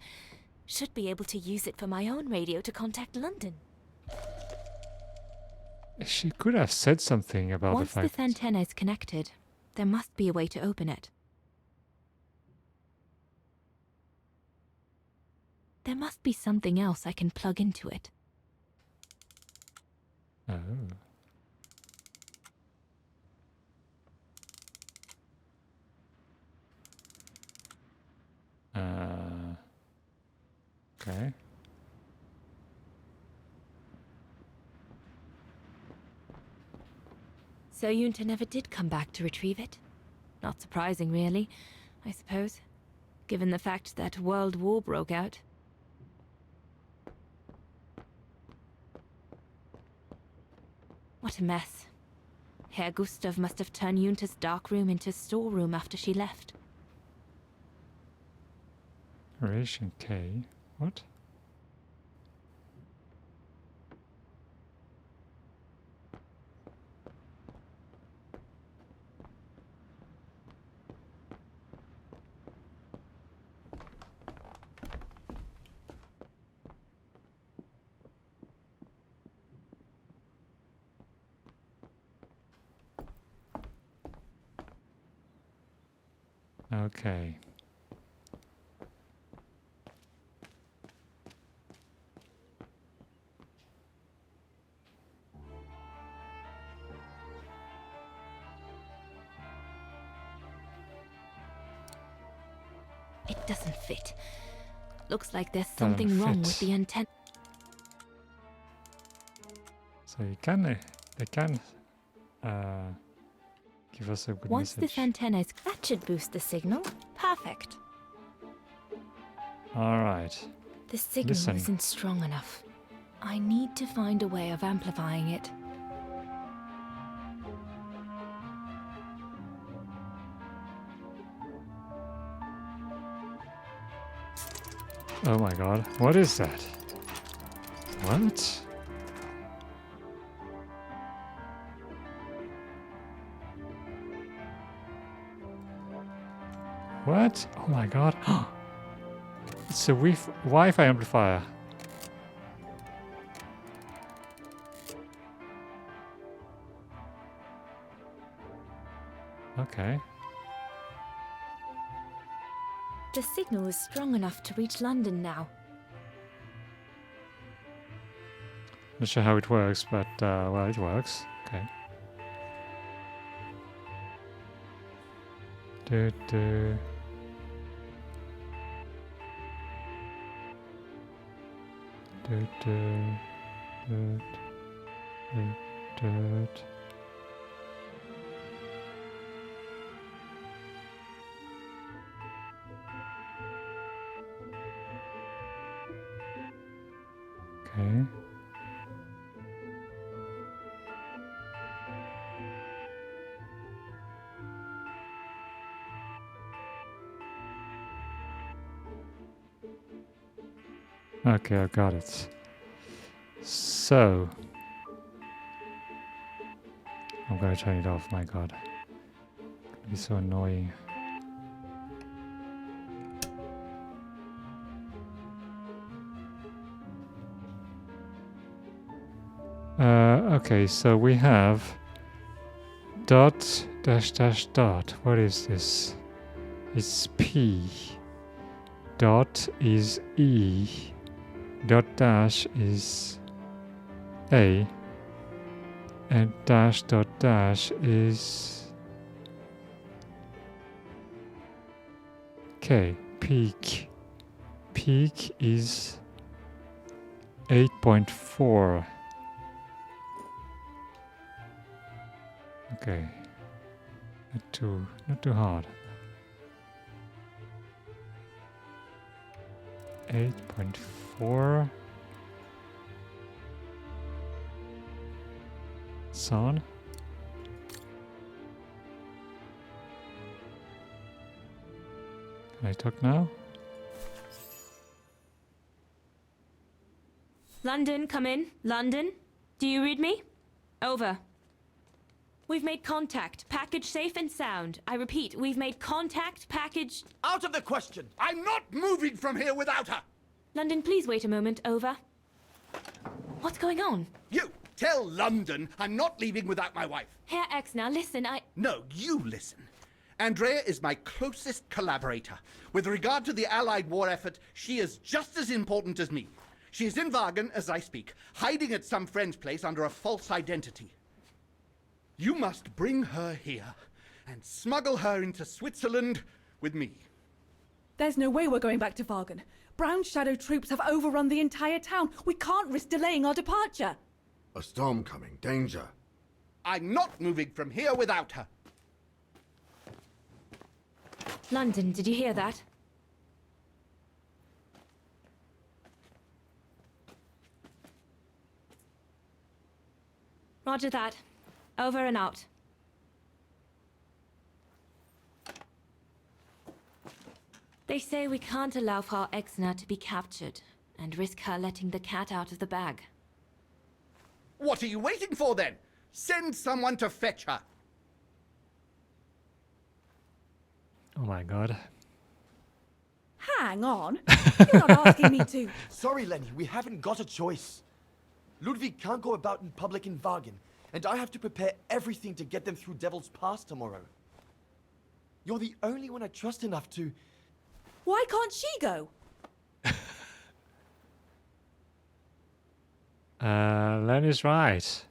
Should be able to use it for my own radio to contact London. She could have said something about Once the fact this antenna is connected, there must be a way to open it. There must be something else I can plug into it. Oh. Okay. So Yunta never did come back to retrieve it? Not surprising, really, I suppose, given the fact that World War broke out. What a mess. Herr Gustav must have turned Junta's dark room into a storeroom after she left. Ration K. What? Okay. It doesn't fit. Looks like there's Doesn't something wrong with fit. the antenna. So you can, they can give us a good Once message. this antenna is... That should boost the signal. Perfect. Alright. The signal Listen. isn't strong enough. I need to find a way of amplifying it. Oh my god. What is that? What? What? Oh my god. It's a Wi-Fi amplifier. Okay. The signal is strong enough to reach London now. Not sure how it works, but well, it works. Okay. Do, do. Do, do. Do, do, do. Okay. Okay, I got it. So I'm gonna turn it off, my god. It'll be so annoying. Okay, so we have dot dash dash dot. What is this? It's P. Dot is E. Dot dash is A. And dash dot dash is K. Peak. Peak is 8.4. Okay. Not too hard. 8.4. Son. Can I talk now? London, come in. London? Do you read me? Over. We've made contact. Package safe and sound. I repeat, we've made contact. Package... Out of the question! I'm not moving from here without her! London, please wait a moment. Over. What's going on? You! Tell London I'm not leaving without my wife. Herr X, now listen, No, you listen. Andrea is my closest collaborator. With regard to the Allied war effort, she is just as important as me. She is in Wagen as I speak, hiding at some friend's place under a false identity. You must bring her here and smuggle her into Switzerland with me. There's no way we're going back to Wagen. Brown Shadow troops have overrun the entire town. We can't risk delaying our departure. A storm coming. Danger. I'm not moving from here without her. London, did you hear that? Roger that. Over and out. They say we can't allow Frau Exner to be captured and risk her letting the cat out of the bag. What are you waiting for then? Send someone to fetch her. Oh my god. Hang on. You're not asking me to. Sorry, Lenny, we haven't got a choice. Ludwig can't go about in public in Wagen, and I have to prepare everything to get them through Devil's Pass tomorrow. You're the only one I trust enough to... Why can't she go? Lenny's right.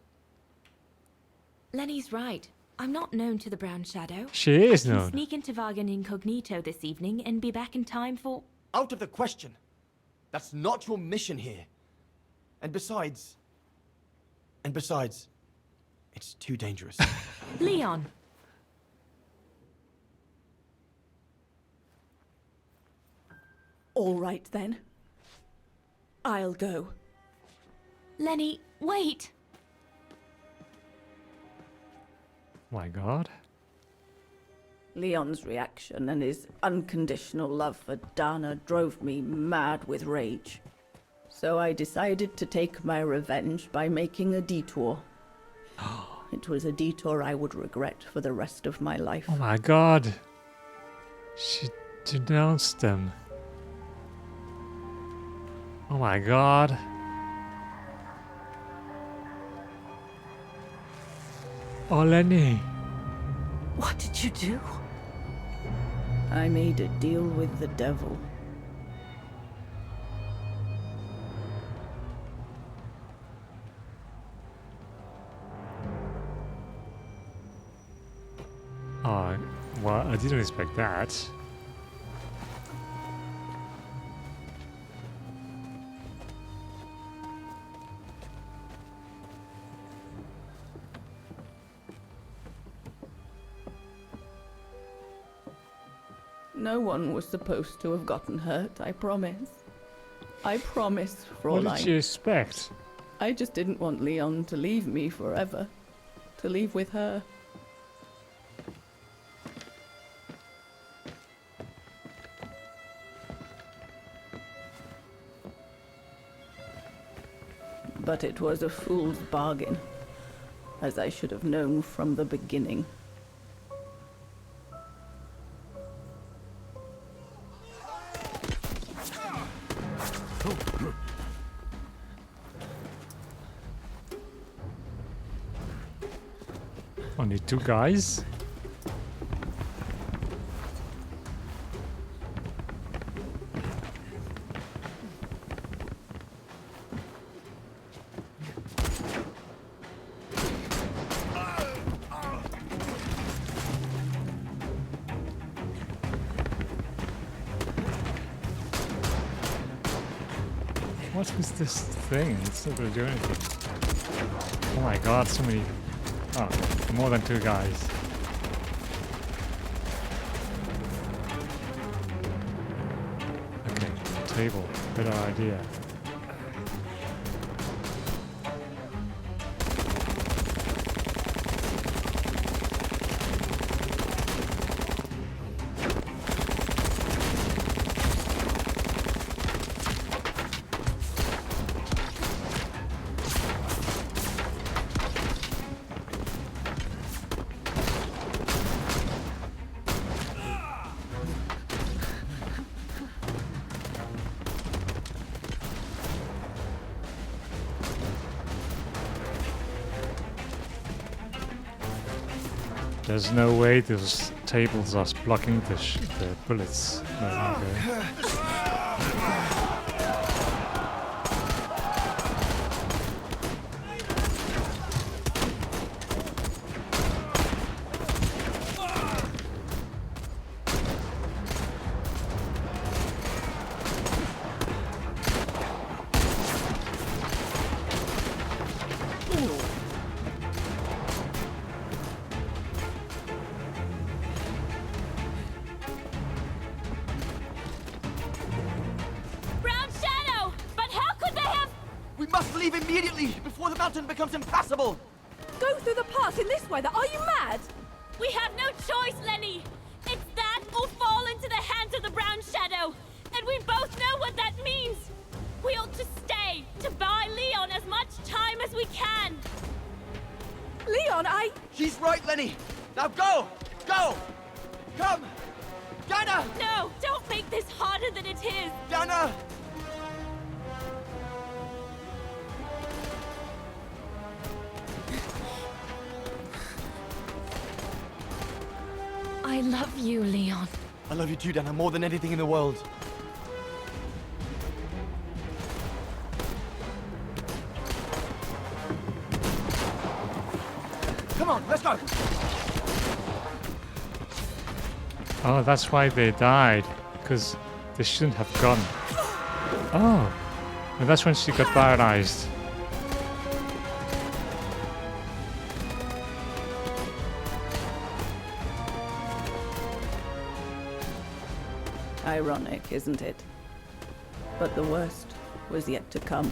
Lenny's right. I'm not known to the Brown Shadow. She is I can known. sneak into Wagen incognito this evening and be back in time for... Out of the question. That's not your mission here. And besides, it's too dangerous. Leon! All right, then. I'll go. Lenny, wait! My god. Leon's reaction and his unconditional love for Dana drove me mad with rage. So I decided to take my revenge by making a detour. It was a detour I would regret for the rest of my life. Oh my god. She denounced them. Oh my god. Oh, Lenny. What did you do? I made a deal with the devil. Oh, well, I didn't expect that. No one was supposed to have gotten hurt, I promise. I promise, Fräulein. What did you expect? I just didn't want Leon to leave me forever. To leave with her. But it was a fool's bargain, as I should have known from the beginning. Only two guys? What is this thing? It's not gonna do anything. Oh my god, so many... Oh, more than two guys. Okay, table. Better idea. There's no way those tables are blocking the bullets. No, okay. Leave immediately before the mountain becomes impassable! Go through the pass in this weather? Are you mad? We have no choice, Lenny! It's that or fall into the hands of the Brown Shadow! Lenny! Now go! Go! Come! Dana! No! Don't make this harder than it is! Dana! I love you, Leon. I love you too, Dana, more than anything in the world. Come on, let's go! Oh, that's why they died. Because they shouldn't have gone. Oh. And that's when she got paralyzed. Ironic, isn't it? But the worst was yet to come.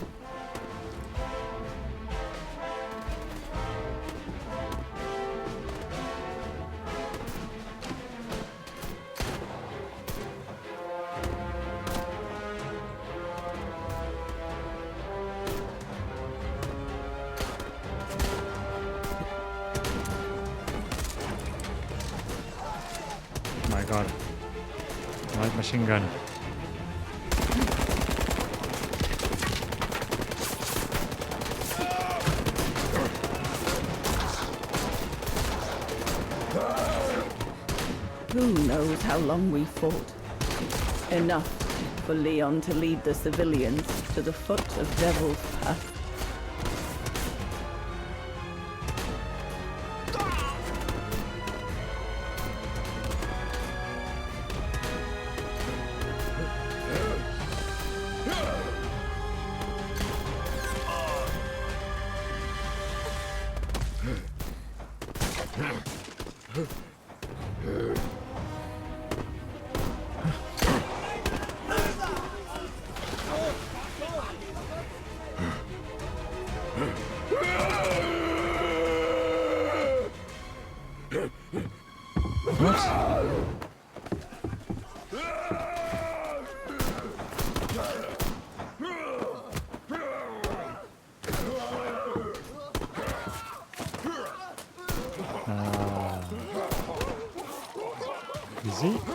My god. Light machine gun. Who knows how long we fought? Enough for Leon to lead the civilians to the foot of Devil's Pass.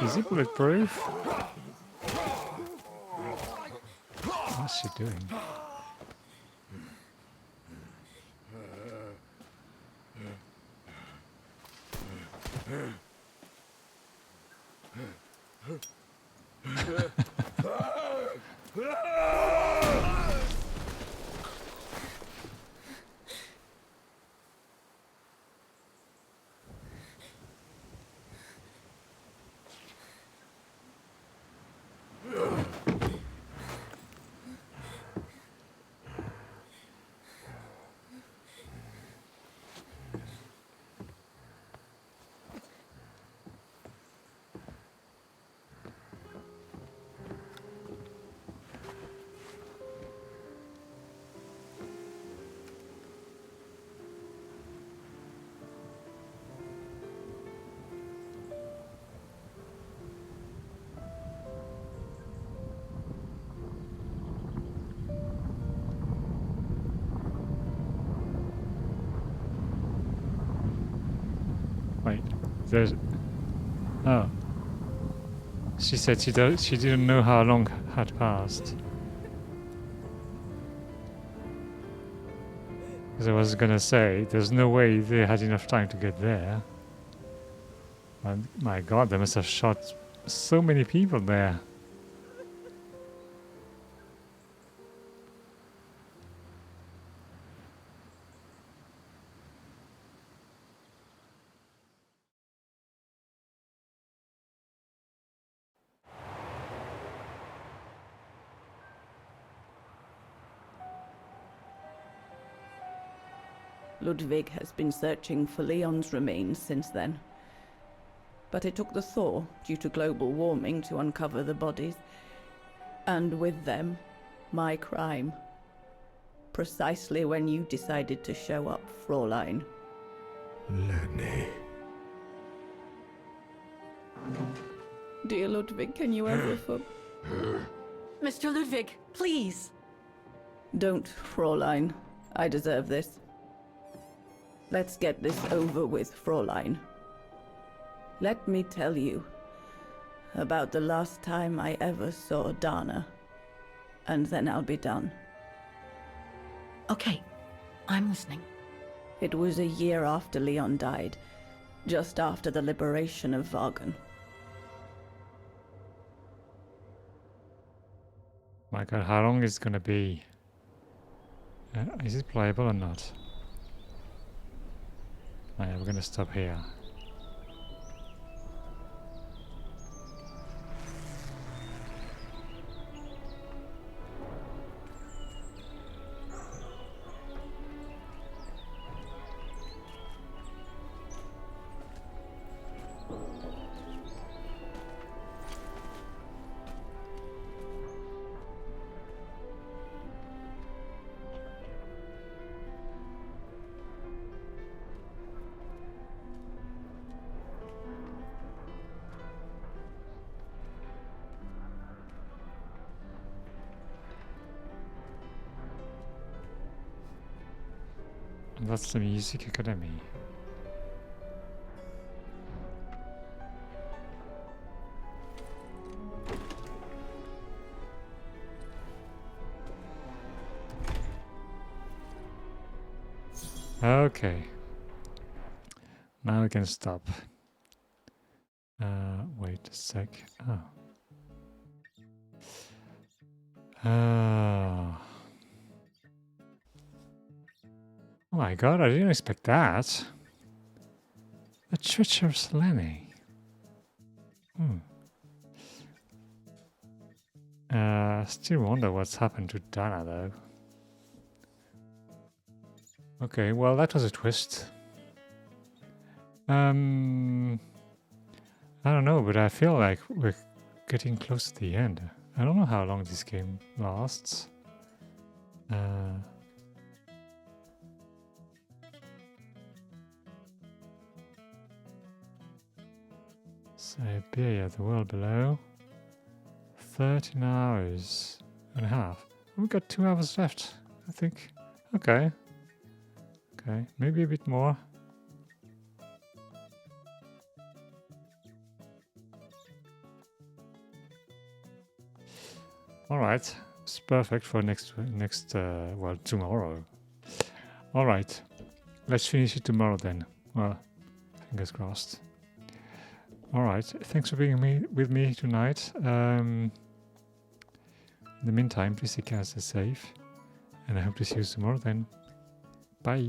Is he bulletproof? What's she doing? Wait, there's... Oh. She said she didn't know how long had passed. Because I was gonna say, there's no way they had enough time to get there. And my god, they must have shot so many people there. Ludwig has been searching for Leon's remains since then. But it took the thaw due to global warming to uncover the bodies. And with them, my crime. Precisely when you decided to show up, Fraulein. Lenny. Dear Ludwig, can you ever Mr. Ludwig, please. Don't, Fraulein. I deserve this. Let's get this over with, Fräulein. Let me tell you about the last time I ever saw Dana, and then I'll be done. Okay, I'm listening. It was a year after Leon died, just after the liberation of Vagen. My god, how long is it gonna be? Is it playable or not? Oh, yeah, we're gonna stop here. And that's the Music Academy. Okay. Now we can stop. Wait a sec. Oh. Oh my god, I didn't expect that. The treacherous Lenny. Still wonder what's happened to Dana though. Okay, well that was a twist. I don't know, but I feel like we're getting close to the end. I don't know how long this game lasts. Syberia, the world below. 13 hours and a half. We've got 2 hours left, I think. Okay. Okay, maybe a bit more. All right, it's perfect for next well, tomorrow. All right, let's finish it tomorrow then. Well, fingers crossed. All right, thanks for being with me tonight. In the meantime, please take care, stay safe, and I hope to see you tomorrow then. Bye.